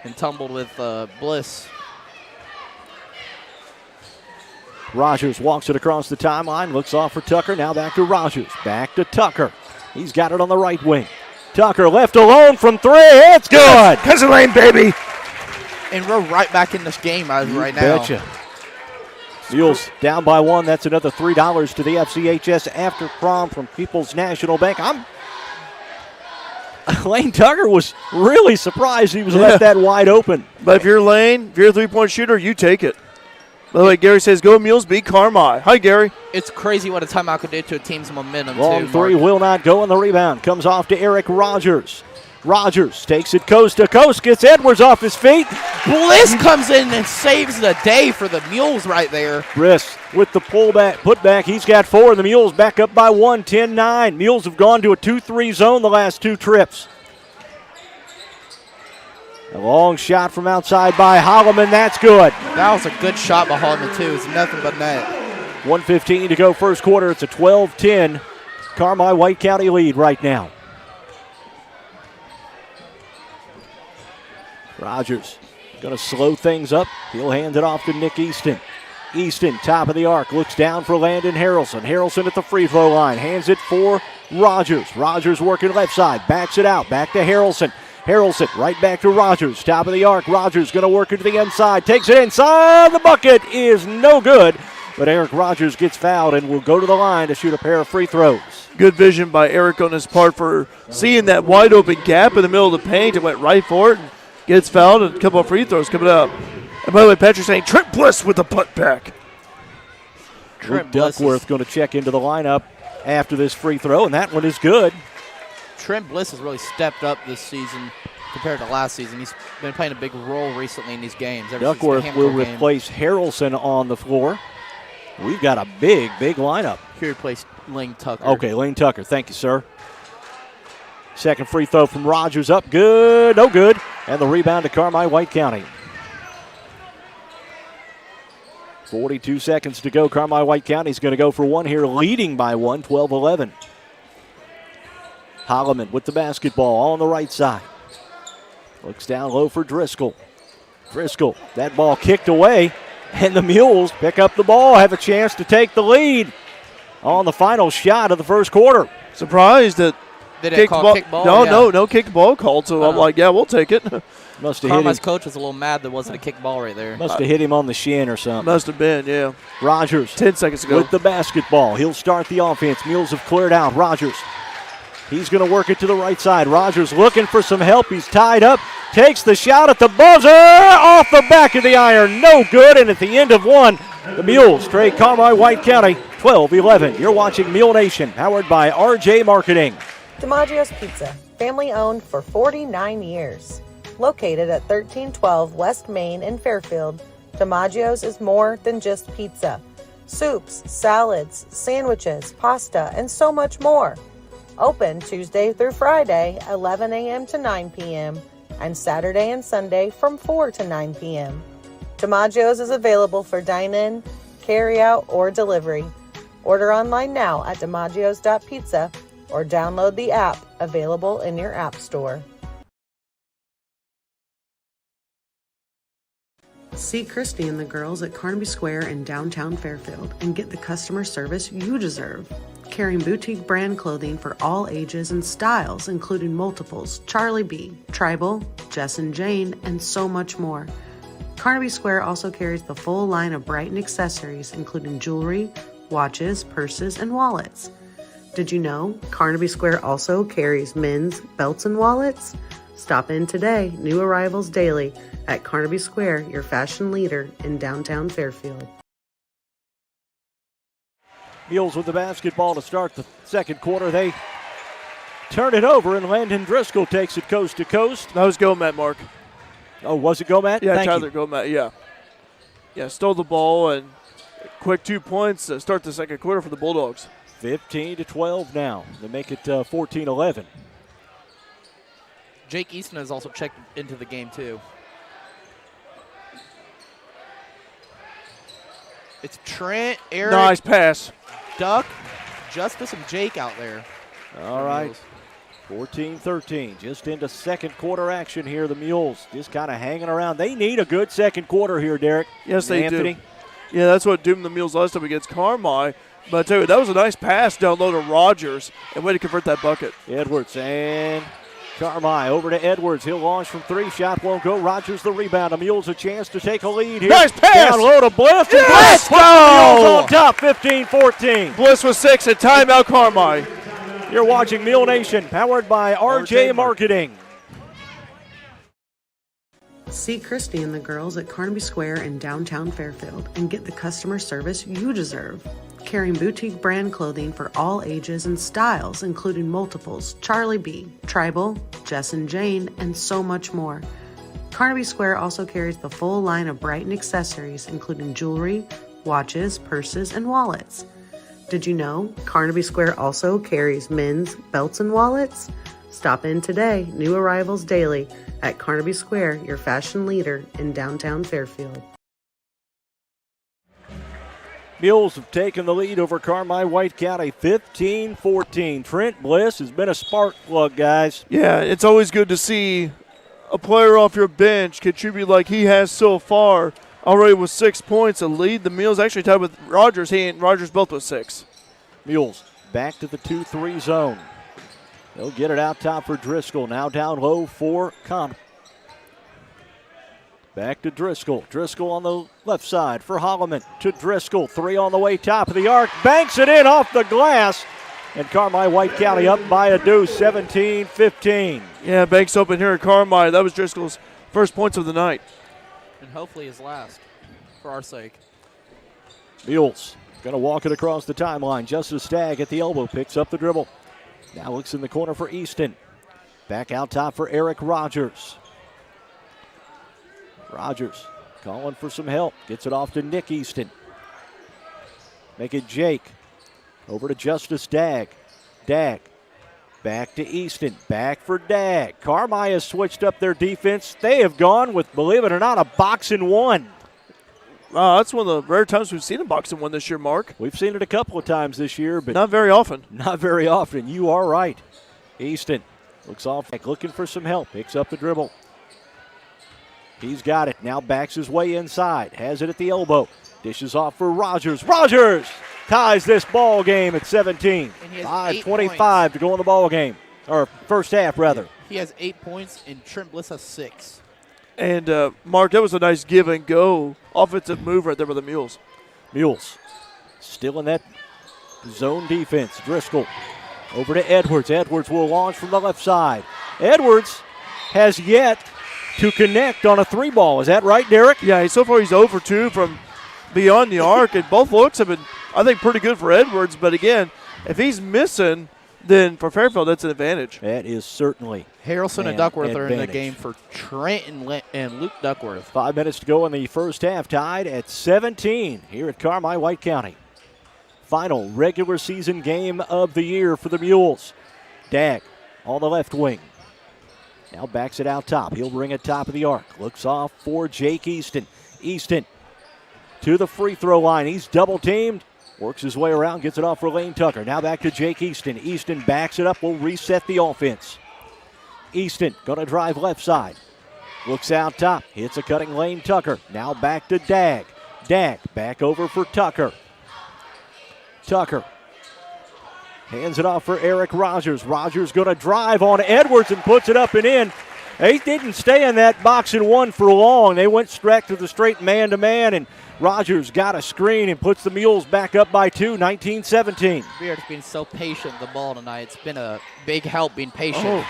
[SPEAKER 5] and tumbled with Bliss.
[SPEAKER 11] Rogers walks it across the timeline, looks off for Tucker. Now back to Rogers. Back to Tucker. He's got it on the right wing. Tucker left alone from 3. It's good.
[SPEAKER 4] Catch the lane, baby.
[SPEAKER 5] And we're right back in this game right now.
[SPEAKER 11] Betcha. Mules down by 1. That's another $3 to the FCHS after prom from People's National Bank. Lane Tucker was really surprised he was left that wide open.
[SPEAKER 4] But if you're Lane, if you're a three-point shooter, you take it. By the way, Gary says, go Mules, beat Carmi. Hi, Gary.
[SPEAKER 5] It's crazy what a timeout could do to a team's momentum,
[SPEAKER 11] Long
[SPEAKER 5] too.
[SPEAKER 11] Three will not go, and the rebound comes off to Eric Rogers. Rogers takes it coast to coast, gets Edwards off his feet.
[SPEAKER 5] Bliss comes in and saves the day for the Mules right there.
[SPEAKER 11] Bliss with the putback. He's got 4, and the Mules back up by 1, 10-9. Mules have gone to a 2-3 zone the last 2 trips. A long shot from outside by Holloman. That's good.
[SPEAKER 5] That was a good shot by Holloman, too. It's nothing but net.
[SPEAKER 11] 1:15 to go first quarter. It's a 12-10 Carmi White County lead right now. Rogers going to slow things up. He'll hand it off to Nick Easton. Easton, top of the arc, looks down for Landon Harrelson. Harrelson at the free throw line, hands it for Rogers. Rogers working left side, backs it out, back to Harrelson. Harrelson right back to Rogers, top of the arc. Rogers going to work it to the inside, takes it inside. The bucket is no good, but Eric Rogers gets fouled and will go to the line to shoot a pair of free throws.
[SPEAKER 4] Good vision by Eric on his part for seeing that wide open gap in the middle of the paint and went right for it and gets fouled, and a couple of free throws coming up. And by the way, Patrick's saying Trent Bliss with the putback.
[SPEAKER 11] Luke Duckworth going to check into the lineup after this free throw, and that one is good.
[SPEAKER 5] Trent Bliss has really stepped up this season compared to last season. He's been playing a big role recently in these games.
[SPEAKER 11] Duckworth will replace Harrelson on the floor. We've got a big lineup.
[SPEAKER 5] Here replaced Lane Tucker.
[SPEAKER 11] Okay, Lane Tucker. Thank you, sir. Second free throw from Rogers up. Good. No good. And the rebound to Carmi White County. 42 seconds to go. Carmi White County's going to go for one here, leading by 1, 12-11. Holloman with the basketball on the right side. Looks down low for Driscoll. Driscoll, that ball kicked away, and the Mules pick up the ball, have a chance to take the lead on the final shot of the first quarter.
[SPEAKER 4] Surprised that
[SPEAKER 5] Did it call kick ball?
[SPEAKER 4] No kick ball called, so I'm like, yeah, we'll take it.
[SPEAKER 11] Must have hit him.
[SPEAKER 5] Carmi's coach was a little mad there wasn't a kick ball right there.
[SPEAKER 11] Must have hit him on the shin or something.
[SPEAKER 4] Must have been, yeah.
[SPEAKER 11] Rogers
[SPEAKER 4] 10 seconds ago.
[SPEAKER 11] with the basketball. He'll start the offense. Mules have cleared out. Rogers. He's going to work it to the right side. Rogers looking for some help. He's tied up. Takes the shot at the buzzer. Off the back of the iron. No good. And at the end of one, the Mules trade Carmi White County 12-11. You're watching Mule Nation, powered by RJ Marketing.
[SPEAKER 3] DiMaggio's Pizza, family owned for 49 years. Located at 1312 West Main in Fairfield, DiMaggio's is more than just pizza. Soups, salads, sandwiches, pasta, and so much more. Open Tuesday through Friday, 11 a.m. to 9 p.m., and Saturday and Sunday from 4 to 9 p.m. DiMaggio's is available for dine-in, carry-out, or delivery. Order online now at DiMaggios.pizza or download the app available in your app store. See Christy and the girls at Carmi Square in downtown Fairfield and get the customer service you deserve. Carrying boutique brand clothing for all ages and styles, including multiples, Charlie B, Tribal, Jess and Jane, and so much more. Carnaby Square also carries the full line of Brighton accessories, including jewelry, watches, purses, and wallets. Did you know Carnaby Square also carries men's belts and wallets? Stop in today, new arrivals daily, at Carnaby Square, your fashion leader in downtown Fairfield.
[SPEAKER 11] Mules with the basketball to start the second quarter. They turn it over, and Landon Driscoll takes it coast to coast.
[SPEAKER 4] That was Gomet, Mark.
[SPEAKER 11] Oh, was it Gomet?
[SPEAKER 4] Yeah,
[SPEAKER 11] Thank
[SPEAKER 4] Tyler
[SPEAKER 11] you.
[SPEAKER 4] Gomet, yeah. Yeah, stole the ball, and quick 2 points to start the second quarter for the Bulldogs.
[SPEAKER 11] 15-12 now. They make it 14-11.
[SPEAKER 5] Jake Easton has also checked into the game, too. It's Trent, Eric,
[SPEAKER 4] Nice pass.
[SPEAKER 5] Duck, Justice, and Jake out there.
[SPEAKER 11] All right. 14-13, just into second quarter action here. The Mules just kind of hanging around. They need a good second quarter here, Derek.
[SPEAKER 4] Yes, they
[SPEAKER 11] Anthony.
[SPEAKER 4] do. Yeah, that's what doomed the Mules last time against Carmi. But I tell you, that was a nice pass down low to Rogers, and way to convert that bucket.
[SPEAKER 11] Edwards and Carmi over to Edwards. He'll launch from three. Shot won't go. Rogers the rebound. The Mules a chance to take a lead here.
[SPEAKER 4] Nice pass.
[SPEAKER 11] Down low to Bliss. And
[SPEAKER 4] Yes!
[SPEAKER 11] Bliss puts the Mules on top, 15-14.
[SPEAKER 4] Bliss with 6 and timeout Carmi.
[SPEAKER 11] You're watching Mule Nation, powered by RJ Marketing.
[SPEAKER 3] See Christy and the girls at Carnaby Square in downtown Fairfield and get the customer service you deserve. Carrying boutique brand clothing for all ages and styles, including multiples, Charlie B, Tribal, Jess and Jane, and so much more. Carnaby Square also carries the full line of Brighton accessories, including jewelry, watches, purses, and wallets. Did you know Carnaby Square also carries men's belts and wallets? Stop in today, new arrivals daily, at Carnaby Square, your fashion leader in downtown Fairfield.
[SPEAKER 11] Mules have taken the lead over Carmi White County, 15-14. Trent Bliss has been a spark plug, guys.
[SPEAKER 4] Yeah, it's always good to see a player off your bench contribute like he has so far. Already with 6 points, a lead. The Mules actually tied with Rogers. He and Rogers both with 6.
[SPEAKER 11] Mules back to the 2-3 zone. They'll get it out top for Driscoll. Now down low for Carmi. Back to Driscoll. Driscoll on the left side for Holloman to Driscoll. 3 on the way, top of the arc. Banks it in off the glass. And Carmi White County up by a deuce, 17-15.
[SPEAKER 4] Yeah, Banks open here at Carmi. That was Driscoll's first points of the night.
[SPEAKER 5] And hopefully his last, for our sake.
[SPEAKER 11] Mules going to walk it across the timeline. Justice Stagg at the elbow picks up the dribble. Now looks in the corner for Easton. Back out top for Eric Rogers. Rogers calling for some help. Gets it off to Nick Easton. Make it Jake. Over to Justice Dagg. Dagg. Back to Easton. Back for Dagg. Carmi has switched up their defense. They have gone with, believe it or not, a box and one.
[SPEAKER 4] That's one of the rare times we've seen a box and one this year, Mark.
[SPEAKER 11] We've seen it a couple of times this year, but
[SPEAKER 4] not very often.
[SPEAKER 11] Not very often. You are right. Easton looks off, looking for some help. Picks up the dribble. He's got it. Now backs his way inside. Has it at the elbow. Dishes off for Rogers. Rogers ties this ball game at 17. 5:25 to go in the ball game. Or first half, rather.
[SPEAKER 5] He has 8 points, and Trent Bliss has 6.
[SPEAKER 4] And, Mark, that was a nice give and go offensive move right there by the Mules.
[SPEAKER 11] Mules still in that zone defense. Driscoll over to Edwards. Edwards will launch from the left side. Edwards has yet to connect on a 3-ball. Is that right, Derek?
[SPEAKER 4] Yeah, so far he's 0 for 2 from beyond the arc, and both looks have been, I think, pretty good for Edwards. But, again, if he's missing, then for Fairfield, that's an advantage.
[SPEAKER 11] That is certainly
[SPEAKER 5] Harrelson and Duckworth are in the game for Trent and Luke Duckworth.
[SPEAKER 11] 5 minutes to go in the first half, tied at 17 here at Carmi, White County. Final regular season game of the year for the Mules. Dag on the left wing. Now backs it out top. He'll bring it top of the arc. Looks off for Jake Easton. Easton to the free throw line. He's double teamed. Works his way around, gets it off for Lane Tucker. Now back to Jake Easton. Easton backs it up, will reset the offense. Easton going to drive left side. Looks out top, hits a cutting Lane Tucker. Now back to Dag. Dag back over for Tucker. Tucker hands it off for Eric Rogers. Rogers going to drive on Edwards and puts it up and in. They didn't stay in that box and one for long. They went straight to the straight man-to-man, and Rogers got a screen and puts the Mules back up by 2, 19-17.
[SPEAKER 5] Beard's been so patient with the ball tonight. It's been a big help being patient.
[SPEAKER 11] Oh.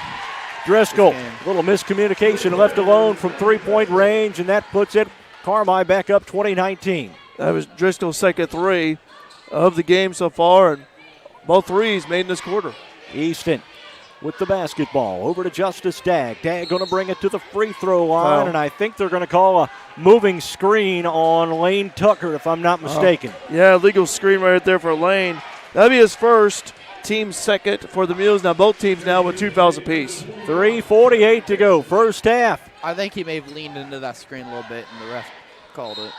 [SPEAKER 11] Driscoll, a little miscommunication, left alone from three-point range, and that puts it Carmi back up 2019.
[SPEAKER 4] That was Driscoll's second 3 of the game so far, and both threes made in this quarter.
[SPEAKER 11] Easton with the basketball over to Justice Dag. Dag going to bring it to the free throw line, and I think they're going to call a moving screen on Lane Tucker, if I'm not mistaken.
[SPEAKER 4] Yeah, legal screen right there for Lane. That'll be his first, team second for the Mules. Now both teams now with 2 fouls apiece.
[SPEAKER 11] 3:48 to go, first half.
[SPEAKER 5] I think he may have leaned into that screen a little bit, and the ref called it.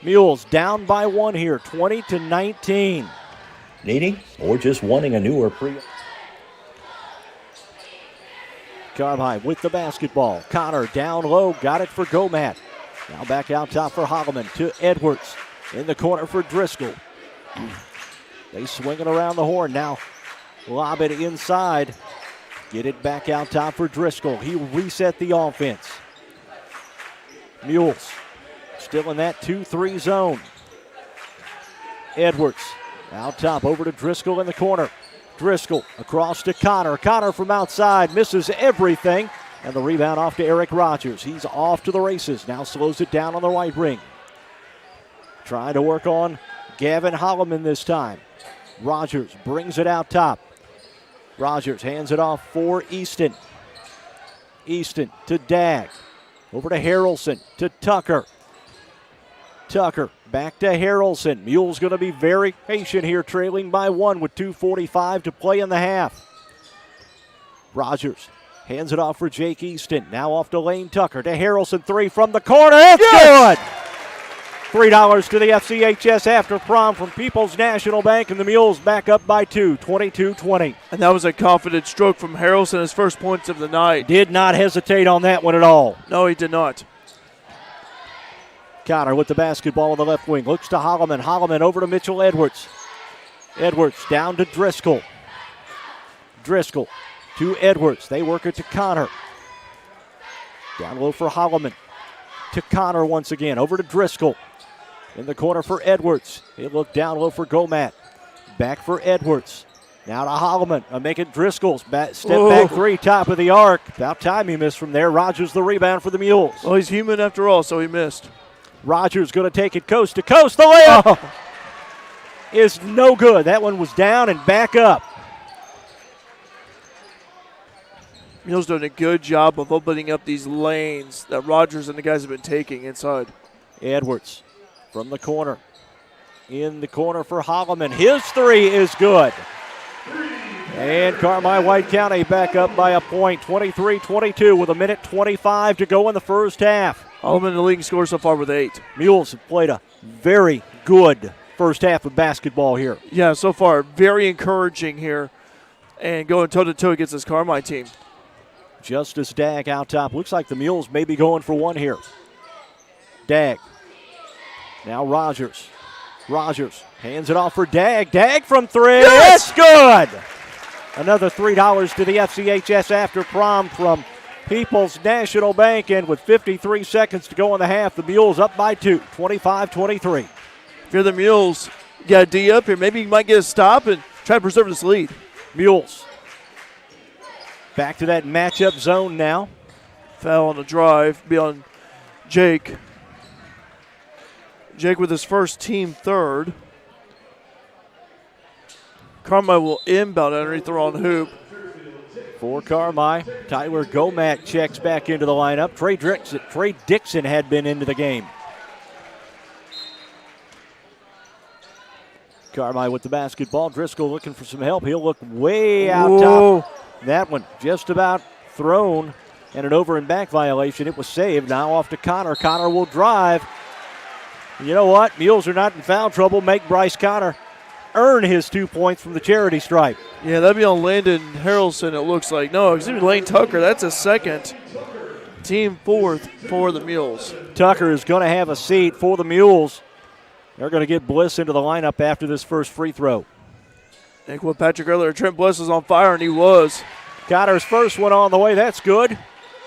[SPEAKER 11] Mules down by 1 here, 20-19.
[SPEAKER 2] Needing or just wanting a newer
[SPEAKER 11] Carmi with the basketball. Connor down low, got it for Gomat. Now back out top for Holloman to Edwards. In the corner for Driscoll. They swing it around the horn. Now lob it inside. Get it back out top for Driscoll. He reset the offense. Mules still in that 2-3 zone. Edwards out top over to Driscoll in the corner. Driscoll across to Connor. Connor from outside misses everything. And the rebound off to Eric Rogers. He's off to the races. Now slows it down on the right ring. Trying to work on Gavin Holloman this time. Rogers brings it out top. Rogers hands it off for Easton. Easton to Dag. Over to Harrelson to Tucker. Tucker back to Harrelson. Mules going to be very patient here, trailing by 1 with 2:45 to play in the half. Rogers hands it off for Jake Easton. Now off to Lane Tucker to Harrelson. 3 from the corner. It's good! $3 to the FCHS after prom from People's National Bank, and the Mules back up by 2, 22-20.
[SPEAKER 4] And that was a confident stroke from Harrelson, his first points of the night.
[SPEAKER 11] Did not hesitate on that one at all.
[SPEAKER 4] No, he did not.
[SPEAKER 11] Connor with the basketball on the left wing. Looks to Holloman. Holloman over to Mitchell Edwards. Edwards down to Driscoll. Driscoll to Edwards. They work it to Connor. Down low for Holloman. To Connor once again. Over to Driscoll. In the corner for Edwards. He looked down low for Gomat. Back for Edwards. Now to Holloman. Making Driscoll's step back 3, top of the arc. About time he missed from there. Rogers the rebound for the Mules.
[SPEAKER 4] Well, he's human after all, so he missed.
[SPEAKER 11] Rogers going to take it coast to coast. The layup is no good. That one was down and back up.
[SPEAKER 4] Mules doing a good job of opening up these lanes that Rogers and the guys have been taking inside.
[SPEAKER 11] Edwards from the corner. In the corner for Holloman. His 3 is good. And Carmi White County back up by a point, 23-22 with 1:25 to go in the first half.
[SPEAKER 4] Holloman in the leading scorer so far with 8.
[SPEAKER 11] Mules have played a very good first half of basketball here.
[SPEAKER 4] Yeah, so far very encouraging here. and going toe-to-toe against this Carmi team.
[SPEAKER 11] Justice Dagg out top. Looks like the Mules may be going for one here. Dagg. Now Rogers. Rogers hands it off for Dagg. Dagg from three.
[SPEAKER 4] Yes!
[SPEAKER 11] It's good. Another $3 to the FCHS after prom from People's National Bank. And with 53 seconds to go in the half, the Mules up by 2, 25-23.
[SPEAKER 4] If you're the Mules, you got a D up here. Maybe you might get a stop and try to preserve this lead.
[SPEAKER 11] Mules back to that matchup zone now.
[SPEAKER 4] Foul on the drive beyond Jake. Jake with his first team third. Carmi will inbound underneath the wrong hoop.
[SPEAKER 11] For Carmi, Tyler Gomat checks back into the lineup. Trey Dixon had been into the game. Carmi with the basketball. Driscoll looking for some help. He'll look way out top. That one just about thrown, and an over and back violation. It was saved. Now off to Connor. Connor will drive. You know what? Mules are not in foul trouble. Make Bryce Connor earn his 2 points from the charity stripe.
[SPEAKER 4] Yeah, that'd be on Landon Harrelson, it looks like. No, it's going to be Lane Tucker. That's a second. Team fourth for the Mules.
[SPEAKER 11] Tucker is going to have a seat for the Mules. They're going to get Bliss into the lineup after this first free throw.
[SPEAKER 4] I think what Patrick earlier, Trent Bliss was on fire, and he was.
[SPEAKER 11] Connor's first one on the way. That's good.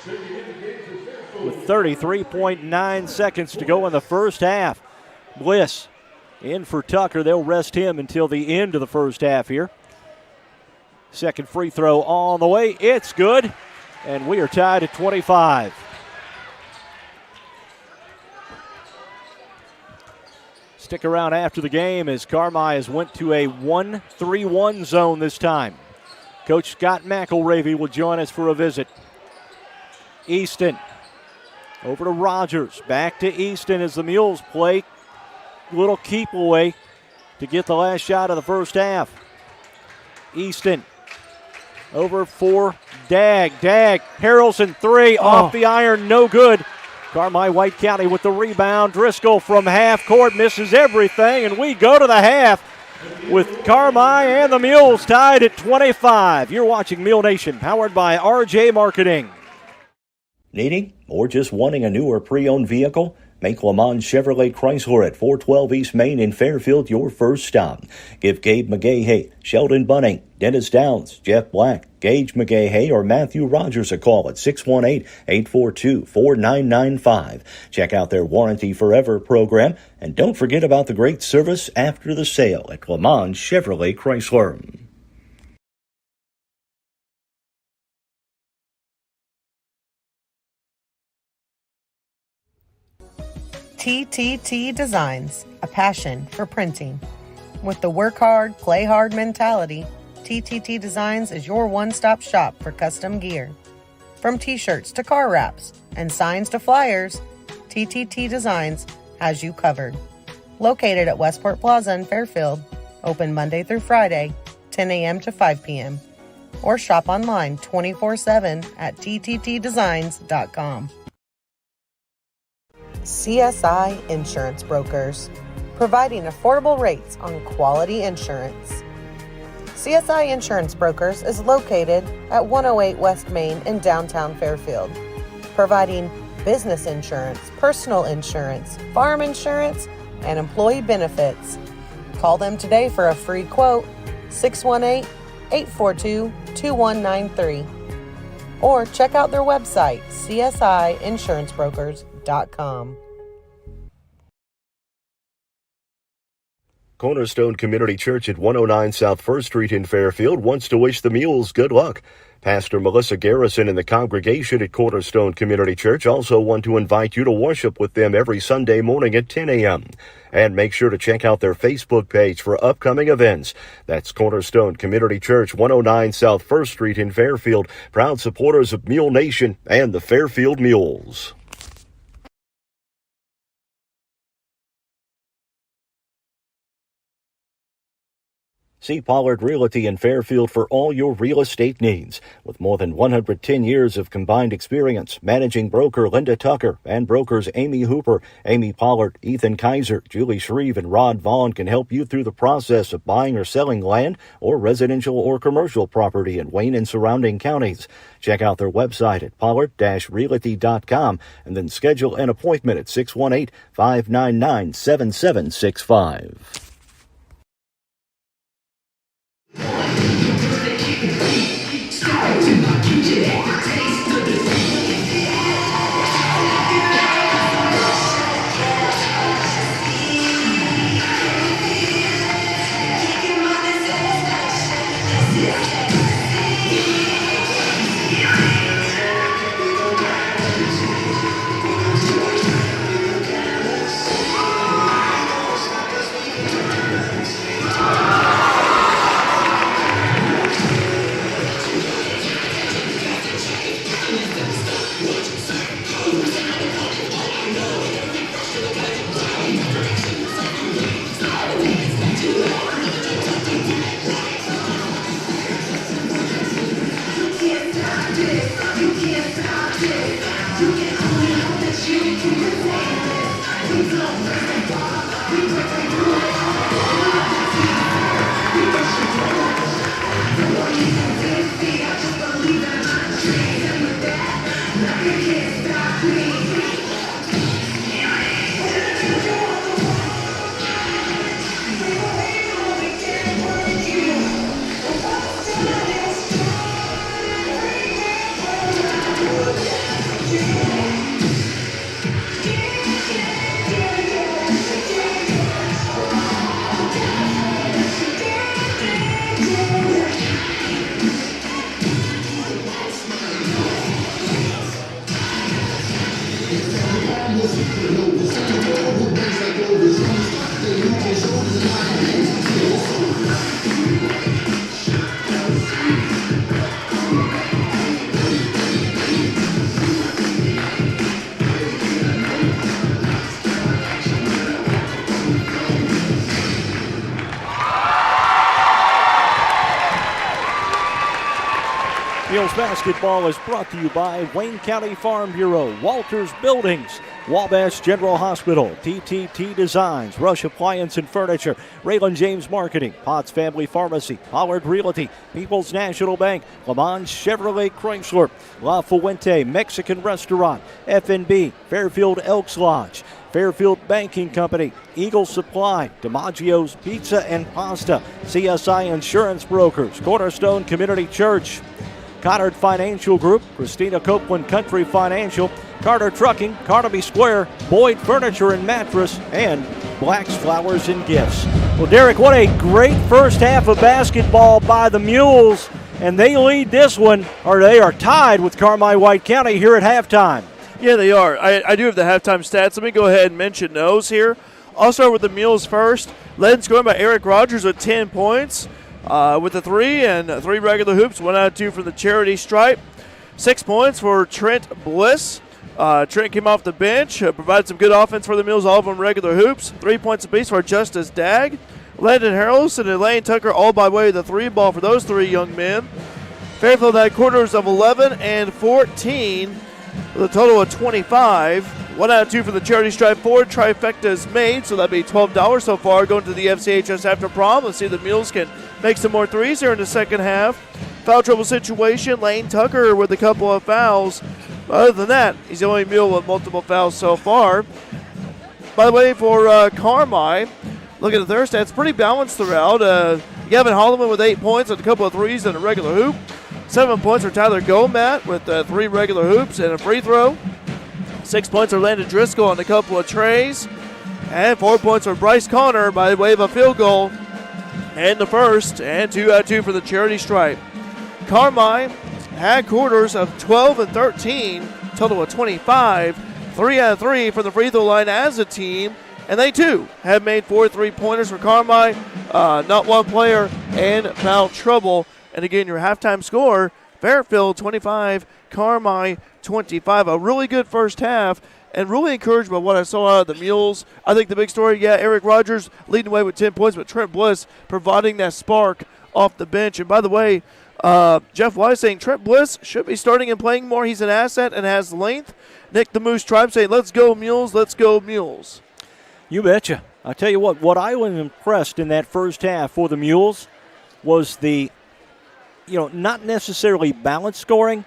[SPEAKER 11] With 33.9 seconds to go in the first half. Bliss in for Tucker. They'll rest him until the end of the first half here. Second free throw on the way. It's good. And we are tied at 25. Stick around after the game as Carmi has went to a 1-3-1 zone this time. Coach Scott McElravy will join us for a visit. Easton over to Rogers. Back to Easton as the Mules play little keep away to get the last shot of the first half. Easton over for Dagg. Dagg, Harrelson three off the iron, no good. Carmi White County with the rebound. Driscoll from half court misses everything, and we go to the half with Carmi and the Mules tied at 25. You're watching Mule Nation, powered by RJ Marketing.
[SPEAKER 2] Needing or just wanting a new or pre-owned vehicle? Make Lamont Chevrolet Chrysler at 412 East Main in Fairfield your first stop. Give Gabe McGahey, Sheldon Bunning, Dennis Downs, Jeff Black, Gage McGahey, or Matthew Rogers a call at 618-842-4995. Check out their Warranty Forever program, and don't forget about the great service after the sale at Lamont Chevrolet Chrysler.
[SPEAKER 3] TTT Designs, a passion for printing. With the work hard, play hard mentality, TTT Designs is your one-stop shop for custom gear. From t-shirts to car wraps and signs to flyers, TTT Designs has you covered. Located at Westport Plaza in Fairfield, open Monday through Friday, 10 a.m. to 5 p.m. Or shop online 24/7 at tttdesigns.com. CSI Insurance Brokers, providing affordable rates on quality insurance. CSI Insurance Brokers is located at 108 West Main in downtown Fairfield, providing business insurance, personal insurance, farm insurance, and employee benefits. Call them today for a free quote, 618-842-2193. Or check out their website, csiinsurancebrokers.com.
[SPEAKER 2] Cornerstone Community Church at 109 South 1st Street in Fairfield wants to wish the Mules good luck. Pastor Melissa Garrison and the congregation at Cornerstone Community Church also want to invite you to worship with them every Sunday morning at 10 a.m. And make sure to check out their Facebook page for upcoming events. That's Cornerstone Community Church, 109 South 1st Street in Fairfield, proud supporters of Mule Nation and the Fairfield Mules. See Pollard Realty in Fairfield for all your real estate needs. With more than 110 years of combined experience, managing broker Linda Tucker and brokers Amy Hooper, Amy Pollard, Ethan Kaiser, Julie Shreve, and Rod Vaughn can help you through the process of buying or selling land or residential or commercial property in Wayne and surrounding counties. Check out their website at pollard-realty.com and then schedule an appointment at 618-599-7765. Mules basketball is brought to you by Wayne County Farm Bureau, Walters Buildings, Wabash General Hospital, TTT Designs, Rush Appliance and Furniture, Raylan James Marketing, Potts Family Pharmacy, Pollard Realty, People's National Bank, Le Mans Chevrolet Chrysler, La Fuente Mexican Restaurant, F&B, Fairfield Elks Lodge, Fairfield Banking Company, Eagle Supply, DiMaggio's Pizza and Pasta, CSI Insurance Brokers, Cornerstone Community Church, Goddard Financial Group, Christina Copeland Country Financial, Carter Trucking, Carmi Square, Boyd Furniture and Mattress, and Black's Flowers and Gifts. Well, Derek, what a great first half of basketball by the Mules, and they lead this one, or they are tied with Carmi White County here at halftime.
[SPEAKER 4] Yeah, they are. I do have the halftime stats. Let me go ahead and mention those here. I'll start with the Mules first. Led in scoring by Eric Rogers with 10 points. With a 3 and 3 regular hoops, 1 out of 2 from the charity stripe. 6 points for Trent Bliss. Trent came off the bench, provided some good offense for the Mules, all of them regular hoops. 3 points apiece for Justice Dagg. Landon Harrelson and Lane Tucker all by way of the 3 ball for those 3 young men. Fairfield had quarters of 11 and 14 with a total of 25. 1 out of 2 for the charity stripe. 4 trifectas made, so that'd be $12 so far going to the FCHS after prom. Let's see if the Mules can make some more threes here in the second half. Foul trouble situation. Lane Tucker with a couple of fouls. Other than that, he's the only Mule with multiple fouls so far. By the way, for Carmi, look at their stats, pretty balanced throughout. Gavin Holloman with 8 points and a couple of threes and a regular hoop. 7 points for Tyler Gomat with 3 regular hoops and a free throw. 6 points for Landon Driscoll on a couple of trays. And 4 points for Bryce Connor by way of a field goal in the first. And 2 out of 2 for the charity stripe. Carmi had quarters of 12 and 13, total of 25. 3 out of 3 for the free throw line as a team. And they, too, have made 4 3-pointers for Carmi. Not one player in foul trouble. And, again, your halftime score, Fairfield 25, Carmi 25. A really good first half. and really encouraged by what I saw out of the Mules. I think the big story, Eric Rogers leading the way with 10 points, but Trent Bliss providing that spark off the bench. And by the way, Jeff Wise saying Trent Bliss should be starting and playing more. He's an asset and has length. Nick the Moose Tribe saying, let's go Mules, let's go Mules.
[SPEAKER 11] You betcha. I tell you what I was impressed in that first half for the Mules was the, not necessarily balanced scoring,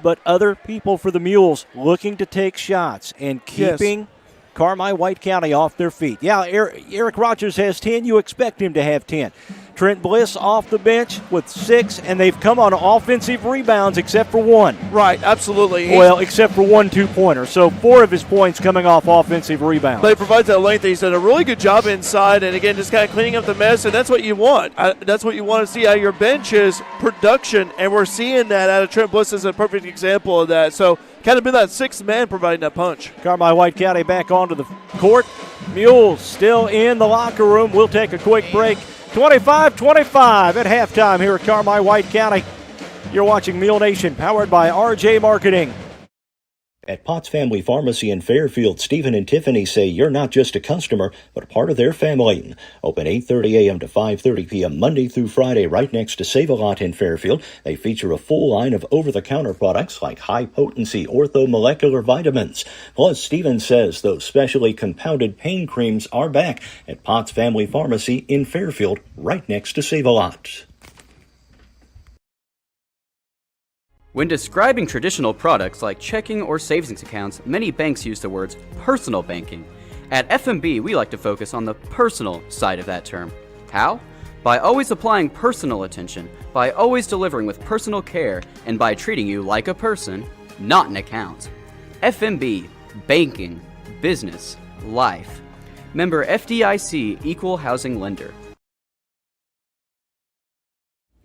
[SPEAKER 11] but other people for the Mules looking to take shots and keeping Carmi White County off their feet. Yeah, Eric Rogers has 10. You expect him to have 10. Trent Bliss off the bench with 6, and they've come on offensive rebounds except for one.
[SPEAKER 4] Right, absolutely.
[SPEAKER 11] Well, except for 1 2-pointer. So 4 of his points coming off offensive rebounds.
[SPEAKER 4] But he provides that length. He's done a really good job inside, and again, just kind of cleaning up the mess, and that's what you want. That's what you want to see out of your bench is production, and we're seeing that out of Trent Bliss as a perfect example of that. So kind of been that 6th man providing that punch.
[SPEAKER 11] Carmi White County back onto the court. Mules still in the locker room. We'll take a quick break. 25-25 at halftime here at Carmi White County. You're watching Mule Nation, powered by RJ Marketing.
[SPEAKER 2] At Potts Family Pharmacy in Fairfield, Stephen and Tiffany say you're not just a customer, but a part of their family. Open 8:30 a.m. to 5:30 p.m. Monday through Friday right next to Save-A-Lot in Fairfield. They feature a full line of over-the-counter products like high-potency orthomolecular vitamins. Plus, Stephen says those specially compounded pain creams are back at Potts Family Pharmacy in Fairfield right next to Save-A-Lot.
[SPEAKER 12] When describing traditional products like checking or savings accounts, many banks use the words personal banking. At FMB, we like to focus on the personal side of that term. How? By always applying personal attention, by always delivering with personal care, and by treating you like a person, not an account. FMB, banking, business, life. Member FDIC, Equal Housing Lender.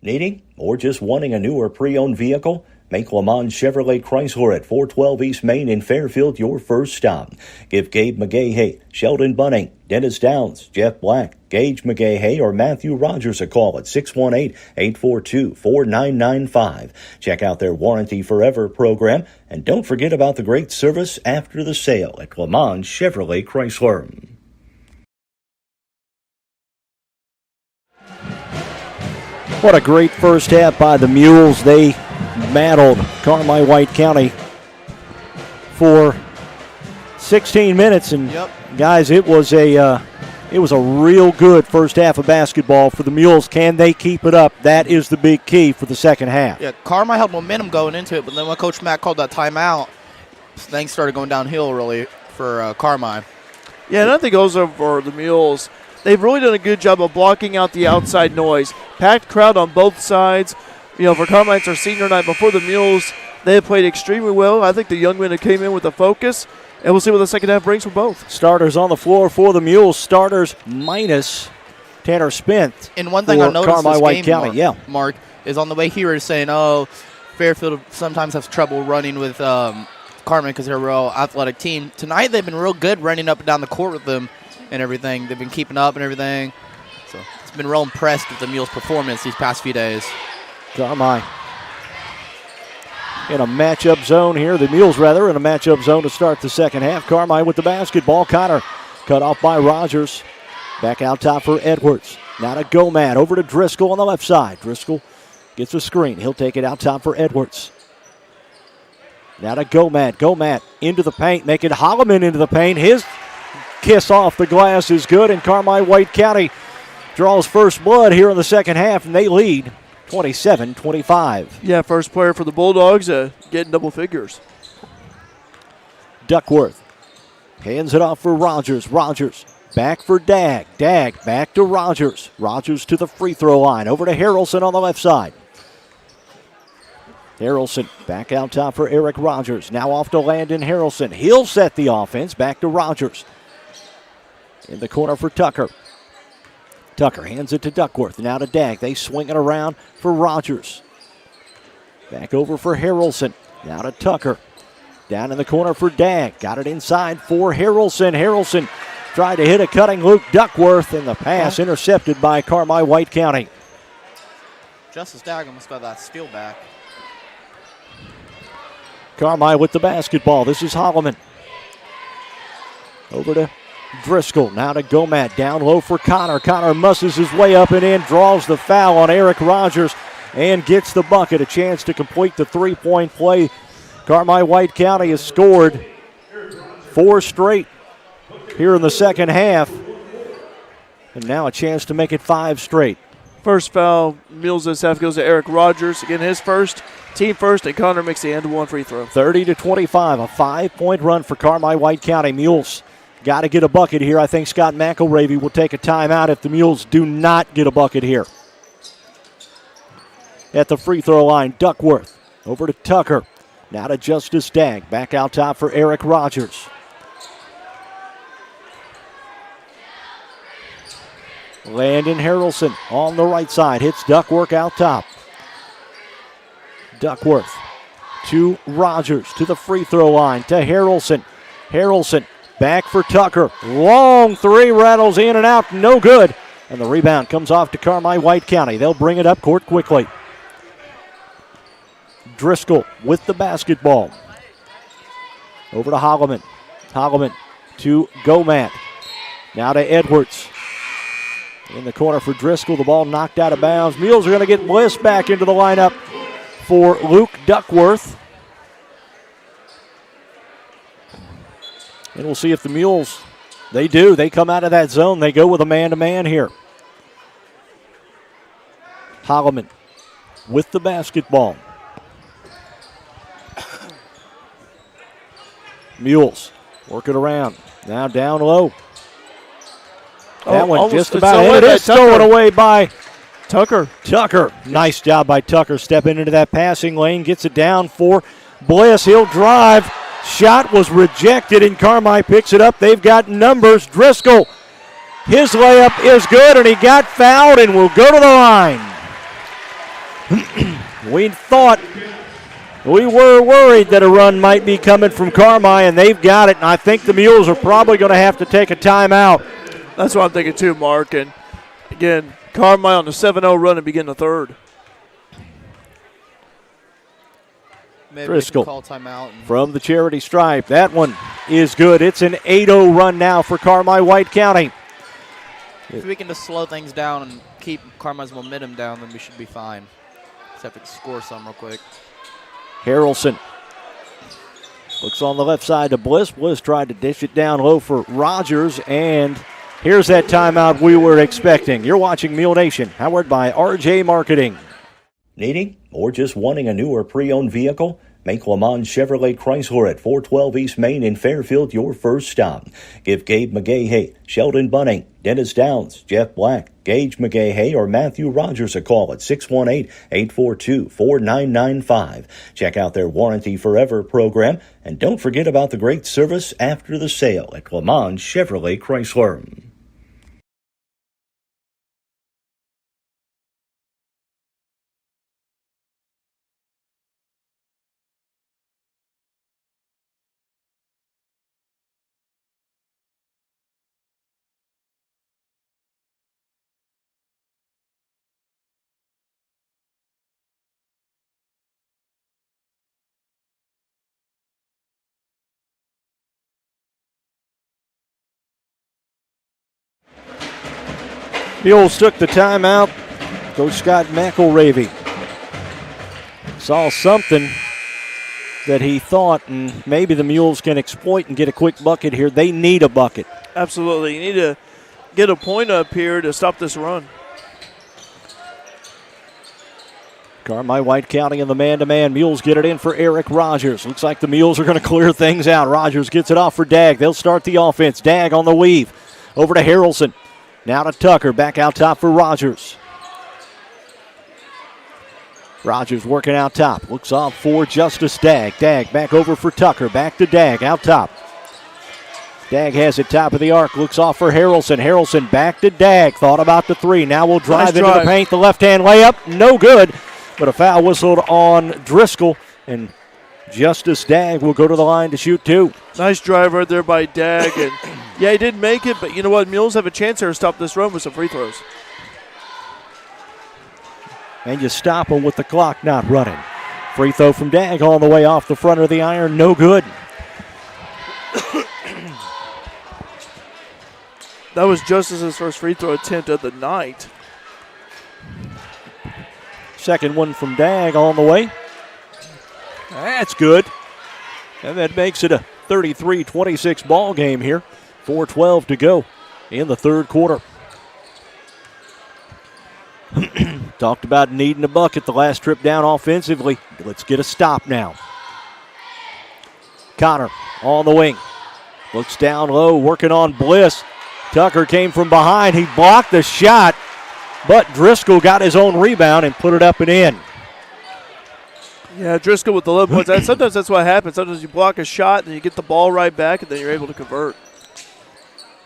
[SPEAKER 2] Needing or just wanting a new or pre-owned vehicle? Make Le Mans Chevrolet Chrysler at 412 East Main in Fairfield your first stop. Give Gabe McGahey, Sheldon Bunning, Dennis Downs, Jeff Black, Gage McGahey, or Matthew Rogers a call at 618-842-4995. Check out their Warranty Forever program, and don't forget about the great service after the sale at Le Mans Chevrolet Chrysler.
[SPEAKER 11] What a great first half by the Mules. They battled Carmi White County for 16 minutes, and guys, it was a real good first half of basketball for the Mules. Can they keep it up? That is the big key for the second half.
[SPEAKER 5] Yeah, Carmi had momentum going into it, but then when Coach Mack called that timeout, things started going downhill really for Carmi.
[SPEAKER 4] Yeah, and I think also for the Mules, they've really done a good job of blocking out the outside noise. Packed crowd on both sides. For Carmi, it's our senior night. Before the Mules, they have played extremely well. I think the young men have came in with a focus, and we'll see what the second half brings for both.
[SPEAKER 11] Starters on the floor for the Mules. Starters minus Tanner Spence.
[SPEAKER 5] And one thing I noticed
[SPEAKER 11] Carmi
[SPEAKER 5] this
[SPEAKER 11] White
[SPEAKER 5] game,
[SPEAKER 11] County,
[SPEAKER 5] Mark, is on the way here is saying, Fairfield sometimes has trouble running with Carmi because they're a real athletic team. Tonight they've been real good running up and down the court with them and everything. They've been keeping up and everything. So it's been real impressed with the Mules' performance these past few days.
[SPEAKER 11] Carmi in a matchup zone here. The Mules, in a matchup zone to start the second half. Carmi with the basketball. Connor cut off by Rogers. Back out top for Edwards. Now to Gomad. Over to Driscoll on the left side. Driscoll gets a screen. He'll take it out top for Edwards. Now to Gomad. Gomad into the paint, making Holloman into the paint. His kiss off the glass is good, and Carmi White County draws first blood here in the second half, and they lead 27-25.
[SPEAKER 4] Yeah, first player for the Bulldogs getting double figures.
[SPEAKER 11] Duckworth hands it off for Rogers. Rogers back for Dag. Dag back to Rogers. Rogers to the free throw line. Over to Harrelson on the left side. Harrelson back out top for Eric Rogers. Now off to Landon Harrelson. He'll set the offense. Back to Rogers. In the corner for Tucker. Tucker hands it to Duckworth. Now to Dag. They swing it around for Rogers. Back over for Harrelson. Now to Tucker. Down in the corner for Dag. Got it inside for Harrelson. Harrelson tried to hit a cutting Luke Duckworth, and the pass intercepted by Carmi White County.
[SPEAKER 5] Justice Dag almost got that steal back.
[SPEAKER 11] Carmi with the basketball. This is Holloman. Over to Driscoll. Now to Gomat. Down low for Connor. Connor musses his way up and in. Draws the foul on Eric Rogers and gets the bucket. A chance to complete the three-point play. Carmi White County has scored 4 straight here in the second half. And now a chance to make it 5 straight.
[SPEAKER 4] First foul, Mules this half goes to Eric Rogers. Again, his first, team first, and Connor makes the end one free throw.
[SPEAKER 11] 30-25, a 5-point run for Carmi White County. Mules got to get a bucket here. I think Scott McElravy will take a timeout if the Mules do not get a bucket here. At the free throw line, Duckworth over to Tucker. Now to Justice Dagg. Back out top for Eric Rogers. Landon Harrelson on the right side. Hits Duckworth out top. Duckworth to Rogers to the free throw line to Harrelson. Harrelson back for Tucker. Long three, rattles in and out. No good. And the rebound comes off to Carmi White County. They'll bring it up court quickly. Driscoll with the basketball. Over to Holloman. Holloman to Gomat. Now to Edwards. In the corner for Driscoll. The ball knocked out of bounds. Mules are going to get Bliss back into the lineup for Luke Duckworth. And we'll see if the Mules, they do. They come out of that zone. They go with a man-to-man here. Holloman with the basketball. Mules work it around. Now down low. That one just about hit. It's stolen away by
[SPEAKER 4] Tucker.
[SPEAKER 11] Tucker. Nice job by Tucker stepping into that passing lane. Gets it down for Bliss. He'll drive. Shot was rejected, and Carmi picks it up. They've got numbers. Driscoll. His layup is good, and he got fouled and will go to the line. We were worried that a run might be coming from Carmi, and they've got it, and I think the Mules are probably going to have to take a timeout.
[SPEAKER 4] That's what I'm thinking too, Mark. And again, Carmi on the 7-0 run and begin the third.
[SPEAKER 5] Maybe
[SPEAKER 11] Driscoll
[SPEAKER 5] call timeout
[SPEAKER 11] from the charity stripe. That one is good. It's an 8-0 run now for Carmi White County.
[SPEAKER 5] If we can just slow things down and keep Carmi's momentum down, then we should be fine. Just have to score some real quick.
[SPEAKER 11] Harrelson looks on the left side to Bliss. Bliss tried to dish it down low for Rogers, and here's that timeout we were expecting. You're watching Mule Nation, powered by RJ Marketing.
[SPEAKER 2] Needing or just wanting a new or pre-owned vehicle? Make Lamont Chevrolet Chrysler at 412 East Main in Fairfield your first stop. Give Gabe McGahey, Sheldon Bunning, Dennis Downs, Jeff Black, Gage McGahey, or Matthew Rogers a call at 618-842-4995. Check out their Warranty Forever program, and don't forget about the great service after the sale at Lamont Chevrolet Chrysler.
[SPEAKER 11] Mules took the timeout. Coach Scott McElravy saw something that he thought, and maybe the Mules can exploit and get a quick bucket here. They need a bucket.
[SPEAKER 4] Absolutely. You need to get a point up here to stop this run.
[SPEAKER 11] Carmi White County in the man-to-man. Mules get it in for Eric Rogers. Looks like the Mules are going to clear things out. Rogers gets it off for Dagg. They'll start the offense. Dagg on the weave. Over to Harrelson. Now to Tucker, back out top for Rogers. Rogers working out top. Looks off for Justice Dagg. Dagg back over for Tucker. Back to Dagg, out top. Dagg has it top of the arc. Looks off for Harrelson. Harrelson back to Dagg. Thought about the three. Now we'll drive into the paint. The left-hand layup, no good. But a foul whistled on Driscoll, and Justice Dagg will go to the line to shoot two.
[SPEAKER 4] Nice drive right there by Dagg. And yeah, he did make it, but you know what? Mules have a chance here to stop this run with some free throws.
[SPEAKER 11] And you stop them with the clock not running. Free throw from Dagg all the way off the front of the iron. No good.
[SPEAKER 4] That was Justice's first free throw attempt of the night.
[SPEAKER 11] Second one from Dag on the way. That's good. And that makes it a 33-26 ball game here. 4:12 to go in the third quarter. Talked about needing a bucket the last trip down offensively. Let's get a stop now. Connor on the wing. Looks down low, working on Bliss. Tucker came from behind. He blocked the shot, but Driscoll got his own rebound and put it up and in.
[SPEAKER 4] Yeah, Driscoll with the 11 points. Sometimes that's what happens. Sometimes you block a shot, and then you get the ball right back, and then you're able to convert.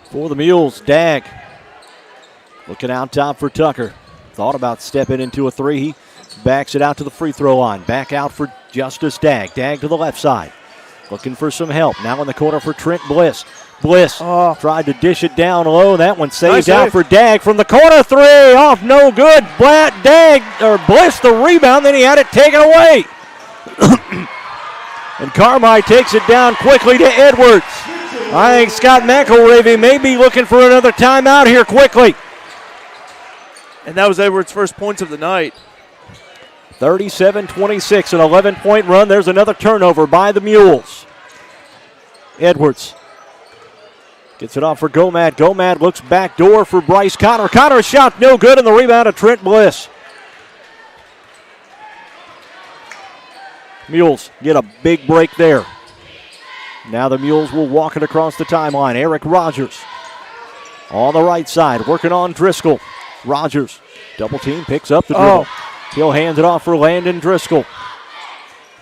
[SPEAKER 11] For the Mules, Dag looking out top for Tucker. Thought about stepping into a three. He backs it out to the free throw line. Back out for Justice Dag. Dag to the left side. Looking for some help. Now in the corner for Trent Bliss. Bliss tried to dish it down low. That one saved out for Dag from the corner. Three off, no good. Bliss the rebound. Then he had it taken away. And Carmi takes it down quickly to Edwards. I think Scott McElravy may be looking for another timeout here quickly.
[SPEAKER 4] And that was Edwards' first points of the night.
[SPEAKER 11] 37-26, an 11-point run. There's another turnover by the Mules. Edwards gets it off for Gomad. Gomad looks back door for Bryce Connor. Connor's shot no good, and the rebound of Trent Bliss. Mules get a big break there. Now the Mules will walk it across the timeline. Eric Rogers on the right side, working on Driscoll. Rogers, double team, picks up the dribble. He'll hand it off for Landon Driscoll.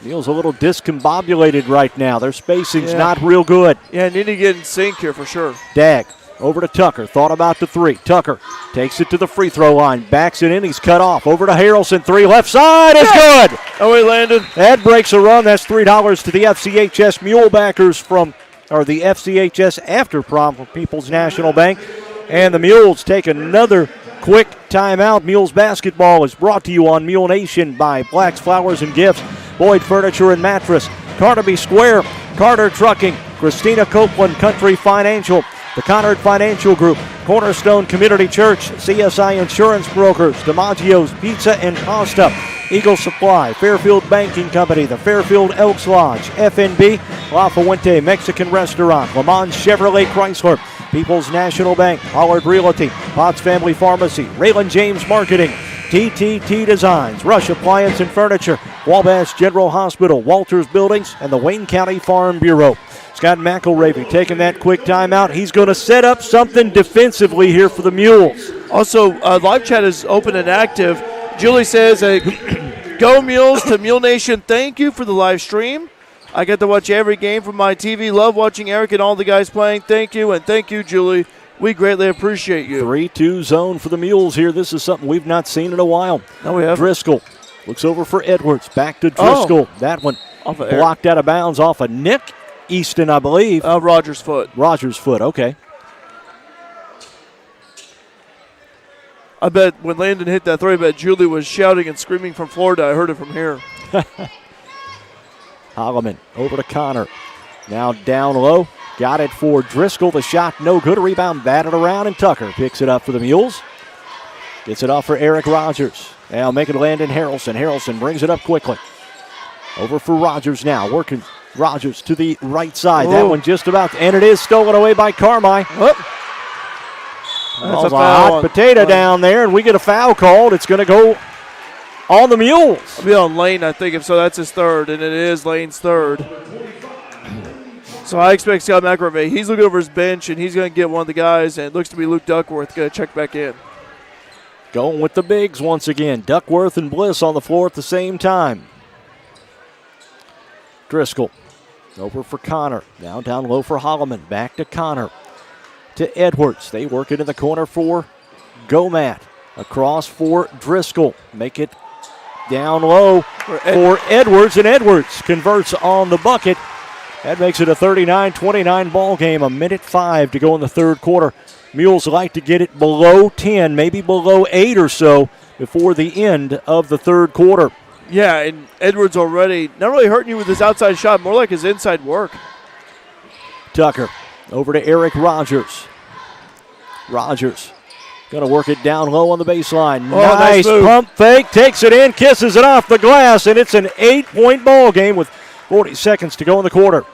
[SPEAKER 11] Mules a little discombobulated right now. Their spacing's not real good.
[SPEAKER 4] Yeah, need to get in sync here for sure.
[SPEAKER 11] Dag over to Tucker. Thought about the three. Tucker takes it to the free throw line. Backs it in. He's cut off. Over to Harrelson. Three left side is good.
[SPEAKER 4] Oh, he landed.
[SPEAKER 11] That breaks a run. That's $3 to the FCHS Mule backers the FCHS After Prom from People's National Bank. And the Mules take another quick timeout. Mules basketball is brought to you on Mule Nation by Black's Flowers and Gifts, Boyd Furniture and Mattress, Carnaby Square, Carter Trucking, Christina Copeland Country Financial, the Conard Financial Group, Cornerstone Community Church, CSI Insurance Brokers, DiMaggio's Pizza and Pasta, Eagle Supply, Fairfield Banking Company, the Fairfield Elks Lodge, FNB, La Fuente Mexican Restaurant, Le Mans Chevrolet Chrysler, People's National Bank, Pollard Realty, Potts Family Pharmacy, Raylan James Marketing, TTT Designs, Rush Appliance and Furniture, Wabash General Hospital, Walters Buildings, and the Wayne County Farm Bureau. Scott McElravy taking that quick timeout. He's going to set up something defensively here for the Mules.
[SPEAKER 4] Also, live chat is open and active. Julie says, go Mules to Mule Nation. Thank you for the live stream. I get to watch every game from my TV. Love watching Eric and all the guys playing. Thank you, and thank you, Julie. We greatly appreciate you.
[SPEAKER 11] 3-2 zone for the Mules here. This is something we've not seen in a while.
[SPEAKER 4] No, we haven't.
[SPEAKER 11] Driscoll looks over for Edwards. Back to Driscoll. That one
[SPEAKER 4] off of
[SPEAKER 11] blocked out of bounds off of Nick Easton, I believe.
[SPEAKER 4] Rogers' foot.
[SPEAKER 11] Rogers' foot, okay.
[SPEAKER 4] I bet when Landon hit that three, I bet Julie was shouting and screaming from Florida. I heard it from here.
[SPEAKER 11] Holloman over to Connor. Now down low. Got it for Driscoll. The shot no good. Rebound batted around, and Tucker picks it up for the Mules. Gets it off for Eric Rogers. Now make it Landon Harrelson. Harrelson brings it up quickly. Over for Rogers now. Working Rogers to the right side. That one just about, and it is stolen away by Carmi. That's a hot potato down there, and we get a foul called. It's going to go on the Mules.
[SPEAKER 4] It'll be on Lane, I think. If so, that's his third, and it is Lane's third. So I expect Scott McElravy, he's looking over his bench, and he's going to get one of the guys, and it looks to be Luke Duckworth going to check back in.
[SPEAKER 11] Going with the bigs once again. Duckworth and Bliss on the floor at the same time. Driscoll over for Connor. Now down low for Holloman. Back to Connor. To Edwards. They work it in the corner for Gomat. Across for Driscoll. Make it down low for Edwards, and Edwards converts on the bucket. That makes it a 39-29 ball game. 1:05 to go in the third quarter. Mules like to get it below 10, maybe below 8 or so before the end of the third quarter.
[SPEAKER 4] Yeah, and Edwards already not really hurting you with his outside shot, more like his inside work.
[SPEAKER 11] Tucker over to Eric Rogers. Rogers going to work it down low on the baseline.
[SPEAKER 4] Oh,
[SPEAKER 11] nice
[SPEAKER 4] move.
[SPEAKER 11] pump fake, takes it in, kisses it off the glass, and it's an 8-point ball game with 40 seconds to go in the quarter.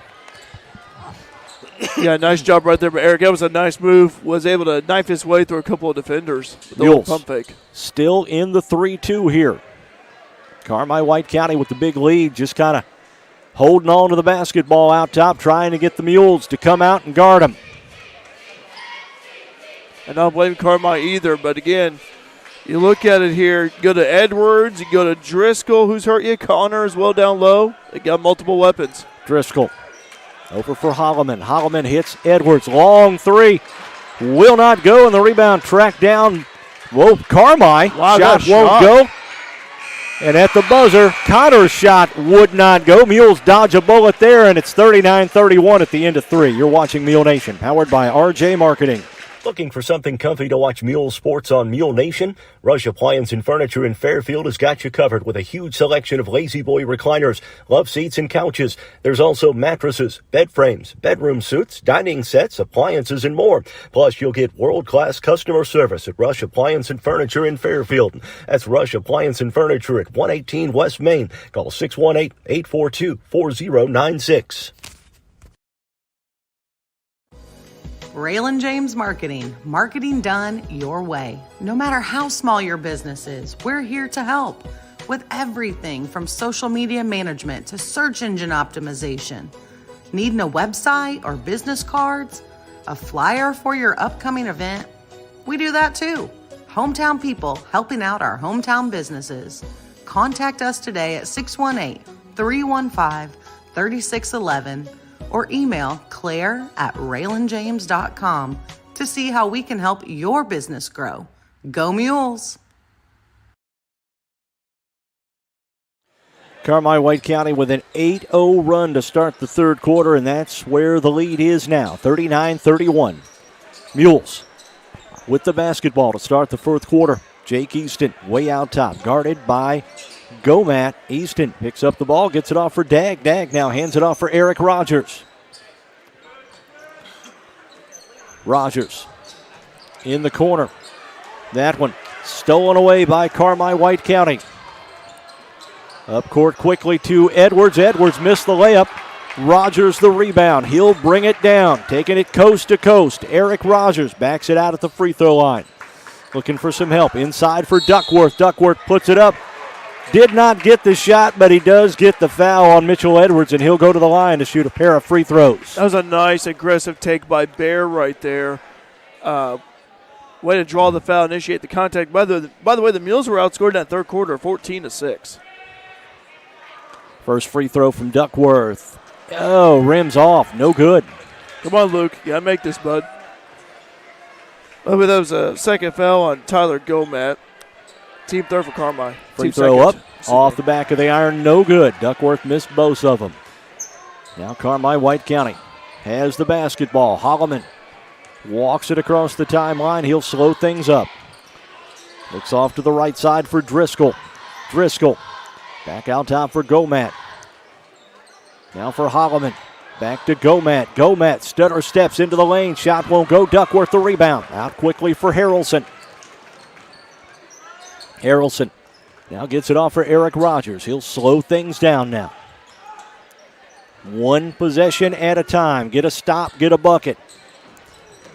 [SPEAKER 4] Yeah, nice job right there by Eric. That was a nice move. Was able to knife his way through a couple of defenders with the little pump fake.
[SPEAKER 11] Still in the 3-2 here. Carmi White County with the big lead, just kind of holding on to the basketball out top, trying to get the Mules to come out and guard them.
[SPEAKER 4] And I don't blame Carmi either, but again, you look at it here, you go to Edwards, you go to Driscoll, who's hurt you, Connor as well down low. They got multiple weapons.
[SPEAKER 11] Driscoll over for Holloman. Holloman hits Edwards. Long three. Will not go, and the rebound tracked down. Whoa, Carmi.
[SPEAKER 4] Wow,
[SPEAKER 11] shot won't go. And at the buzzer, Connor's shot would not go. Mules dodge a bullet there, and it's 39-31 at the end of 3. You're watching Mule Nation, powered by RJ Marketing.
[SPEAKER 2] Looking for something comfy to watch Mule Sports on Mule Nation? Rush Appliance and Furniture in Fairfield has got you covered with a huge selection of Lazy Boy recliners, love seats, and couches. There's also mattresses, bed frames, bedroom suites, dining sets, appliances, and more. Plus, you'll get world-class customer service at Rush Appliance and Furniture in Fairfield. That's Rush Appliance and Furniture at 118 West Main. Call 618-842-4096.
[SPEAKER 3] Raylan James Marketing. Marketing done your way. No matter how small your business is, we're here to help with everything from social media management to search engine optimization. Needing a website or business cards? A flyer for your upcoming event? We do that too. Hometown people helping out our hometown businesses. Contact us today at 618-315-3611 or email claire@raylanjames.com to see how we can help your business grow. Go Mules!
[SPEAKER 11] Carmi White County with an 8-0 run to start the third quarter, and that's where the lead is now, 39-31. Mules with the basketball to start the fourth quarter. Jake Easton way out top, guarded by Gomat. Easton picks up the ball, gets it off for Dag. Dag now hands it off for Eric Rogers. Rogers in the corner. That one stolen away by Carmi White County. Up court quickly to Edwards. Edwards missed the layup. Rogers the rebound. He'll bring it down. Taking it coast to coast. Eric Rogers backs it out at the free throw line. Looking for some help. Inside for Duckworth. Duckworth puts it up. Did not get the shot, but he does get the foul on Mitchell Edwards, and he'll go to the line to shoot a pair of free throws.
[SPEAKER 4] That was a nice, aggressive take by Bear right there. Way to draw the foul, initiate the contact. By the way, the Mules were outscored in that third quarter, 14-6.
[SPEAKER 11] First free throw from Duckworth. Oh, rims off. No good.
[SPEAKER 4] Come on, Luke. You got to make this, bud. By the way, that was a second foul on Tyler Gomat. Team third for Carmi.
[SPEAKER 11] Free throw up, off the back of the iron, no good. Duckworth missed both of them. Now Carmi White County has the basketball. Holloman walks it across the timeline. He'll slow things up. Looks off to the right side for Driscoll. Driscoll back out top for Gomat. Now for Holloman. Back to Gomat. Gomat stutter steps into the lane. Shot won't go. Duckworth the rebound. Out quickly for Harrelson. Harrelson now gets it off for Eric Rogers. He'll slow things down now. One possession at a time. Get a stop, get a bucket.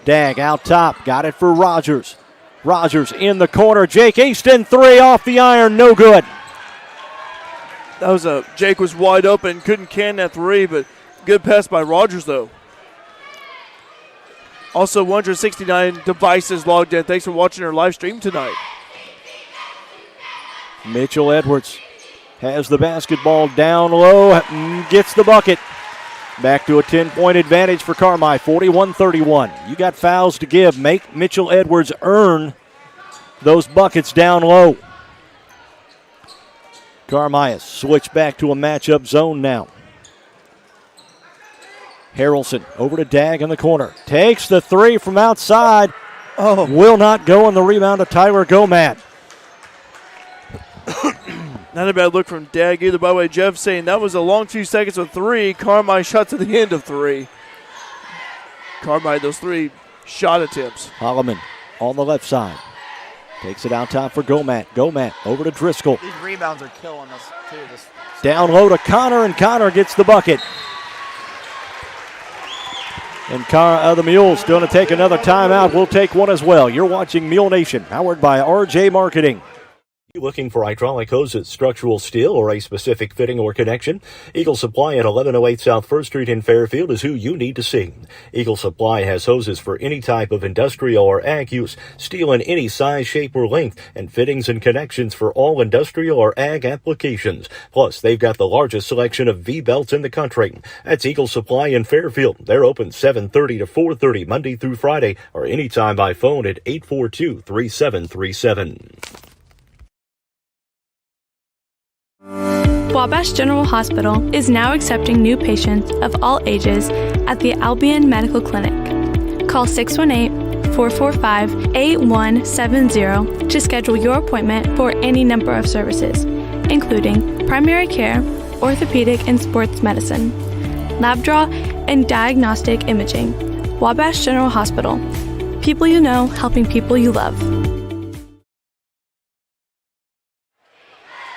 [SPEAKER 11] Dag out top. Got it for Rogers. Rogers in the corner. Jake Easton, three off the iron. No good.
[SPEAKER 4] That was Jake was wide open. Couldn't can that three, but good pass by Rogers, though. Also, 169 devices logged in. Thanks for watching our live stream tonight.
[SPEAKER 11] Mitchell Edwards has the basketball down low, gets the bucket. Back to a 10-point advantage for Carmi, 41-31. You got fouls to give. Make Mitchell Edwards earn those buckets down low. Carmi has switched back to a matchup zone now. Harrelson over to Dag in the corner. Takes the three from outside.
[SPEAKER 4] Oh,
[SPEAKER 11] will not go on the rebound of Tyler Gomat.
[SPEAKER 4] Not a bad look from Dag either. By the way, Jeff saying that was a long 2 seconds of three. Carmi shot to the end of three. Carmi, those three shot attempts.
[SPEAKER 11] Holloman on the left side. Takes it out top for Gomat. Gomat over to Driscoll.
[SPEAKER 5] These rebounds are killing us, too.
[SPEAKER 11] Down low to Connor, and Connor gets the bucket. And the Mules going to take another timeout. We'll take one as well. You're watching Mule Nation, powered by RJ Marketing.
[SPEAKER 2] Looking for hydraulic hoses, structural steel, or a specific fitting or connection? Eagle Supply at 1108 South 1st Street in Fairfield is who you need to see. Eagle Supply has hoses for any type of industrial or ag use, steel in any size, shape, or length, and fittings and connections for all industrial or ag applications. Plus, they've got the largest selection of V-belts in the country. That's Eagle Supply in Fairfield. They're open 7:30 to 4:30 Monday through Friday, or anytime by phone at 842-3737.
[SPEAKER 6] Wabash General Hospital is now accepting new patients of all ages at the Albion Medical Clinic. Call 618-445-8170 to schedule your appointment for any number of services, including primary care, orthopedic and sports medicine, lab draw, and diagnostic imaging. Wabash General Hospital. People you know, helping people you love.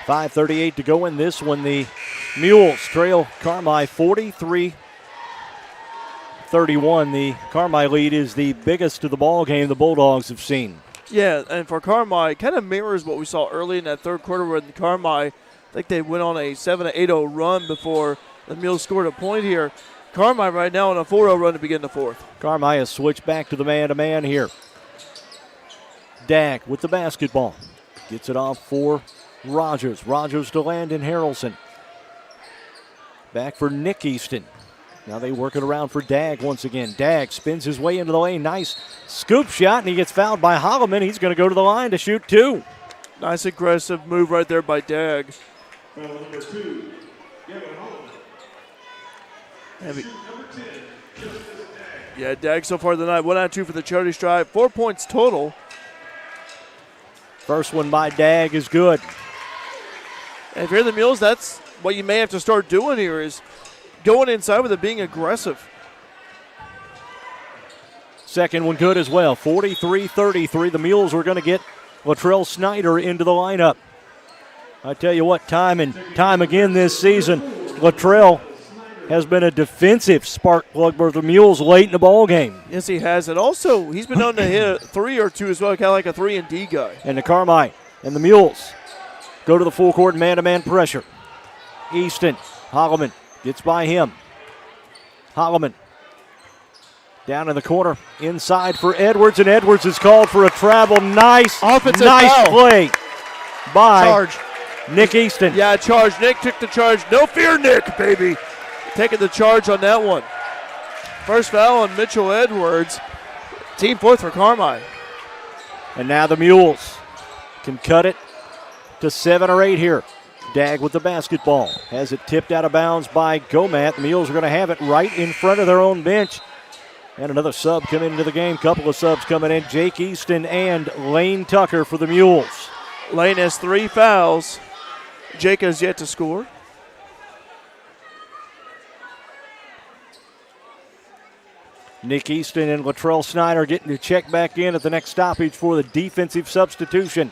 [SPEAKER 11] 5:38 to go in this one. The Mules trail Carmi 43-31. The Carmi lead is the biggest of the ball game the Bulldogs have seen.
[SPEAKER 4] Yeah, and for Carmi, kind of mirrors what we saw early in that third quarter when Carmi, I think they went on a 7-8-0 run before the Mules scored a point here. Carmi right now on a 4-0 run to begin the fourth.
[SPEAKER 11] Carmi has switched back to the man-to-man here. Dag with the basketball. Gets it off for Rogers. Rogers to Landon Harrelson. Back for Nick Easton. Now they work it around for Dag once again. Dag spins his way into the lane. Nice scoop shot, and he gets fouled by Holloman. He's going to go to the line to shoot two.
[SPEAKER 4] Nice aggressive move right there by Dag.
[SPEAKER 8] Number 2, Gavin Holloman.
[SPEAKER 4] Yeah, Dag so far tonight, 1 out of 2 for the charity stripe. 4 points total.
[SPEAKER 11] First one by Dag is good.
[SPEAKER 4] And if you're the Mules, that's what you may have to start doing here is going inside with it, being aggressive.
[SPEAKER 11] Second one good as well. 43-33. The Mules were going to get Latrell Snyder into the lineup. I tell you what, time and time again this season, Latrell has been a defensive spark plug for the Mules late in the ball game.
[SPEAKER 4] Yes, he has. And also, he's been known to hit a 3 or 2 as well, kind of like a 3-and-D guy.
[SPEAKER 11] And the Carmi and the Mules go to the full court man-to-man pressure. Easton, Holloman gets by him. Holloman down in the corner, inside for Edwards, and Edwards is called for a travel. Nice
[SPEAKER 4] foul.
[SPEAKER 11] Play by
[SPEAKER 4] Charge.
[SPEAKER 11] Nick Easton.
[SPEAKER 4] Yeah, charge. Nick took the charge. No fear, Nick, baby. Taking the charge on that one. First foul on Mitchell Edwards. Team fourth for Carmi.
[SPEAKER 11] And now the Mules can cut it to 7 or 8 here. Dag with the basketball. Has it tipped out of bounds by Gomat. The Mules are going to have it right in front of their own bench. And another sub coming into the game. Couple of subs coming in. Jake Easton and Lane Tucker for the Mules.
[SPEAKER 4] Lane has 3 fouls. Jake has yet to score.
[SPEAKER 11] Nick Easton and Latrell Snyder getting to check back in at the next stoppage for the defensive substitution.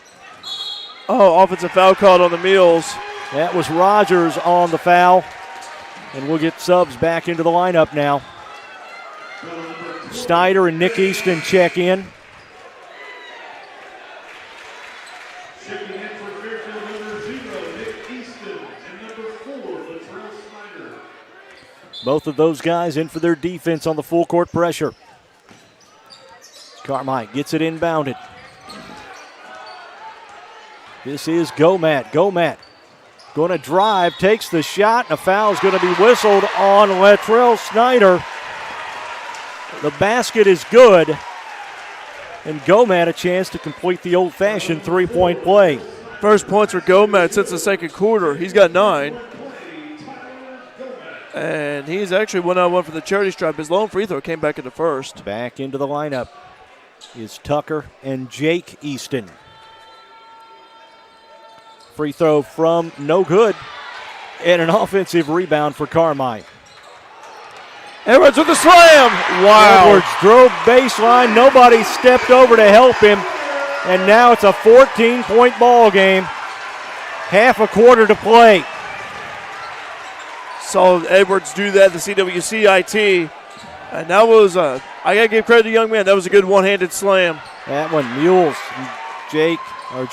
[SPEAKER 4] Oh, offensive foul called on the Mules.
[SPEAKER 11] That was Rogers on the foul. And we'll get subs back into the lineup now. Snyder and Nick Easton check in.
[SPEAKER 8] Checking in for Fairfield, number 0, Nick Easton, and number 4, Latrell Snyder.
[SPEAKER 11] Both of those guys in for their defense on the full court pressure. Carmi gets it inbounded. This is Gomat. Gomat going to drive, takes the shot, and a foul is going to be whistled on Latrell Snyder. The basket is good, and Gomat a chance to complete the old-fashioned three-point play.
[SPEAKER 4] First points for Gomat since the second quarter. He's got 9. And he's actually 1-on-1 for the charity stripe. His lone free throw came back in the first.
[SPEAKER 11] Back into the lineup is Tucker and Jake Easton. Free throw from no good, and an offensive rebound for Carmi.
[SPEAKER 4] Edwards with the slam. Wow.
[SPEAKER 11] Edwards drove baseline. Nobody stepped over to help him. And now it's a 14-point ball game. Half a quarter to play.
[SPEAKER 4] Saw Edwards do that, the CWCIT. And that was, I got to give credit to the young man. That was a good one-handed slam.
[SPEAKER 11] That one, Mules,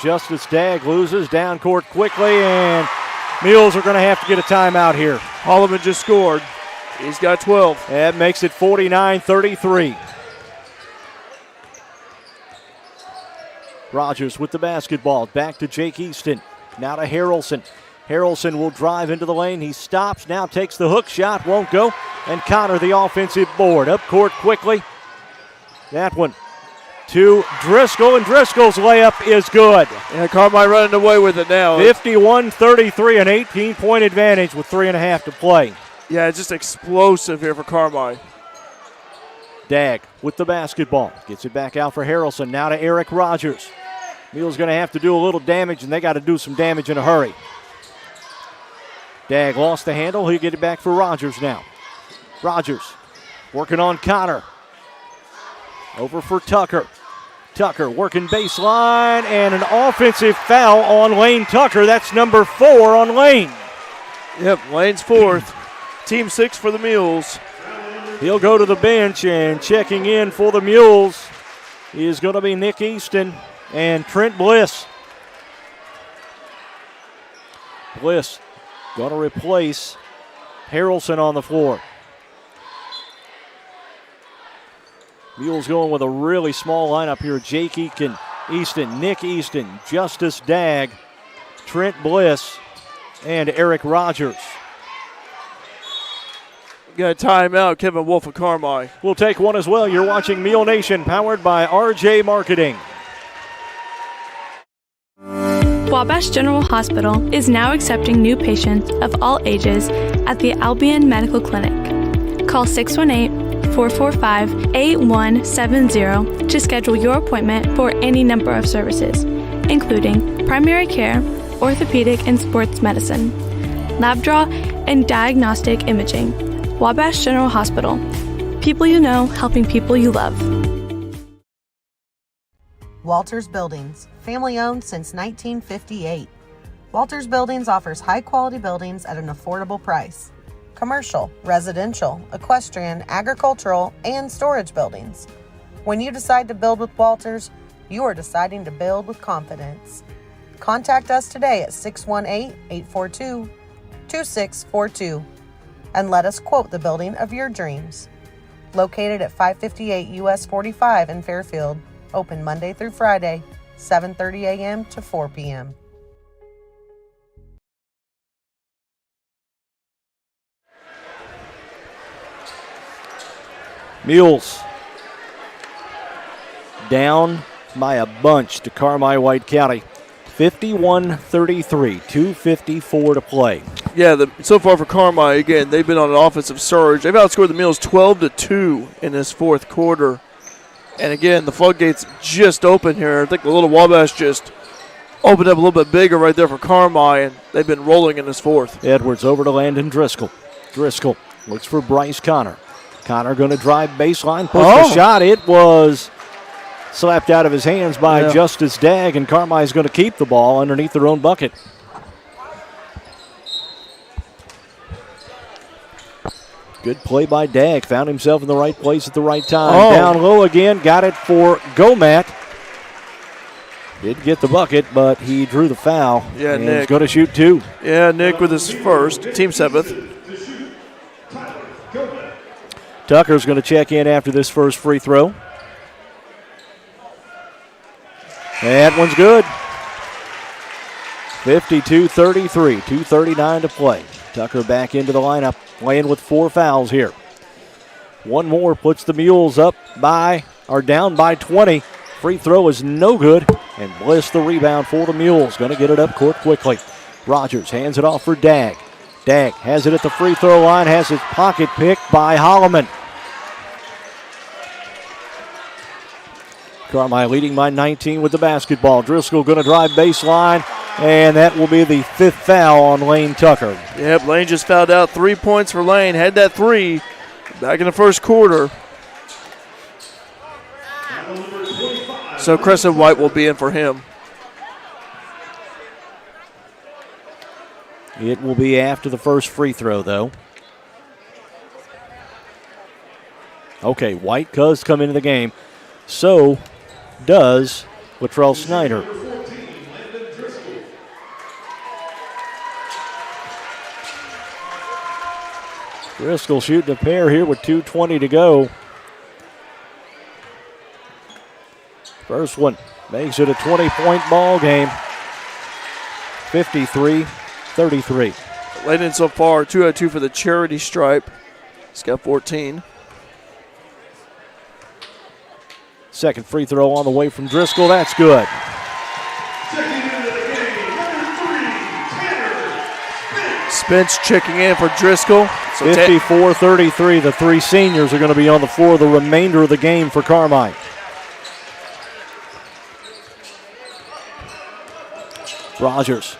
[SPEAKER 11] Justice Dagg loses down court quickly, and Mules are going to have to get a timeout here.
[SPEAKER 4] Holloman just scored. He's got 12.
[SPEAKER 11] That makes it 49-33. Rogers with the basketball. Back to Jake Easton. Now to Harrelson. Harrelson will drive into the lane. He stops, now takes the hook shot, won't go. And Connor, the offensive board. Up court quickly. That one to Driscoll, and Driscoll's layup is good.
[SPEAKER 4] Yeah, Carmi running away with it now.
[SPEAKER 11] 51-33, an 18-point advantage with 3.5 to play.
[SPEAKER 4] Yeah, just explosive here for Carmi.
[SPEAKER 11] Dagg with the basketball. Gets it back out for Harrelson. Now to Eric Rogers. Mules going to have to do a little damage, and they got to do some damage in a hurry. Dagg lost the handle. He'll get it back for Rogers now. Rogers working on Connor. Over for Tucker. Tucker working baseline, and an offensive foul on Lane Tucker. That's number 4 on Lane.
[SPEAKER 4] Yep, Lane's 4th. Team 6 for the Mules.
[SPEAKER 11] He'll go to the bench, and checking in for the Mules is going to be Nick Easton and Trent Bliss. Bliss going to replace Harrelson on the floor. Mules going with a really small lineup here. Jake Easton, Nick Easton, Justice Dagg, Trent Bliss, and Eric Rogers.
[SPEAKER 4] Got a timeout, Kevin Wolf of Carmi.
[SPEAKER 11] We'll take one as well. You're watching Mule Nation, powered by RJ Marketing.
[SPEAKER 6] Wabash General Hospital is now accepting new patients of all ages at the Albion Medical Clinic. Call 618-445-8170 to schedule your appointment for any number of services, including primary care, orthopedic and sports medicine, lab draw, and diagnostic imaging. Wabash General Hospital. People you know, helping people you love.
[SPEAKER 3] Walters Buildings, family owned since 1958. Walters Buildings offers high-quality buildings at an affordable price. Commercial, residential, equestrian, agricultural, and storage buildings. When you decide to build with Walters, you are deciding to build with confidence. Contact us today at 618-842-2642 and let us quote the building of your dreams. Located at 558 US 45 in Fairfield. Open Monday through Friday, 7:30 a.m. to 4 p.m.
[SPEAKER 11] Mules down by a bunch to Carmi White County. 51-33, 2:54 to play.
[SPEAKER 4] Yeah, so far for Carmi, again, they've been on an offensive surge. They've outscored the Mules 12-2 in this fourth quarter. And again, the floodgates just open here. I think the Little Wabash just opened up a little bit bigger right there for Carmi, and they've been rolling in this fourth.
[SPEAKER 11] Edwards over to Landon Driscoll. Driscoll looks for Bryce Connor. Connor going to drive baseline, push the shot. It was slapped out of his hands by Justice Dagg, and Carmi's going to keep the ball underneath their own bucket. Good play by Dagg. Found himself in the right place at the right time. Down low again. Got it for Gomat. Did get the bucket, but he drew the foul.
[SPEAKER 4] Yeah,
[SPEAKER 11] and
[SPEAKER 4] Nick.
[SPEAKER 11] He's going to shoot 2.
[SPEAKER 4] Yeah, Nick with his first, team 7th.
[SPEAKER 11] Tucker's going to check in after this first free throw. That one's good. 52-33, 2:39 to play. Tucker back into the lineup, playing with 4 fouls here. One more puts the Mules down by 20. Free throw is no good, and Bliss the rebound for the Mules. Going to get it up court quickly. Rogers hands it off for Dagg. Dagg has it at the free throw line, has his pocket picked by Holloman. Carmi leading by 19 with the basketball. Driscoll going to drive baseline, and that will be the 5th foul on Lane Tucker.
[SPEAKER 4] Yep, Lane just fouled out. 3 points for Lane. Had that 3, Back in the first quarter. So Crescent White will be in for him.
[SPEAKER 11] It will be after the first free throw, though. Okay, White does come into the game. So does Latrell Snyder. Driscoll shooting a pair here with 2:20 to go. First one makes it a 20-point ball game. 53-33.
[SPEAKER 4] Layden so far, 2 out of 2 for the charity stripe. He's got 14.
[SPEAKER 11] Second free throw on the way from Driscoll. That's good.
[SPEAKER 4] Spence checking in for Driscoll. So
[SPEAKER 11] 54-33. The three seniors are going to be on the floor the remainder of the game for Carmi. Rogers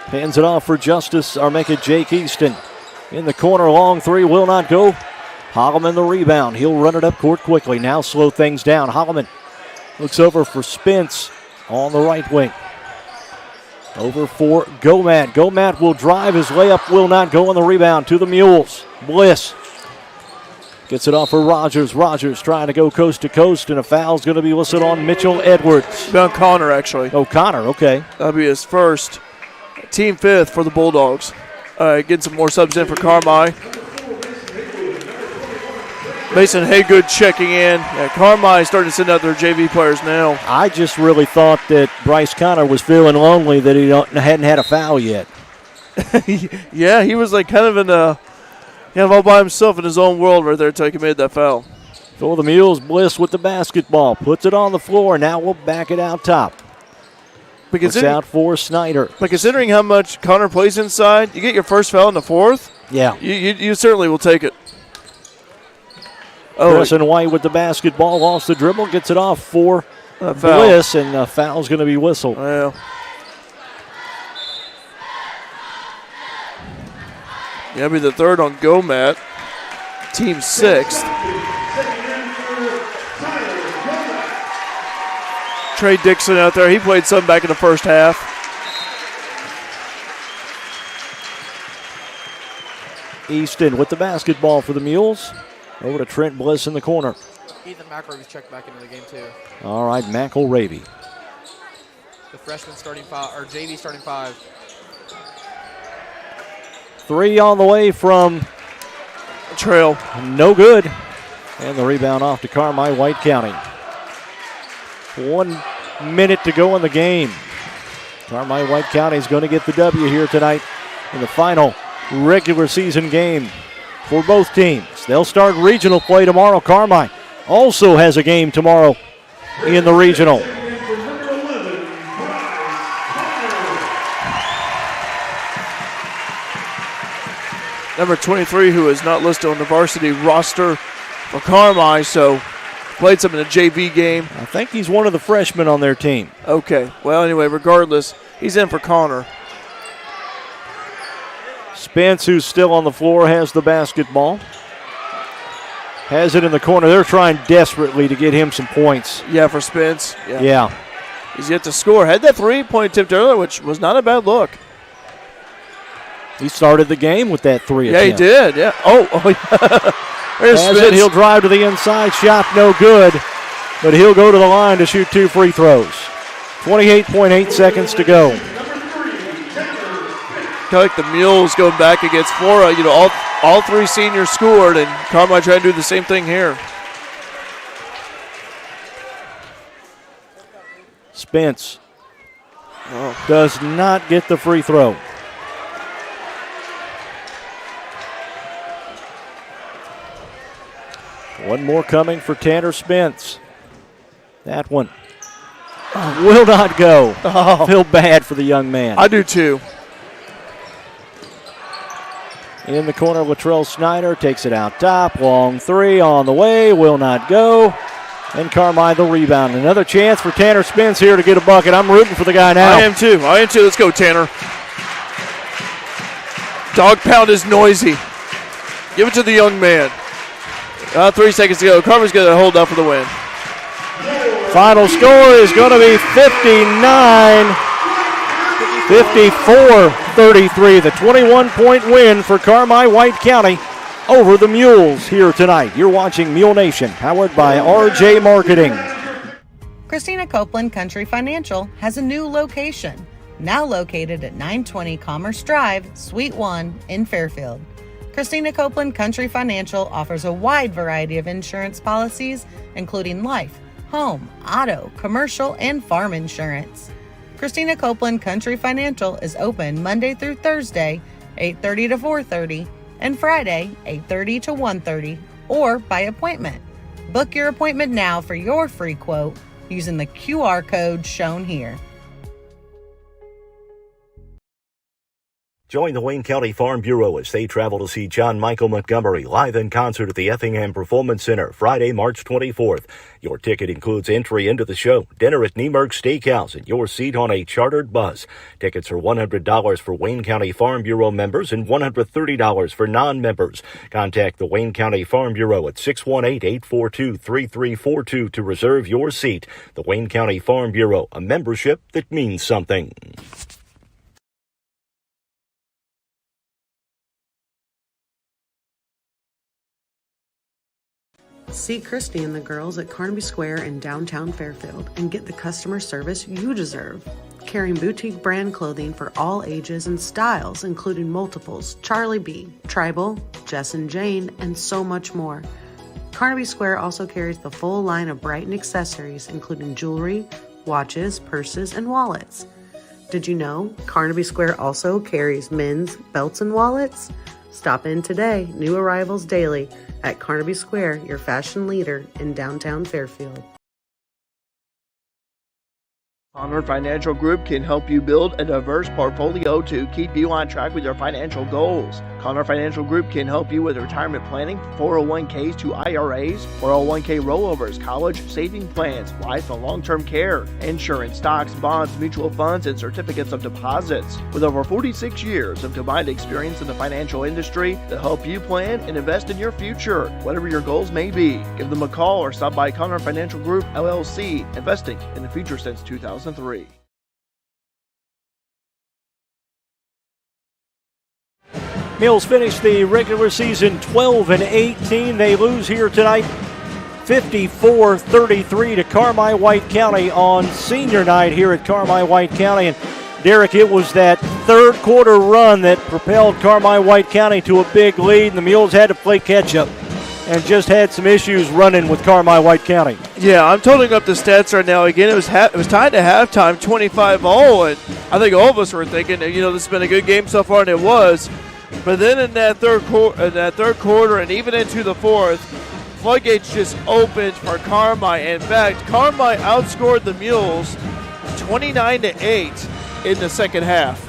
[SPEAKER 11] hands it off for Justice, or make it Jake Easton. In the corner, long three will not go. Holloman the rebound. He'll run it up court quickly. Now slow things down. Holloman looks over for Spence on the right wing. Over for Gomat. Gomat will drive. His layup will not go on the rebound to the Mules. Bliss gets it off for Rogers. Rogers trying to go coast to coast, and a foul's going to be listed on Mitchell Edwards.
[SPEAKER 4] On Connor, actually.
[SPEAKER 11] Oh, Connor, okay.
[SPEAKER 4] That'll be his first. Team fifth for the Bulldogs. Getting some more subs in for Carmi. Mason Haygood checking in. Yeah, Carmi is starting to send out their JV players now.
[SPEAKER 11] I just really thought that Bryce Connor was feeling lonely that he hadn't had a foul yet.
[SPEAKER 4] Yeah, he was like kind of in a, all by himself in his own world right there until he made that foul.
[SPEAKER 11] For the Mules, Bliss with the basketball. Puts it on the floor. Now we'll back it out top. Looks out for Snyder.
[SPEAKER 4] But considering how much Connor plays inside, you get your first foul in the fourth.
[SPEAKER 11] Yeah.
[SPEAKER 4] You certainly will take it.
[SPEAKER 11] Crescent White with the basketball, lost the dribble, gets it off for Bliss, and the foul's going to be whistled.
[SPEAKER 4] Yeah. That'll be the third on Gomat. Team sixth. Trey Dixon out there. He played some back in the first half.
[SPEAKER 11] Easton with the basketball for the Mules. Over to Trent Bliss in the corner.
[SPEAKER 5] Ethan McElravy checked back into the game too.
[SPEAKER 11] All right, McElravy.
[SPEAKER 5] The freshman starting five, or JV starting five.
[SPEAKER 11] Three on the way from
[SPEAKER 4] Trail.
[SPEAKER 11] No good. And the rebound off to Carmi, White County. 1 minute to go in the game. Carmi, White County is going to get the W here tonight in the final regular season game for both teams. They'll start regional play tomorrow. Carmi also has a game tomorrow in the regional.
[SPEAKER 4] Number 23, who is not listed on the varsity roster for Carmi, so played some in a JV game.
[SPEAKER 11] I think he's one of the freshmen on their team.
[SPEAKER 4] Okay. Well, anyway, regardless, he's in for Connor.
[SPEAKER 11] Spence, who's still on the floor, has the basketball. Has it in the corner. They're trying desperately to get him some points.
[SPEAKER 4] Yeah, for Spence.
[SPEAKER 11] Yeah.
[SPEAKER 4] He's yet to score. Had that three-point attempt earlier, which was not a bad look.
[SPEAKER 11] He started the game with that three attempt.
[SPEAKER 4] Yeah, he did. Yeah. Oh yeah. There's
[SPEAKER 11] Has
[SPEAKER 4] Spence.
[SPEAKER 11] it. He'll drive to the inside. Shot no good. But he'll go to the line to shoot 2 free throws. 28.8 seconds to go.
[SPEAKER 4] Kind of like the Mules going back against Flora. All three seniors scored, and Carmi tried to do the same thing here.
[SPEAKER 11] Spence does not get the free throw. One more coming for Tanner Spence. That one will not go. Feel bad for the young man.
[SPEAKER 4] I do too.
[SPEAKER 11] In the corner, Latrell Snyder takes it out top. Long three on the way, will not go. And Carmi the rebound. Another chance for Tanner Spence here to get a bucket. I'm rooting for the guy now.
[SPEAKER 4] I am too. Let's go, Tanner. Dog pound is noisy. Give it to the young man. 3 seconds to go. Carmi's going to hold up for the win.
[SPEAKER 11] Final score is going to be 54-33. The 21-point win for Carmi White County over the Mules here tonight. You're watching Mule Nation, powered by RJ Marketing.
[SPEAKER 3] Christina Copeland Country Financial has a new location, now located at 920 Commerce Drive, Suite 1 in Fairfield. Christina Copeland Country Financial offers a wide variety of insurance policies, including life, home, auto, commercial, and farm insurance. Christina Copeland Country Financial is open Monday through Thursday, 8:30 to 4:30, and Friday, 8:30 to 1:30, or by appointment. Book your appointment now for your free quote using the QR code shown here.
[SPEAKER 2] Join the Wayne County Farm Bureau as they travel to see John Michael Montgomery live in concert at the Effingham Performance Center Friday, March 24th. Your ticket includes entry into the show, dinner at Niemerg Steakhouse, and your seat on a chartered bus. Tickets are $100 for Wayne County Farm Bureau members and $130 for non-members. Contact the Wayne County Farm Bureau at 618-842-3342 to reserve your seat. The Wayne County Farm Bureau, a membership that means something.
[SPEAKER 3] See Christy and the girls at Carmi Square in downtown Fairfield and get the customer service you deserve. Carrying boutique brand clothing for all ages and styles, including multiples, Charlie B, Tribal, Jess and Jane, and so much more. Carmi Square also carries the full line of Brighton accessories, including jewelry, watches, purses, and wallets. Did you know Carnaby Square also carries men's belts and wallets? Stop in today, new arrivals daily, at Carnaby Square, your fashion leader in downtown Fairfield.
[SPEAKER 4] Honor Financial Group can help you build a diverse portfolio to keep you on track with your financial goals. Connor Financial Group can help you with retirement planning, 401ks to IRAs, 401k rollovers, college saving plans, life and long-term care, insurance, stocks, bonds, mutual funds, and certificates of deposits. With over 46 years of combined experience in the financial industry to help you plan and invest in your future, whatever your goals may be. Give them a call or stop by Connor Financial Group, LLC, investing in the future since 2003.
[SPEAKER 11] Mules finished the regular season 12-18. They lose here tonight 54-33 to Carmi White County on senior night here at Carmi White County. And Derek, it was that third quarter run that propelled Carmi White County to a big lead, and the Mules had to play catch up and just had some issues running with Carmi White County.
[SPEAKER 4] Yeah, I'm totaling up the stats right now. Again, it was tied to halftime, 25-0, and I think all of us were thinking, this has been a good game so far, and it was. But then in that third quarter, and even into the fourth, floodgates just opened for Carmi. In fact, Carmi outscored the Mules 29-8 in the second half.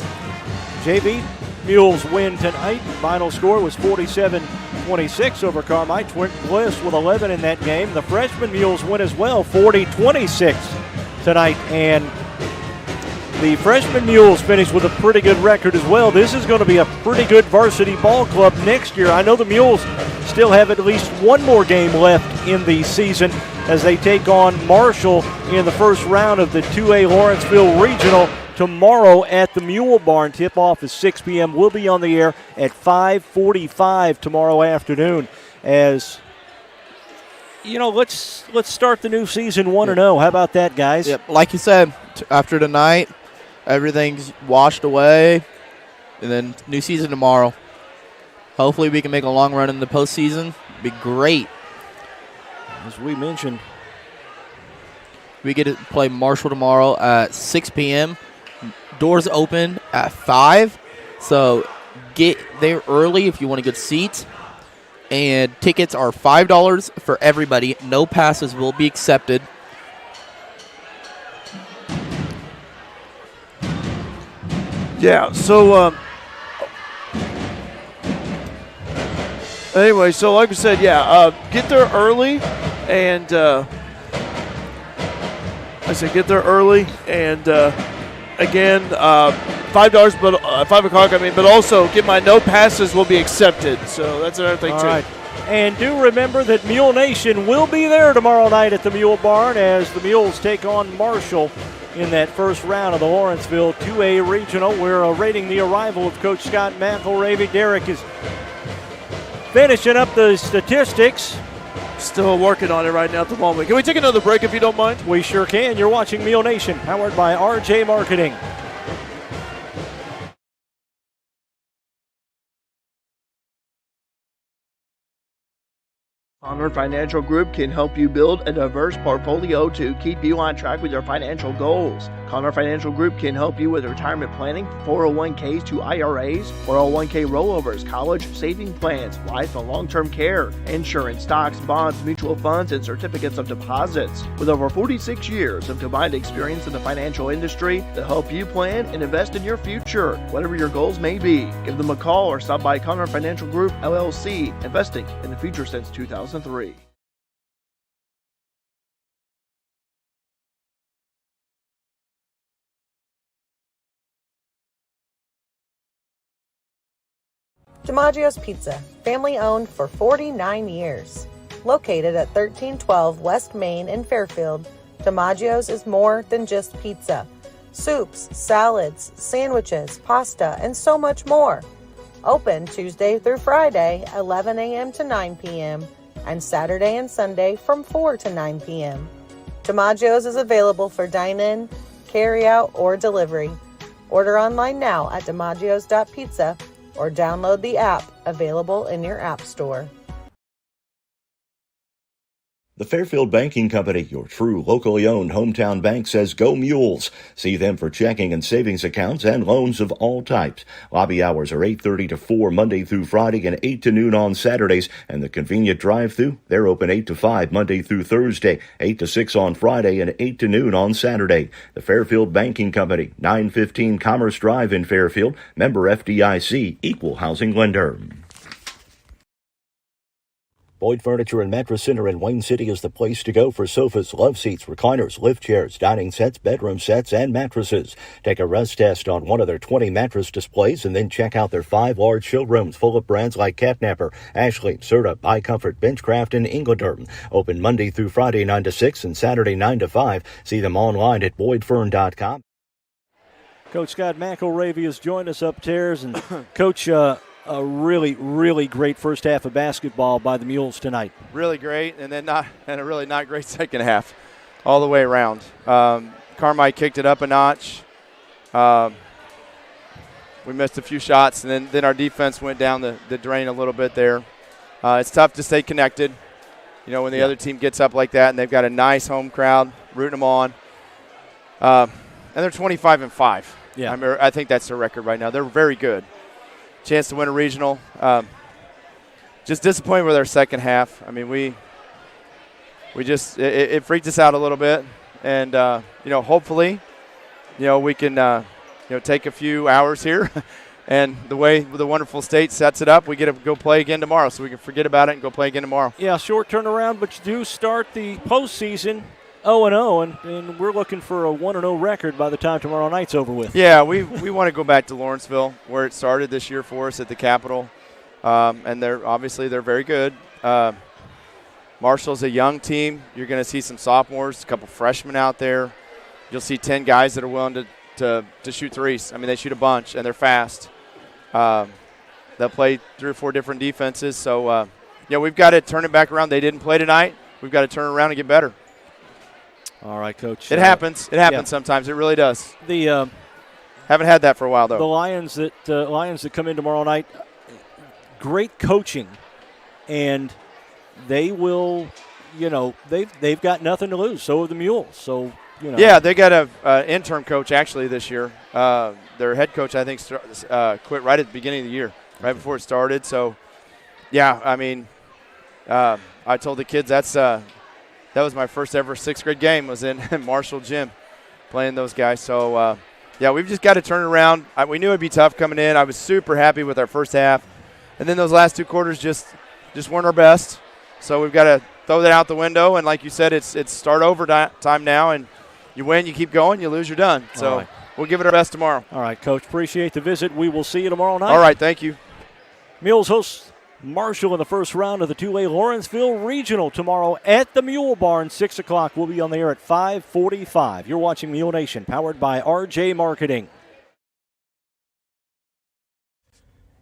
[SPEAKER 11] JV Mules win tonight. Final score was 47-26 over Carmi. Twin Bliss with 11 in that game. The freshman Mules win as well, 40-26 tonight. And the freshman Mules finished with a pretty good record as well. This is going to be a pretty good varsity ball club next year. I know the Mules still have at least one more game left in the season as they take on Marshall in the first round of the 2A Lawrenceville Regional tomorrow at the Mule Barn. Tip-off is 6 p.m. We'll be on the air at 5:45 tomorrow afternoon. As let's start the new season 1-0. How about that, guys?
[SPEAKER 5] Yep. Like you said, after tonight, everything's washed away, and then new season tomorrow. Hopefully we can make a long run in the postseason. Be great.
[SPEAKER 11] As we mentioned,
[SPEAKER 5] we get to play Marshall tomorrow at 6 p.m. Doors open at 5, so get there early if you want a good seat. And tickets are $5 for everybody. No passes will be accepted.
[SPEAKER 4] Yeah, so anyway, so like we said, get there early, and again, $5, but 5 o'clock, but also get my no passes will be accepted. So that's another thing,
[SPEAKER 11] All
[SPEAKER 4] too.
[SPEAKER 11] right. And do remember that Mule Nation will be there tomorrow night at the Mule Barn as the Mules take on Marshall in that first round of the Lawrenceville 2A Regional. We're awaiting the arrival of Coach Scott McElravy. Derek is finishing up the statistics.
[SPEAKER 4] Still working on it right now at the moment. Can we take another break if you don't mind?
[SPEAKER 11] We sure can. You're watching Mule Nation, powered by RJ Marketing.
[SPEAKER 13] Conner Financial Group can help you build a diverse portfolio to keep you on track with your financial goals. Conner Financial Group can help you with retirement planning, 401ks to IRAs, 401k rollovers, college saving plans, life and long-term care, insurance, stocks, bonds, mutual funds, and certificates of deposits. With over 46 years of combined experience in the financial industry, they'll help you plan and invest in your future, whatever your goals may be. Give them a call or stop by Conner Financial Group, LLC, investing in the future since 2003.
[SPEAKER 3] DiMaggio's Pizza, family owned for 49 years. Located at 1312 West Main in Fairfield, DiMaggio's is more than just pizza. Soups, salads, sandwiches, pasta, and so much more. Open Tuesday through Friday, 11 a.m. to 9 p.m., and Saturday and Sunday from 4 to 9 p.m. DiMaggio's is available for dine-in, carry-out, or delivery. Order online now at DiMaggios.pizza or download the app available in your app store.
[SPEAKER 2] The Fairfield Banking Company, your true locally owned hometown bank, says go Mules. See them for checking and savings accounts and loans of all types. Lobby hours are 8:30 to 4 Monday through Friday and 8 to noon on Saturdays. And the convenient drive-through, they're open 8 to 5 Monday through Thursday, 8 to 6 on Friday, and 8 to noon on Saturday. The Fairfield Banking Company, 915 Commerce Drive in Fairfield. Member FDIC, equal housing lender. Boyd Furniture and Mattress Center in Wayne City is the place to go for sofas, love seats, recliners, lift chairs, dining sets, bedroom sets, and mattresses. Take a rest test on one of their 20 mattress displays and then check out their 5 large showrooms full of brands like Catnapper, Ashley, Serta, iComfort, Benchcraft, and Inglaterm. Open Monday through Friday 9 to 6 and Saturday 9 to 5. See them online at boydfern.com.
[SPEAKER 11] Coach Scott McElravy has joined us upstairs, and Coach, a really, really great first half of basketball by the Mules tonight.
[SPEAKER 14] Really great, and then a really not great second half all the way around. Carmi kicked it up a notch. We missed a few shots, and then our defense went down the drain a little bit there. It's tough to stay connected, when the other team gets up like that, and they've got a nice home crowd rooting them on. And they're 25-5.
[SPEAKER 11] Yeah.
[SPEAKER 14] I think that's their record right now. They're very good. Chance to win a regional. Just disappointed with our second half. I mean, we just it freaked us out a little bit, and hopefully, we can take a few hours here, and the way the wonderful state sets it up, we get to go play again tomorrow, so we can forget about it and go play again tomorrow.
[SPEAKER 11] Yeah, short turnaround, but you do start the postseason 0-0, and we're looking for a 1-0 record by the time tomorrow night's over with.
[SPEAKER 14] Yeah, we want to go back to Lawrenceville, where it started this year for us at the Capitol, and they're very good. Marshall's a young team. You're going to see some sophomores, a couple freshmen out there. You'll see 10 guys that are willing to shoot threes. I mean, they shoot a bunch, and they're fast. They'll play 3 or 4 different defenses. So, we've got to turn it back around. They didn't play tonight. We've got to turn it around and get better.
[SPEAKER 11] All right, Coach.
[SPEAKER 14] It happens. It happens sometimes. It really does.
[SPEAKER 11] The
[SPEAKER 14] haven't had that for a while, though.
[SPEAKER 11] The Lions that come in tomorrow night, great coaching, and they will, they've got nothing to lose. So have the Mules. So
[SPEAKER 14] Yeah, they got an interim coach actually this year. Their head coach, I think, quit right at the beginning of the year, right before it started. So, yeah, I mean, I told the kids that was my first ever 6th grade game, was in Marshall Gym playing those guys. So, we've just got to turn it around. We knew it would be tough coming in. I was super happy with our first half. And then those last 2 quarters just weren't our best. So we've got to throw that out the window. And like you said, it's start over time now. And you win, you keep going, you lose, you're done. So we'll give it our best tomorrow.
[SPEAKER 11] All right, Coach. Appreciate the visit. We will see you tomorrow night.
[SPEAKER 14] All right, thank you.
[SPEAKER 11] Mules hosts Marshall in the first round of the 2A Lawrenceville Regional tomorrow at the Mule Barn. 6 o'clock. We'll be on the air at 5:45. You're watching Mule Nation, powered by RJ Marketing.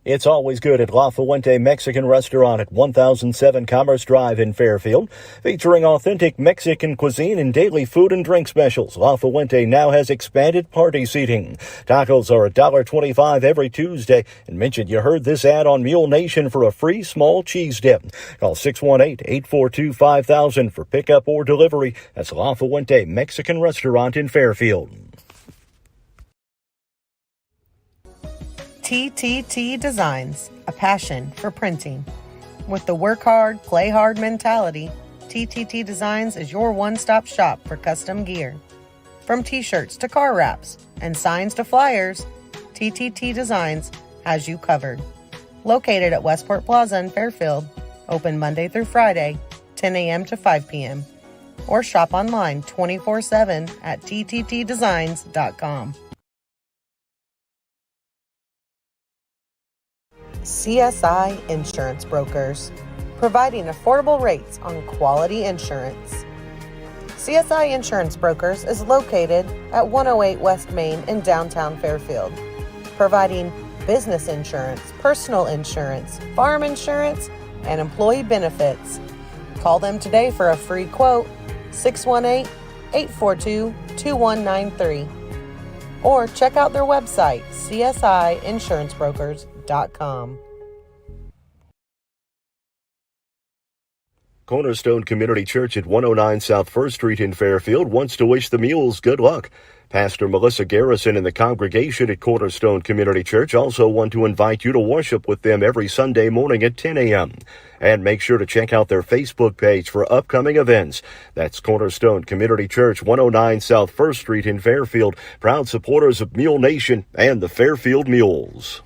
[SPEAKER 2] It's always good at La Fuente Mexican Restaurant at 1007 Commerce Drive in Fairfield. Featuring authentic Mexican cuisine and daily food and drink specials, La Fuente now has expanded party seating. Tacos are $1.25 every Tuesday. And mention you heard this ad on Mule Nation for a free small cheese dip. Call 618-842-5000 for pickup or delivery. That's La Fuente Mexican Restaurant in Fairfield.
[SPEAKER 3] TTT Designs, a passion for printing. With the work hard, play hard mentality, TTT Designs is your one-stop shop for custom gear. From t-shirts to car wraps and signs to flyers, TTT Designs has you covered. Located at Westport Plaza in Fairfield, open Monday through Friday, 10 a.m. to 5 p.m. Or shop online 24/7 at tttdesigns.com. CSI Insurance Brokers, providing affordable rates on quality insurance. CSI Insurance Brokers is located at 108 West Main in downtown Fairfield, providing business insurance, personal insurance, farm insurance, and employee benefits. Call them today for a free quote, 618-842-2193. Or check out their website, csiinsurancebrokers.com.
[SPEAKER 2] Cornerstone Community Church at 109 South 1st Street in Fairfield wants to wish the Mules good luck. Pastor Melissa Garrison and the congregation at Cornerstone Community Church also want to invite you to worship with them every Sunday morning at 10 a.m. And make sure to check out their Facebook page for upcoming events. That's Cornerstone Community Church, 109 South 1st Street in Fairfield, proud supporters of Mule Nation and the Fairfield Mules.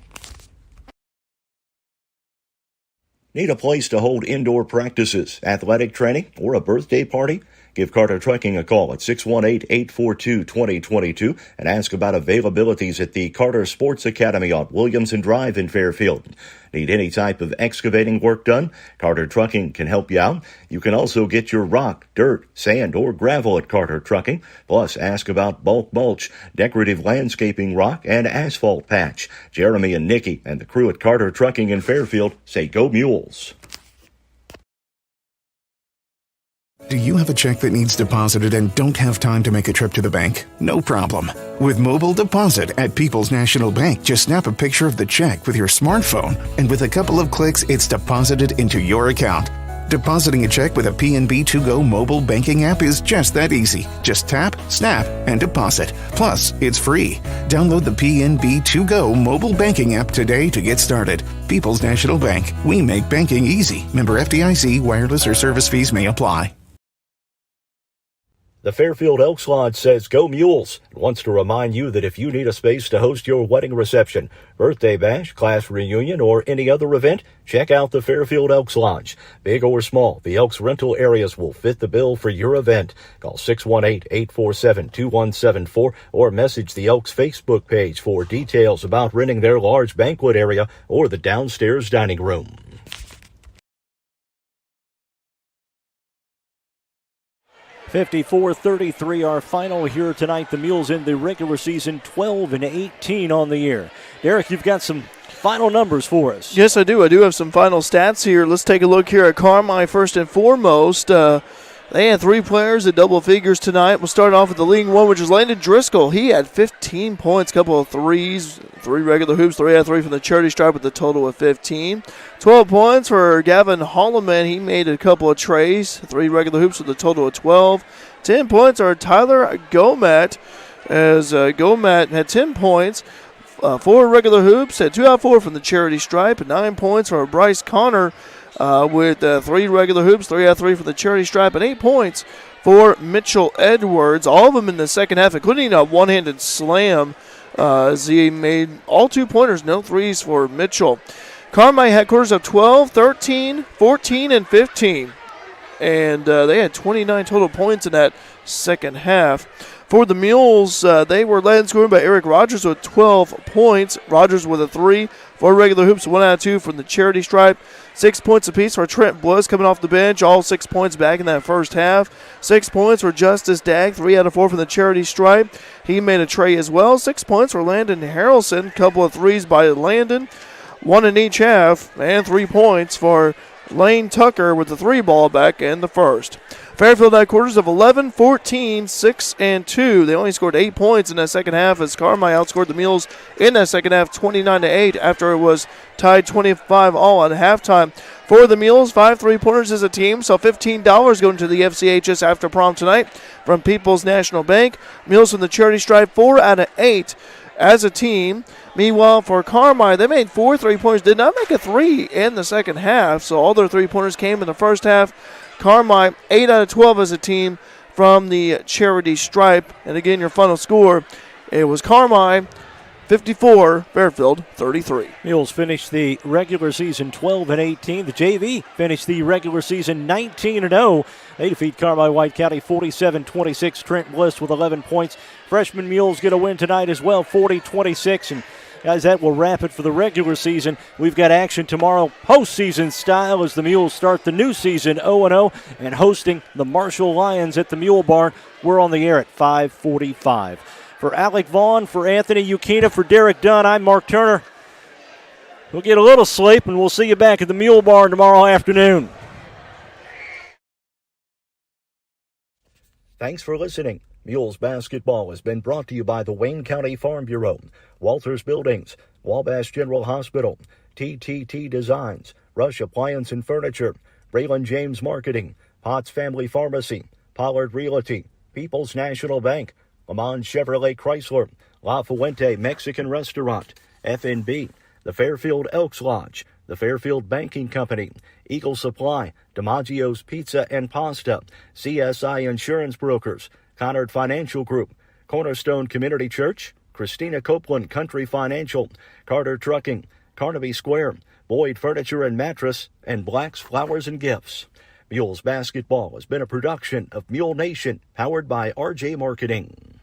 [SPEAKER 2] Need a place to hold indoor practices, athletic training, or a birthday party? Give Carter Trucking a call at 618-842-2022 and ask about availabilities at the Carter Sports Academy on Williamson Drive in Fairfield. Need any type of excavating work done? Carter Trucking can help you out. You can also get your rock, dirt, sand, or gravel at Carter Trucking. Plus, ask about bulk mulch, decorative landscaping rock, and asphalt patch. Jeremy and Nikki and the crew at Carter Trucking in Fairfield say go Mules.
[SPEAKER 7] Do you have a check that needs deposited and don't have time to make a trip to the bank? No problem. With Mobile Deposit at People's National Bank, just snap a picture of the check with your smartphone, and with a couple of clicks, it's deposited into your account. Depositing a check with a PNB 2Go mobile banking app is just that easy. Just tap, snap, and deposit. Plus, it's free. Download the PNB 2Go mobile banking app today to get started. People's National Bank. We make banking easy. Member FDIC. Wireless or service fees may apply.
[SPEAKER 2] The Fairfield Elks Lodge says go Mules and wants to remind you that if you need a space to host your wedding reception, birthday bash, class reunion, or any other event, check out the Fairfield Elks Lodge. Big or small, the Elks rental areas will fit the bill for your event. Call 618-847-2174 or message the Elks Facebook page for details about renting their large banquet area or the downstairs dining room.
[SPEAKER 11] 54-33 our final here tonight. The Mules in the regular season 12-18 on the year. Derek, you've got some final numbers for us.
[SPEAKER 4] Yes, I do. I do have some final stats here. Let's take a look here at Carmi first and foremost. They had 3 players at double figures tonight. We'll start off with the leading one, which is Landon Driscoll. He had 15 points, couple of threes, 3 regular hoops, 3 out of 3 from the charity stripe with a total of 15. 12 points for Gavin Holloman. He made a couple of trays, 3 regular hoops with a total of 12. 10 points are Tyler Gomet, as Gomet had 10 points, 4 regular hoops, had 2 out of 4 from the charity stripe, 9 points for Bryce Connor, with 3 regular hoops, 3 out of 3 from the charity stripe, and 8 points for Mitchell Edwards. All of them in the second half, including a one-handed slam, as he made all 2-pointers, no threes for Mitchell. Carmi had quarters of 12, 13, 14, and 15. And they had 29 total points in that second half. For the Mules, they were led in scoring by Eric Rogers with 12 points. Rogers with a 3. For regular hoops, 1 out of 2 from the charity stripe. 6 points apiece for Trent Bliss coming off the bench. All 6 points back in that first half. 6 points for Justice Dagg, 3 out of 4 from the charity stripe. He made a tray as well. 6 points for Landon Harrelson. Couple of threes by Landon. 1 in each half. And 3 points for Lane Tucker with the 3 ball back in the first. Fairfield had quarters of 11, 14, 6, and 2. They only scored 8 points in that second half as Carmi outscored the Mules in that second half 29-8 after it was tied 25 all at halftime. For the Mules, 5 3-pointers as a team, so $15 going to the FCHS after prom tonight from People's National Bank. Mules from the charity stripe, 4 out of 8 as a team. Meanwhile, for Carmi, they made 4 3-pointers, did not make a 3 in the second half, so all their 3-pointers came in the first half. Carmi, 8 out of 12 as a team from the charity stripe. And again, your final score, it was Carmi 54, Fairfield 33.
[SPEAKER 11] Mules finished the regular season 12-18. The JV finished the regular season 19-0. They defeat Carmi White County 47-26. Trent Bliss with 11 points. Freshman Mules get a win tonight as well, 40-26. And guys, that will wrap it for the regular season. We've got action tomorrow, postseason style, as the Mules start the new season 0-0 and hosting the Marshall Lions at the Mule Barn. We're on the air at 5:45. For Alec Vaughn, for Anthony Ukina, for Derek Dunn, I'm Mark Turner. We'll get a little sleep, and we'll see you back at the Mule Barn tomorrow afternoon.
[SPEAKER 2] Thanks for listening. Mules basketball has been brought to you by the Wayne County Farm Bureau, Walters Buildings, Wabash General Hospital, TTT Designs, Rush Appliance and Furniture, Braylon James Marketing, Potts Family Pharmacy, Pollard Realty, People's National Bank, Lamont Chevrolet Chrysler, La Fuente Mexican Restaurant, FNB, the Fairfield Elks Lodge, the Fairfield Banking Company, Eagle Supply, DiMaggio's Pizza and Pasta, CSI Insurance Brokers, Conard Financial Group, Cornerstone Community Church, Christina Copeland Country Financial, Carter Trucking, Carnaby Square, Boyd Furniture and Mattress, and Black's Flowers and Gifts. Mules basketball has been a production of Mule Nation, powered by RJ Marketing.